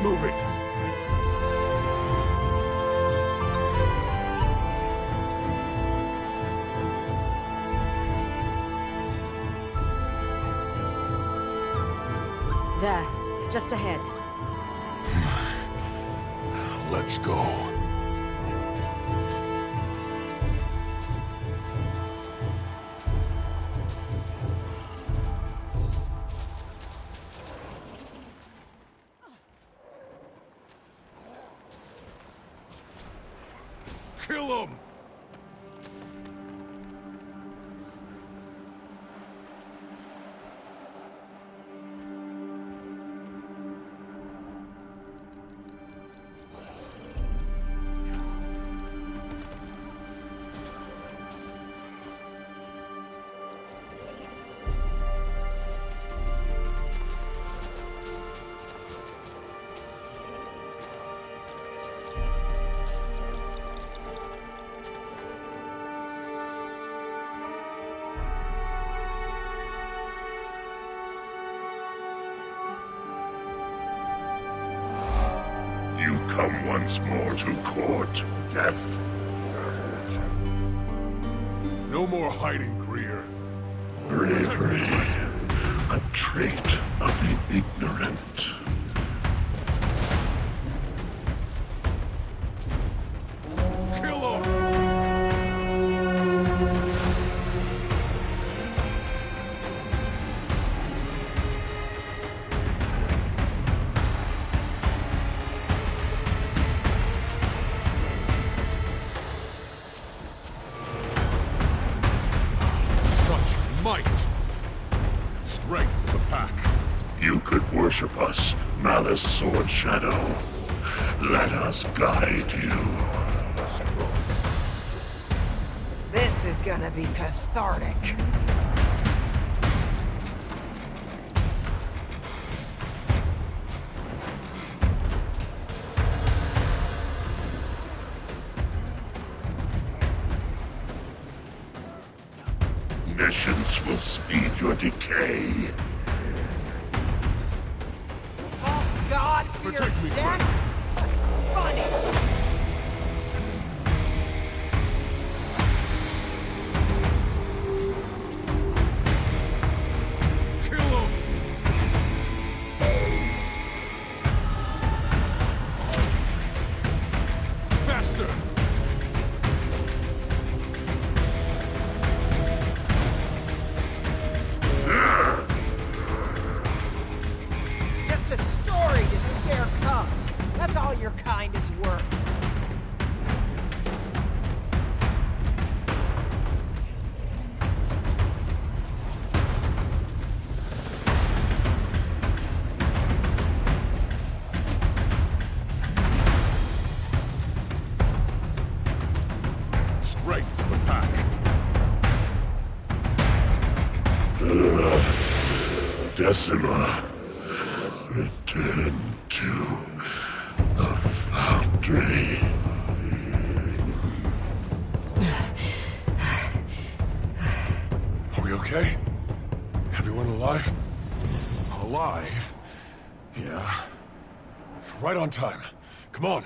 moving! There, just ahead. Let's go. Kill him! You come once more to court, Death. No more hiding, Greer. Bravery, a trait of the ignorant. Kill him! Might! Strength of the pack. You could worship us, Malice Sword Shadow. Let us guide you. This is gonna be cathartic. Missions will speed your decay. Oh God, for your Protect me, death? Funny. Just a story to scare cubs. That's all your kind is worth. Strength of the pack. Decima, return to the foundry. Are we okay? Everyone alive? Alive? Yeah. Right on time. Come on.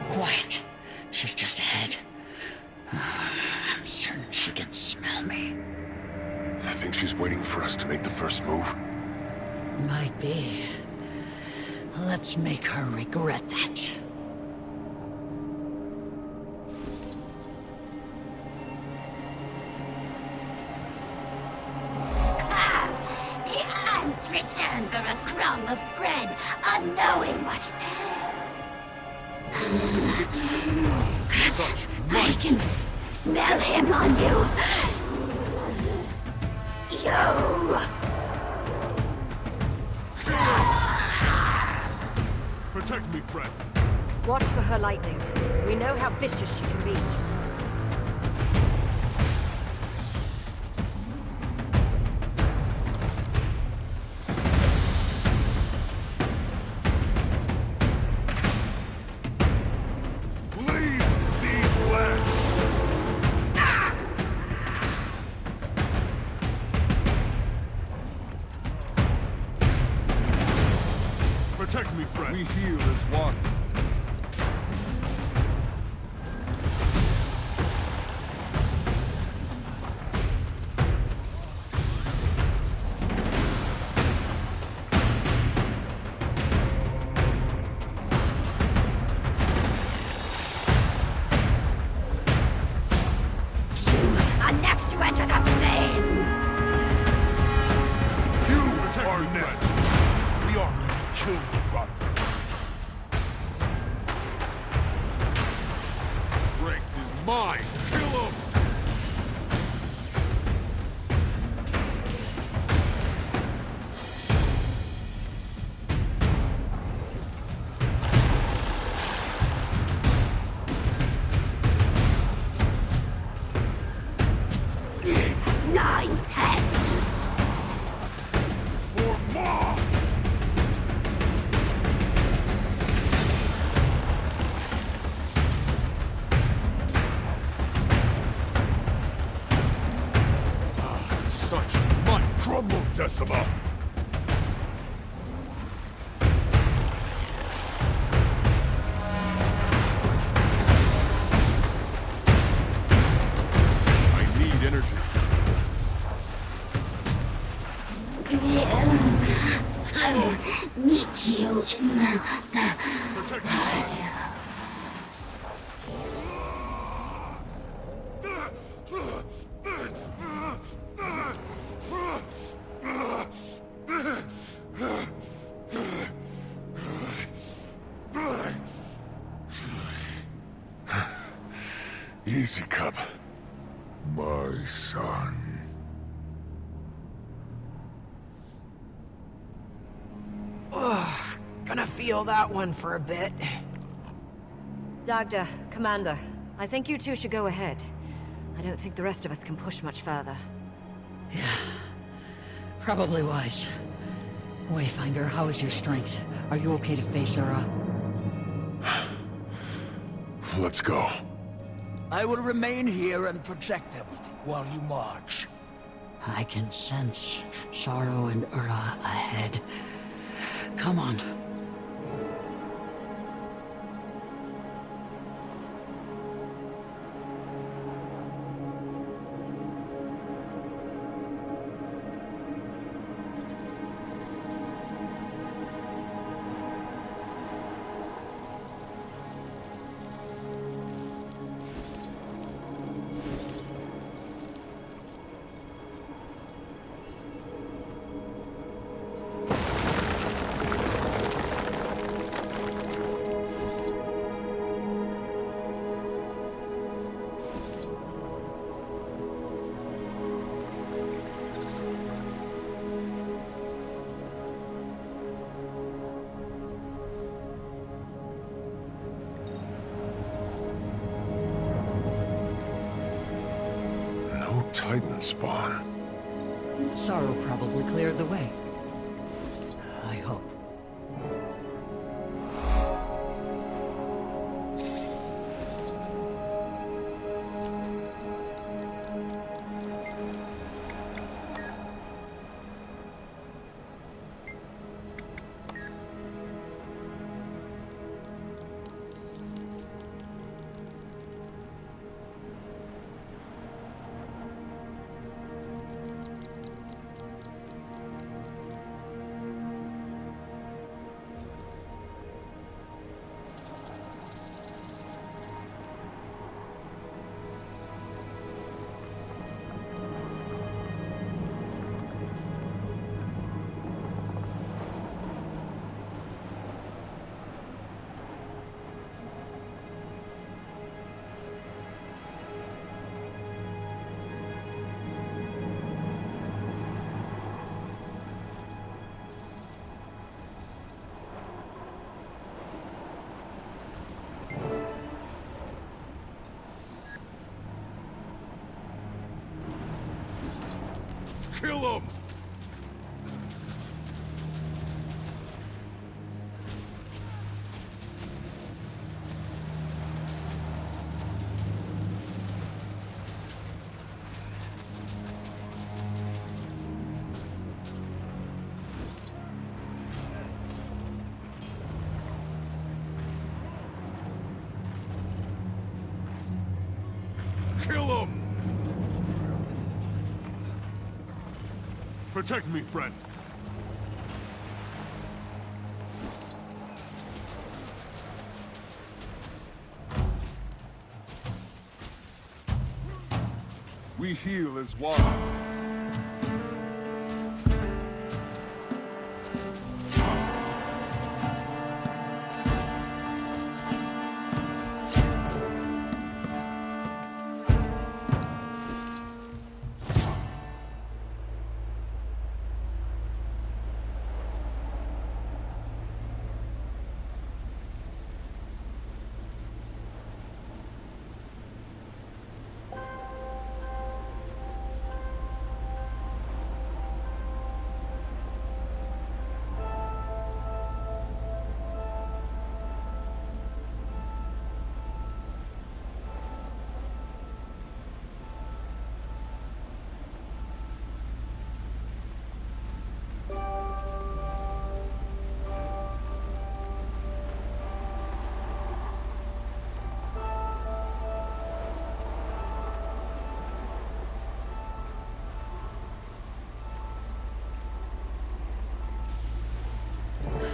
Quiet. She's just ahead. I'm certain she can smell me. I think she's waiting for us to make the first move. Might be. Let's make her regret that. The ants return for a crumb of bread, unknowing what... Such I can smell him on you. You. Protect me, friend. Watch for her lightning. We know how vicious she can be. heal as one. Are next to enter the flame! You are next. We are going to kill the Rotterdam. Strength is mine. Kill him! Nine heads! For more! Such might crumble, Decima. I need energy. I will meet you in the Protect Easy, cub. My son. Ugh, gonna feel that one for a bit. Dagda, Commander, I think you two should go ahead. I don't think the rest of us can push much further. Probably wise. Wayfinder, how is your strength? Are you okay to face Ura? Let's go. I will remain here and protect them while you march. I can sense sorrow and Ura ahead. Come on. Titan spawn. Sorrow probably cleared the way. I hope. Protect me, friend. We heal as one.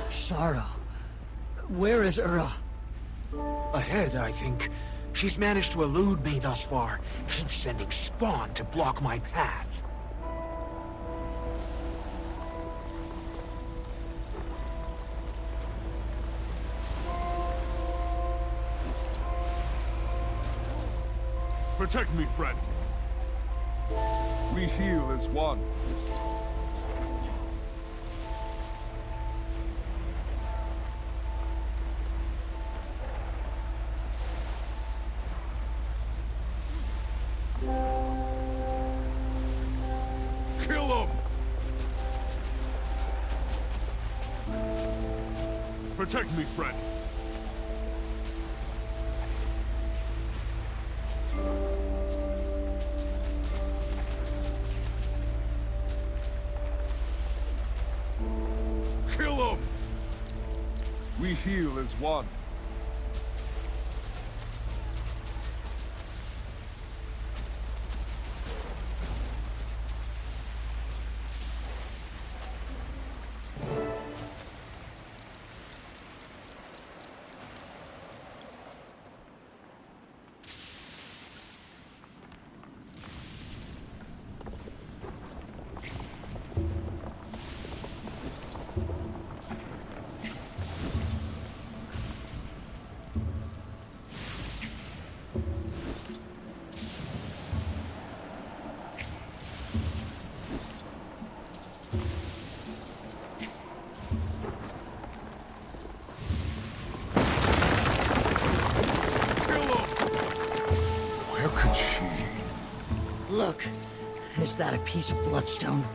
Sorrow. Where is Ura? Ahead, I think. She's managed to elude me thus far. Keeps sending spawn to block my path. Protect me, friend. We heal as one. Kill him! Protect me, friend. Kill him! We heal as one. Look, is that a piece of bloodstone?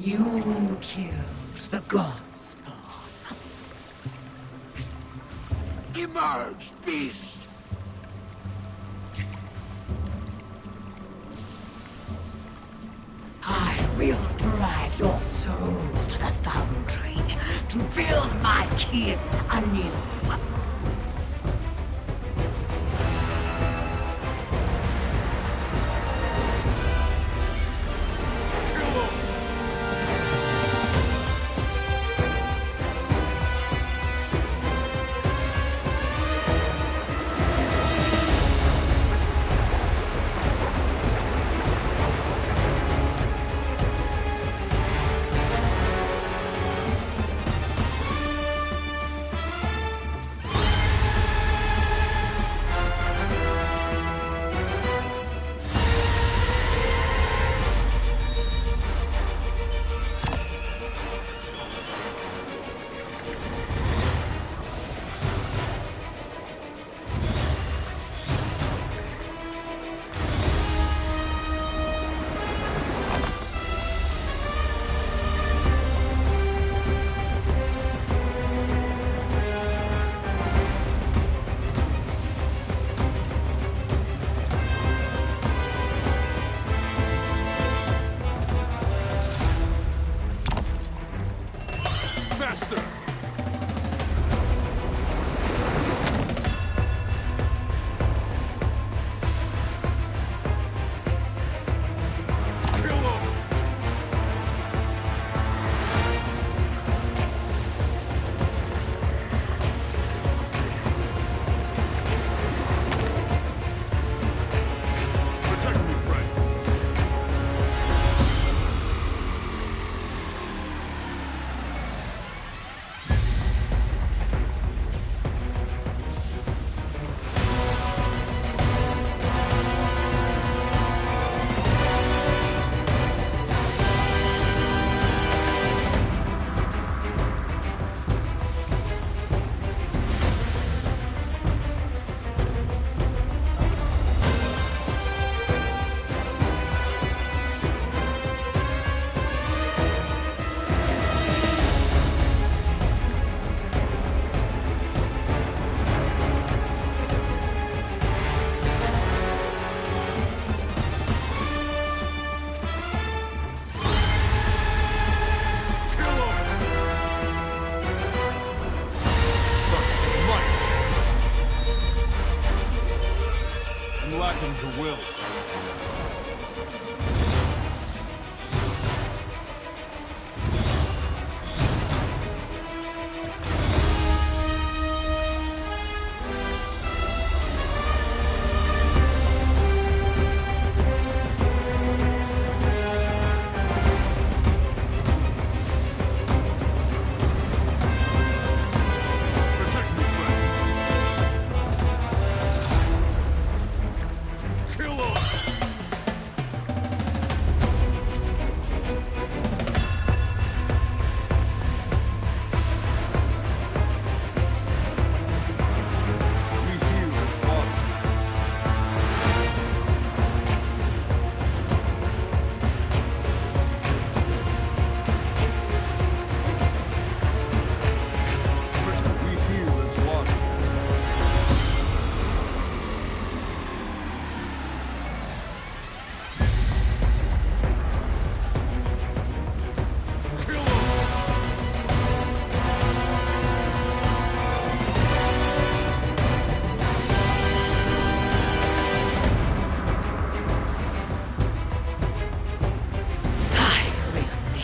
You killed the gods. Emerge, beast! I will drag your soul to the foundry to build my kin anew.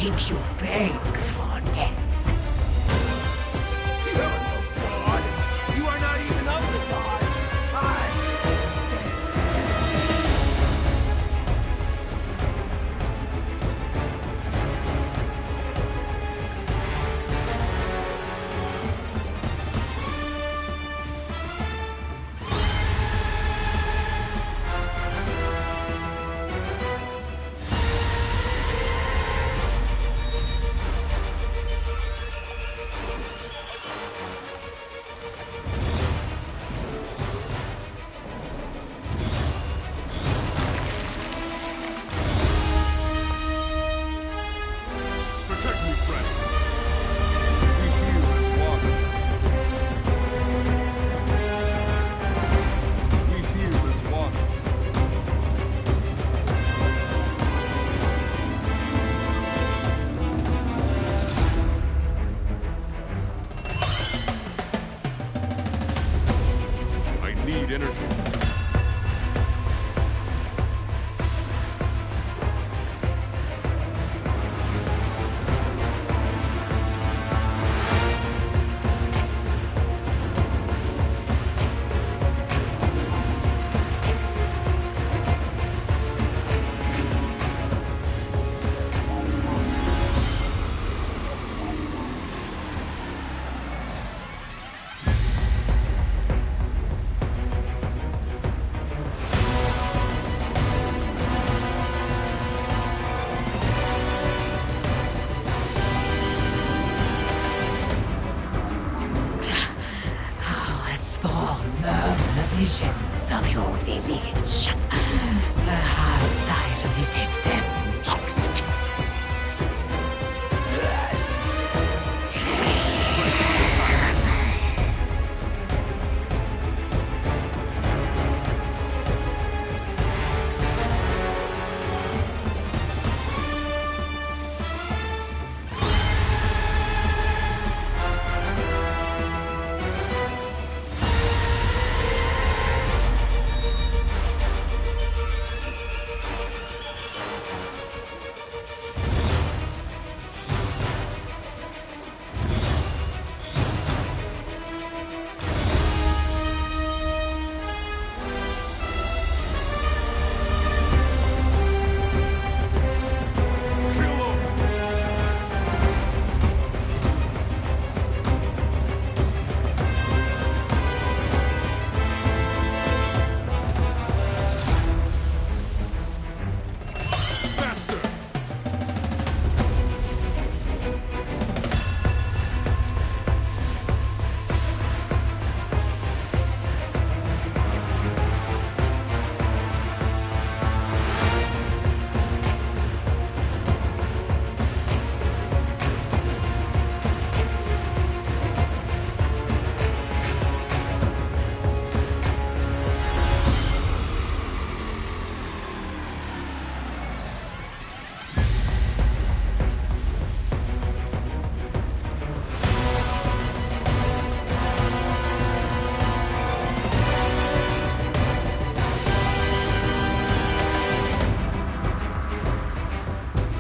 makes you beg for death. You're no god! You are not even of the gods! I Protect me, friend. We heal as one. We heal as one. I need energy. Our spawn murmur visions of your village. Perhaps I'll visit them next.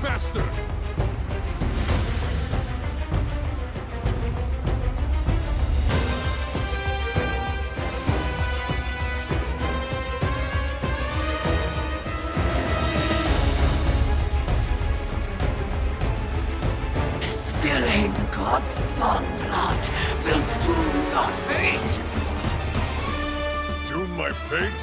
Faster! Spilling God's spawn blood will doom your fate. Doom my fate?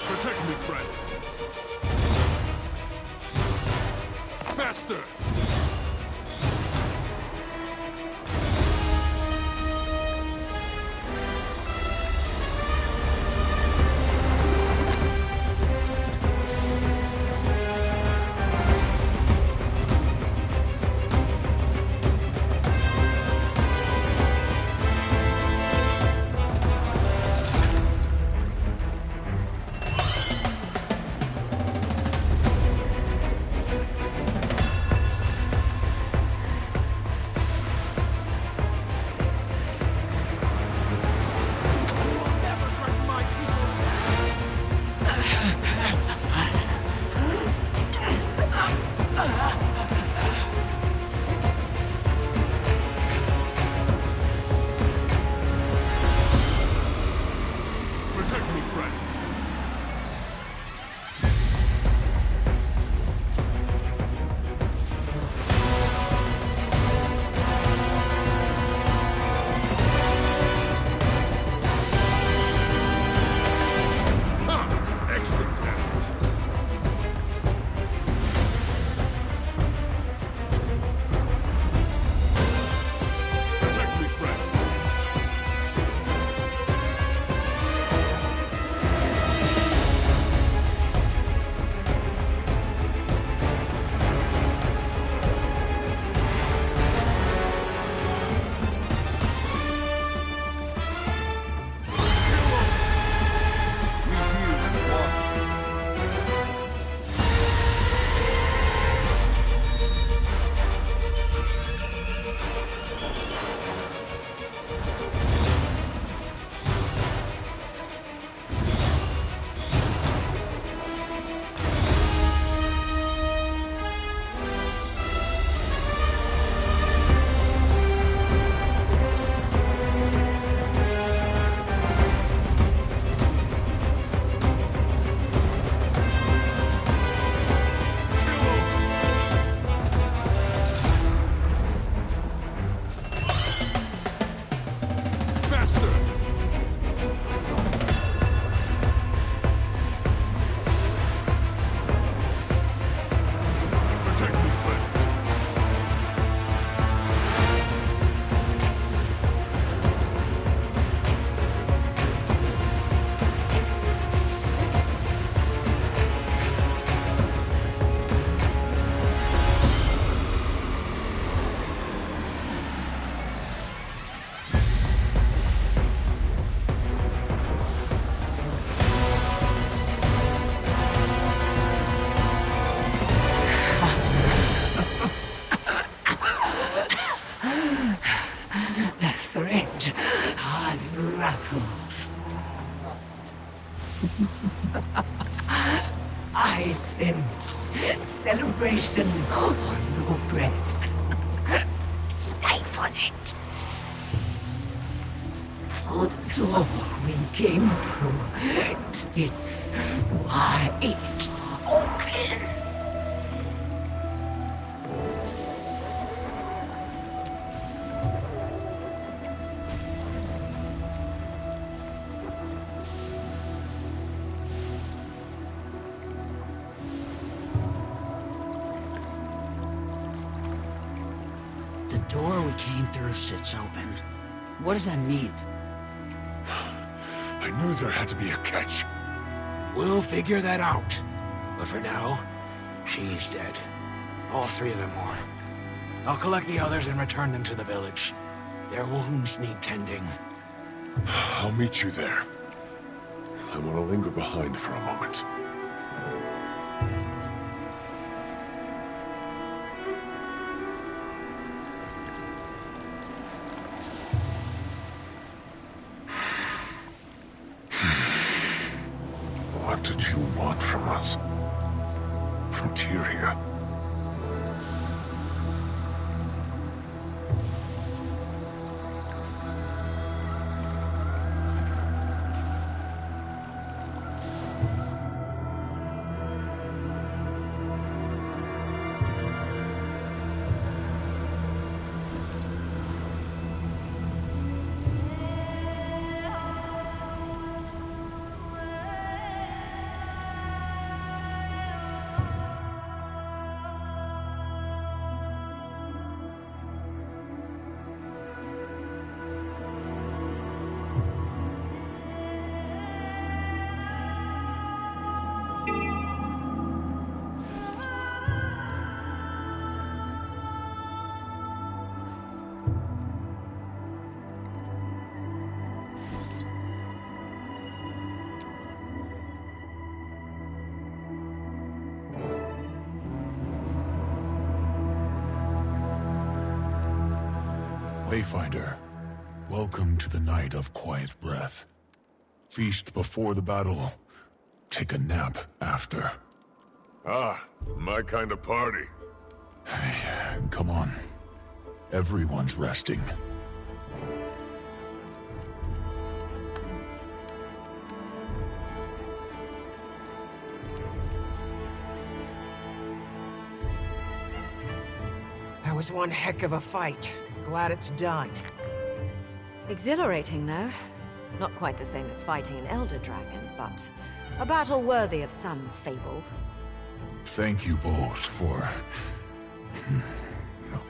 Protect me, friend. Faster! raffles. I sense celebration or no breath. Stifle it. For the door we came through, it's wide open. The door we came through sits open. What does that mean? I knew there had to be a catch. We'll figure that out. But for now, she's dead. All three of them were. I'll collect the others and return them to the village. Their wounds need tending. I'll meet you there. I want to linger behind for a moment. What did you want from us? From Tyrya? Wayfinder, welcome to the night of quiet breath. Feast before the battle, take a nap after. Ah, my kind of party. Come on. Everyone's resting. That was one heck of a fight. Glad it's done. Exhilarating, though. Not quite the same as fighting an Elder Dragon, but a battle worthy of some fable. Thank you both for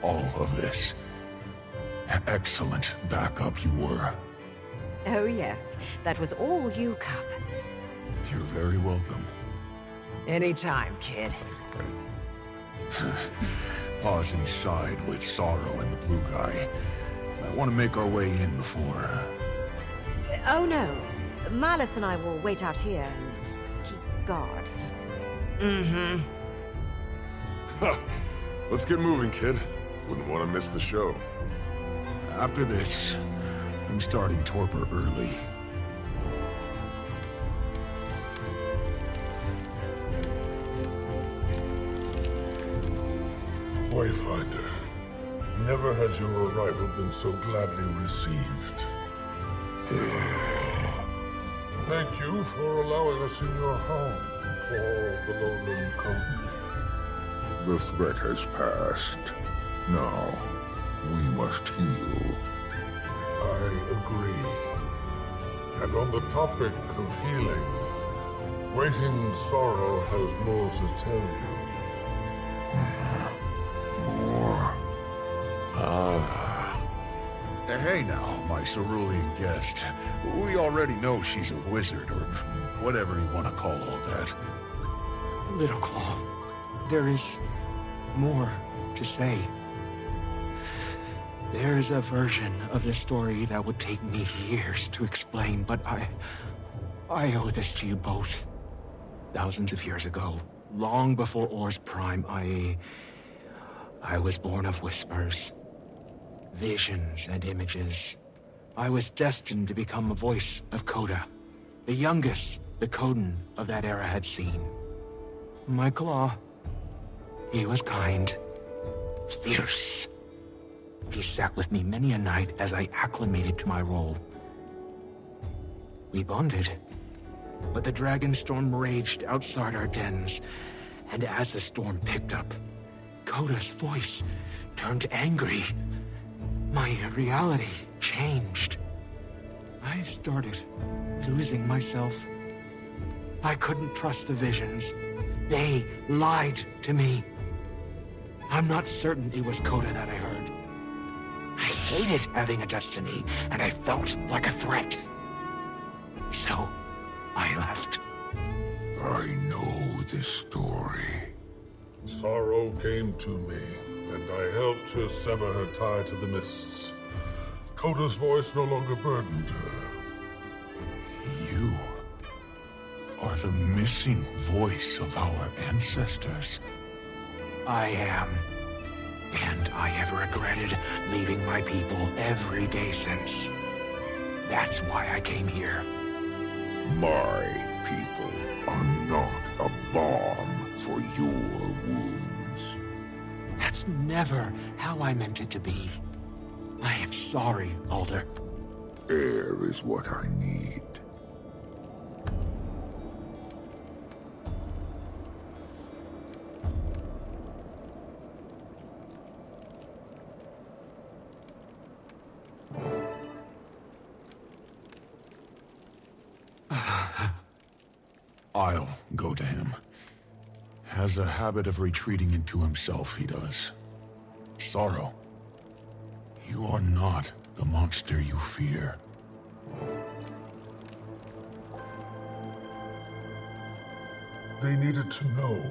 all of this. Excellent backup you were. Oh yes, that was all you, Cup. You're very welcome. Anytime, kid. Pausing side with Sorrow and the blue guy. I want to make our way in before... Oh no. Malice and I will wait out here and keep guard. Mm-hmm. Let's get moving, kid. Wouldn't want to miss the show. After this, I'm starting torpor early. Wayfinder, never has your arrival been so gladly received. Thank you for allowing us in your home, Claw of the Lowland Code. The threat has passed. Now, we must heal. I agree. And on the topic of healing, Waiting Sorrow has more to tell you. More? Hey now, my cerulean guest. We already know she's a wizard, or whatever you want to call all that. Little Claw, there is more to say. There is a version of the story that would take me years to explain, but I owe this to you both. Thousands of years ago, long before Or's prime, I was born of whispers, visions and images, I was destined to become a voice of Coda, the youngest the Coden of that era had seen. My claw, he was kind, fierce. He sat with me many a night as I acclimated to my role. We bonded, but the dragon storm raged outside our dens, and as the storm picked up, Coda's voice turned angry. My reality changed. I started losing myself. I couldn't trust the visions. They lied to me. I'm not certain it was Coda that I heard. I hated having a destiny, and I felt like a threat. So, I left. I know this story. Sorrow came to me, and I helped her sever her tie to the mists. Coda's voice no longer burdened her. You are the missing voice of our ancestors. I am. And I have regretted leaving my people every day since. That's why I came here. My people are not a balm for your wounds. That's never how I meant it to be. I am sorry, Alder. Air is what I need. I'll go to him. Has a habit of retreating into himself, he does. Sorrow, you are not the monster you fear. They needed to know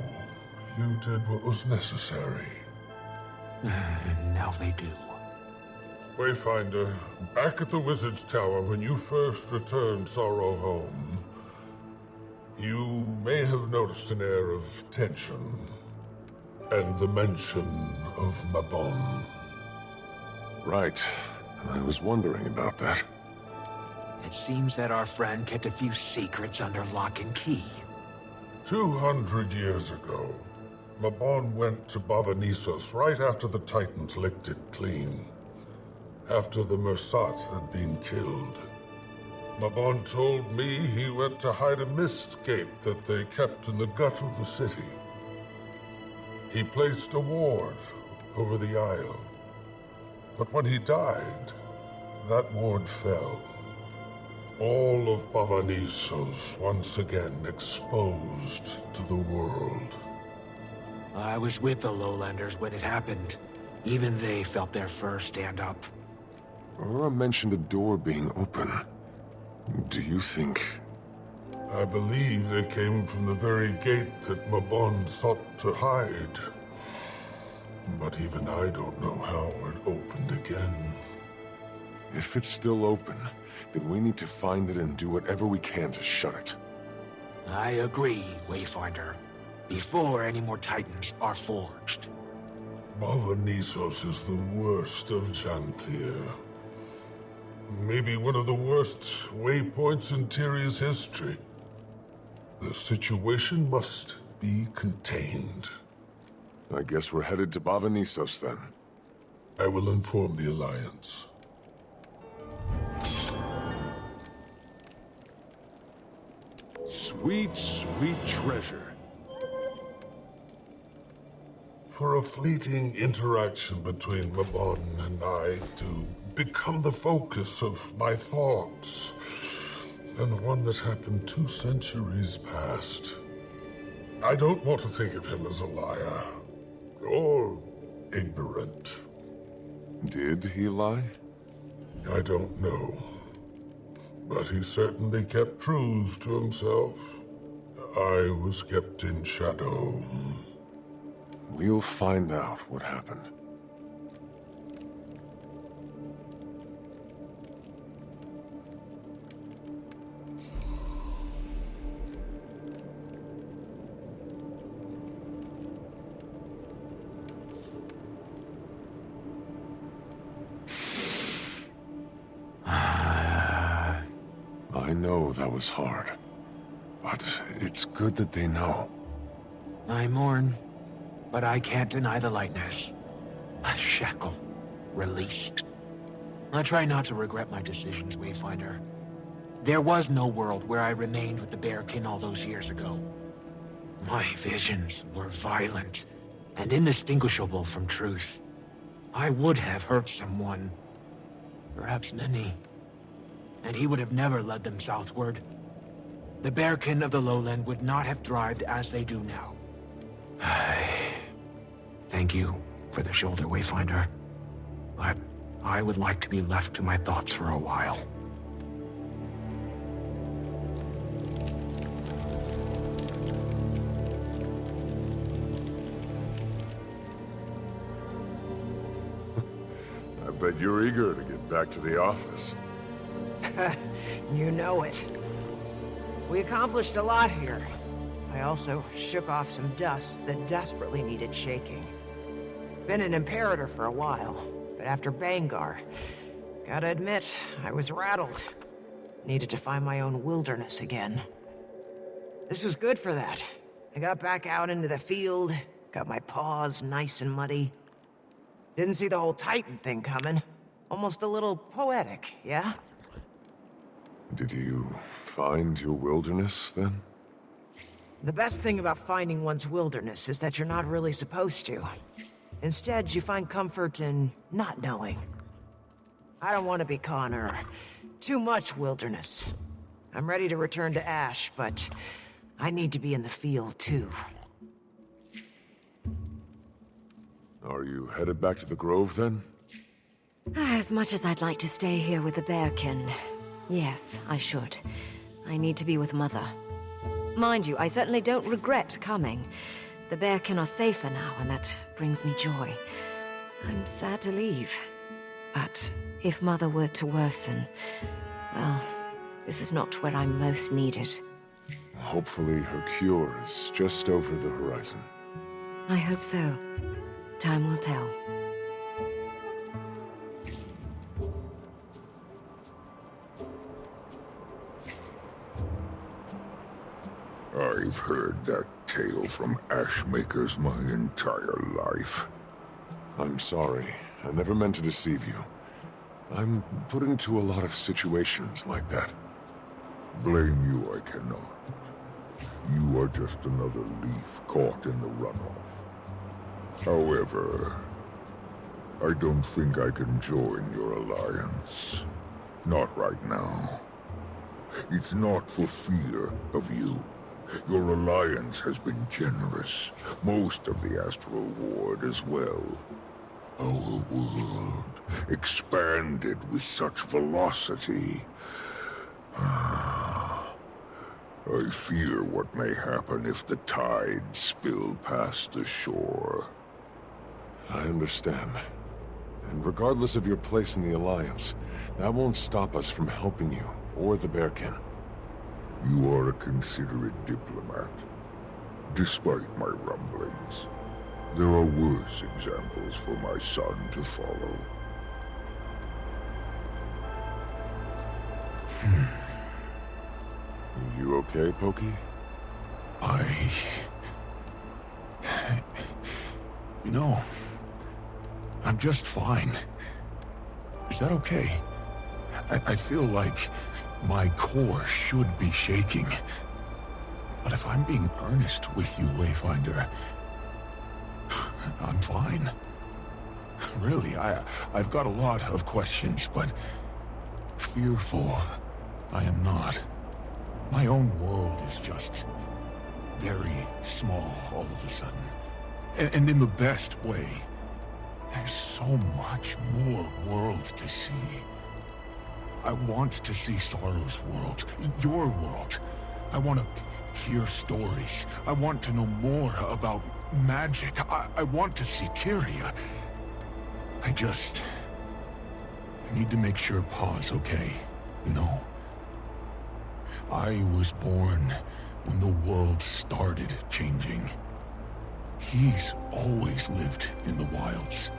you did what was necessary. Now they do. Wayfinder, back at the Wizard's Tower when you first returned Sorrow home, you may have noticed an air of tension, and the mention of Mabon. Right. I was wondering about that. It seems that our friend kept a few secrets under lock and key. 200 years ago, Mabon went to Bavanissos right after the Titans licked it clean. After the Mersat had been killed. Mabon told me he went to hide a mist gate that they kept in the gut of the city. He placed a ward over the isle. But when he died, that ward fell. All of Bavanissos once again exposed to the world. I was with the Lowlanders when it happened. Even they felt their fur stand up. Aurora mentioned a door being open. Do you think... I believe they came from the very gate that Mabon sought to hide. But even I don't know how it opened again. If it's still open, then we need to find it and do whatever we can to shut it. I agree, Wayfinder. Before any more Titans are forged. Bavanissos is the worst of Janthir. Maybe one of the worst waypoints in Tyrya's history. The situation must be contained. I guess we're headed to Bavanissos then. I will inform the Alliance. Sweet, sweet treasure. For a fleeting interaction between Mabon and I to become the focus of my thoughts, and one that happened 2 centuries past. I don't want to think of him as a liar, or ignorant. Did he lie? I don't know. But he certainly kept truths to himself. I was kept in shadow. We'll find out what happened. I know that was hard. But it's good that they know. I mourn, but I can't deny the lightness. A shackle released. I try not to regret my decisions, Wayfinder. There was no world where I remained with the Bearkin all those years ago. My visions were violent and indistinguishable from truth. I would have hurt someone, perhaps many, and he would have never led them southward. The Bearkin of the Lowland would not have thrived as they do now. Thank you for the shoulder, Wayfinder, but I would like to be left to my thoughts for a while. I bet you're eager to get back to the office. You know it. We accomplished a lot here. I also shook off some dust that desperately needed shaking. Been an Imperator for a while, but after Bangar, gotta admit, I was rattled. Needed to find my own wilderness again. This was good for that. I got back out into the field, got my paws nice and muddy. Didn't see the whole Titan thing coming. Almost a little poetic, yeah? Did you find your wilderness, then? The best thing about finding one's wilderness is that you're not really supposed to. Instead, you find comfort in not knowing. I don't want to be Connor. Too much wilderness. I'm ready to return to Ash, but I need to be in the field, too. Are you headed back to the Grove, then? As much as I'd like to stay here with the Bearkin, yes, I should. I need to be with Mother. Mind you, I certainly don't regret coming. The Bearkin are safer now, and that brings me joy. I'm sad to leave. But if Mother were to worsen, well, this is not where I'm most needed. Hopefully her cure is just over the horizon. I hope so. Time will tell. I've heard that tale from Ashmakers my entire life. I'm sorry. I never meant to deceive you. I'm put into a lot of situations like that. Blame you I cannot. You are just another leaf caught in the runoff. However, I don't think I can join your alliance. Not right now. It's not for fear of you. Your alliance has been generous. Most of the Astral Ward as well. Our world expanded with such velocity. I fear what may happen if the tides spill past the shore. I understand. And regardless of your place in the Alliance, that won't stop us from helping you, or the Bearkin. You are a considerate diplomat. Despite my rumblings, there are worse examples for my son to follow. You okay, Pokey? You know, I'm just fine. Is that okay? I feel like my core should be shaking. But if I'm being earnest with you, Wayfinder, I'm fine. Really, I've got a lot of questions, but fearful I am not. My own world is just very small all of a sudden. And in the best way. There's so much more world to see. I want to see Sorrow's world, your world. I want to hear stories. I want to know more about magic. I want to see Tyrya. I just need to make sure Pa's okay, you know? I was born when the world started changing. He's always lived in the wilds.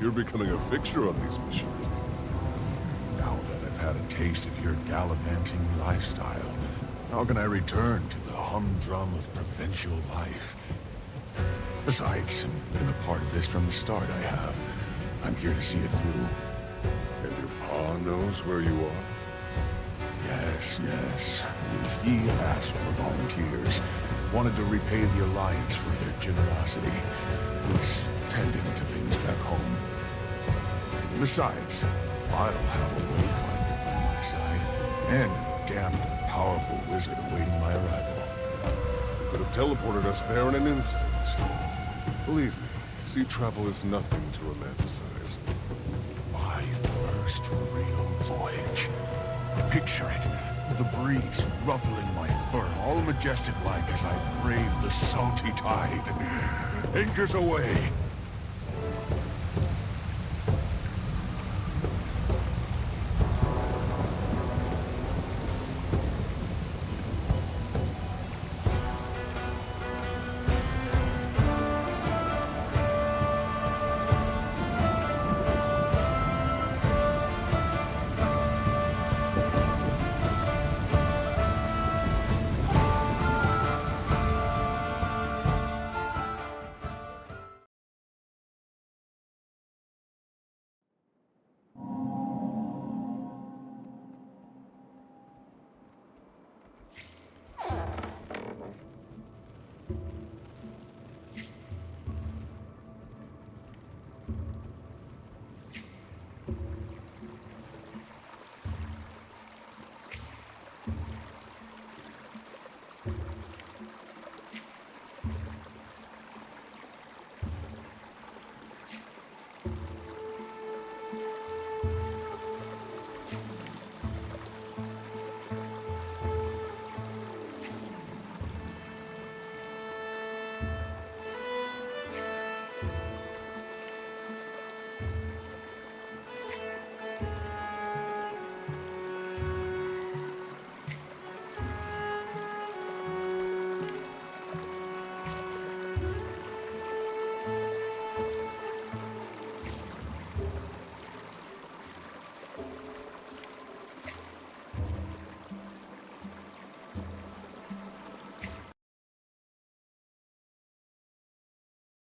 You're becoming a fixture on these missions. Now that I've had a taste of your gallivanting lifestyle, how can I return to the humdrum of provincial life? Besides, I've been a part of this from the start, I have. I'm here to see it through. And your pa knows where you are? Yes. He asked for volunteers. Wanted to repay the Alliance for their generosity. He's tending to things back home. Besides, I'll have a wayfinder by my side. And a damned powerful wizard awaiting my arrival. You could have teleported us there in an instant. Believe me, sea travel is nothing to romanticize. My first real voyage. Picture it. The breeze ruffling my fur, all majestic-like as I brave the salty tide. Anchors away.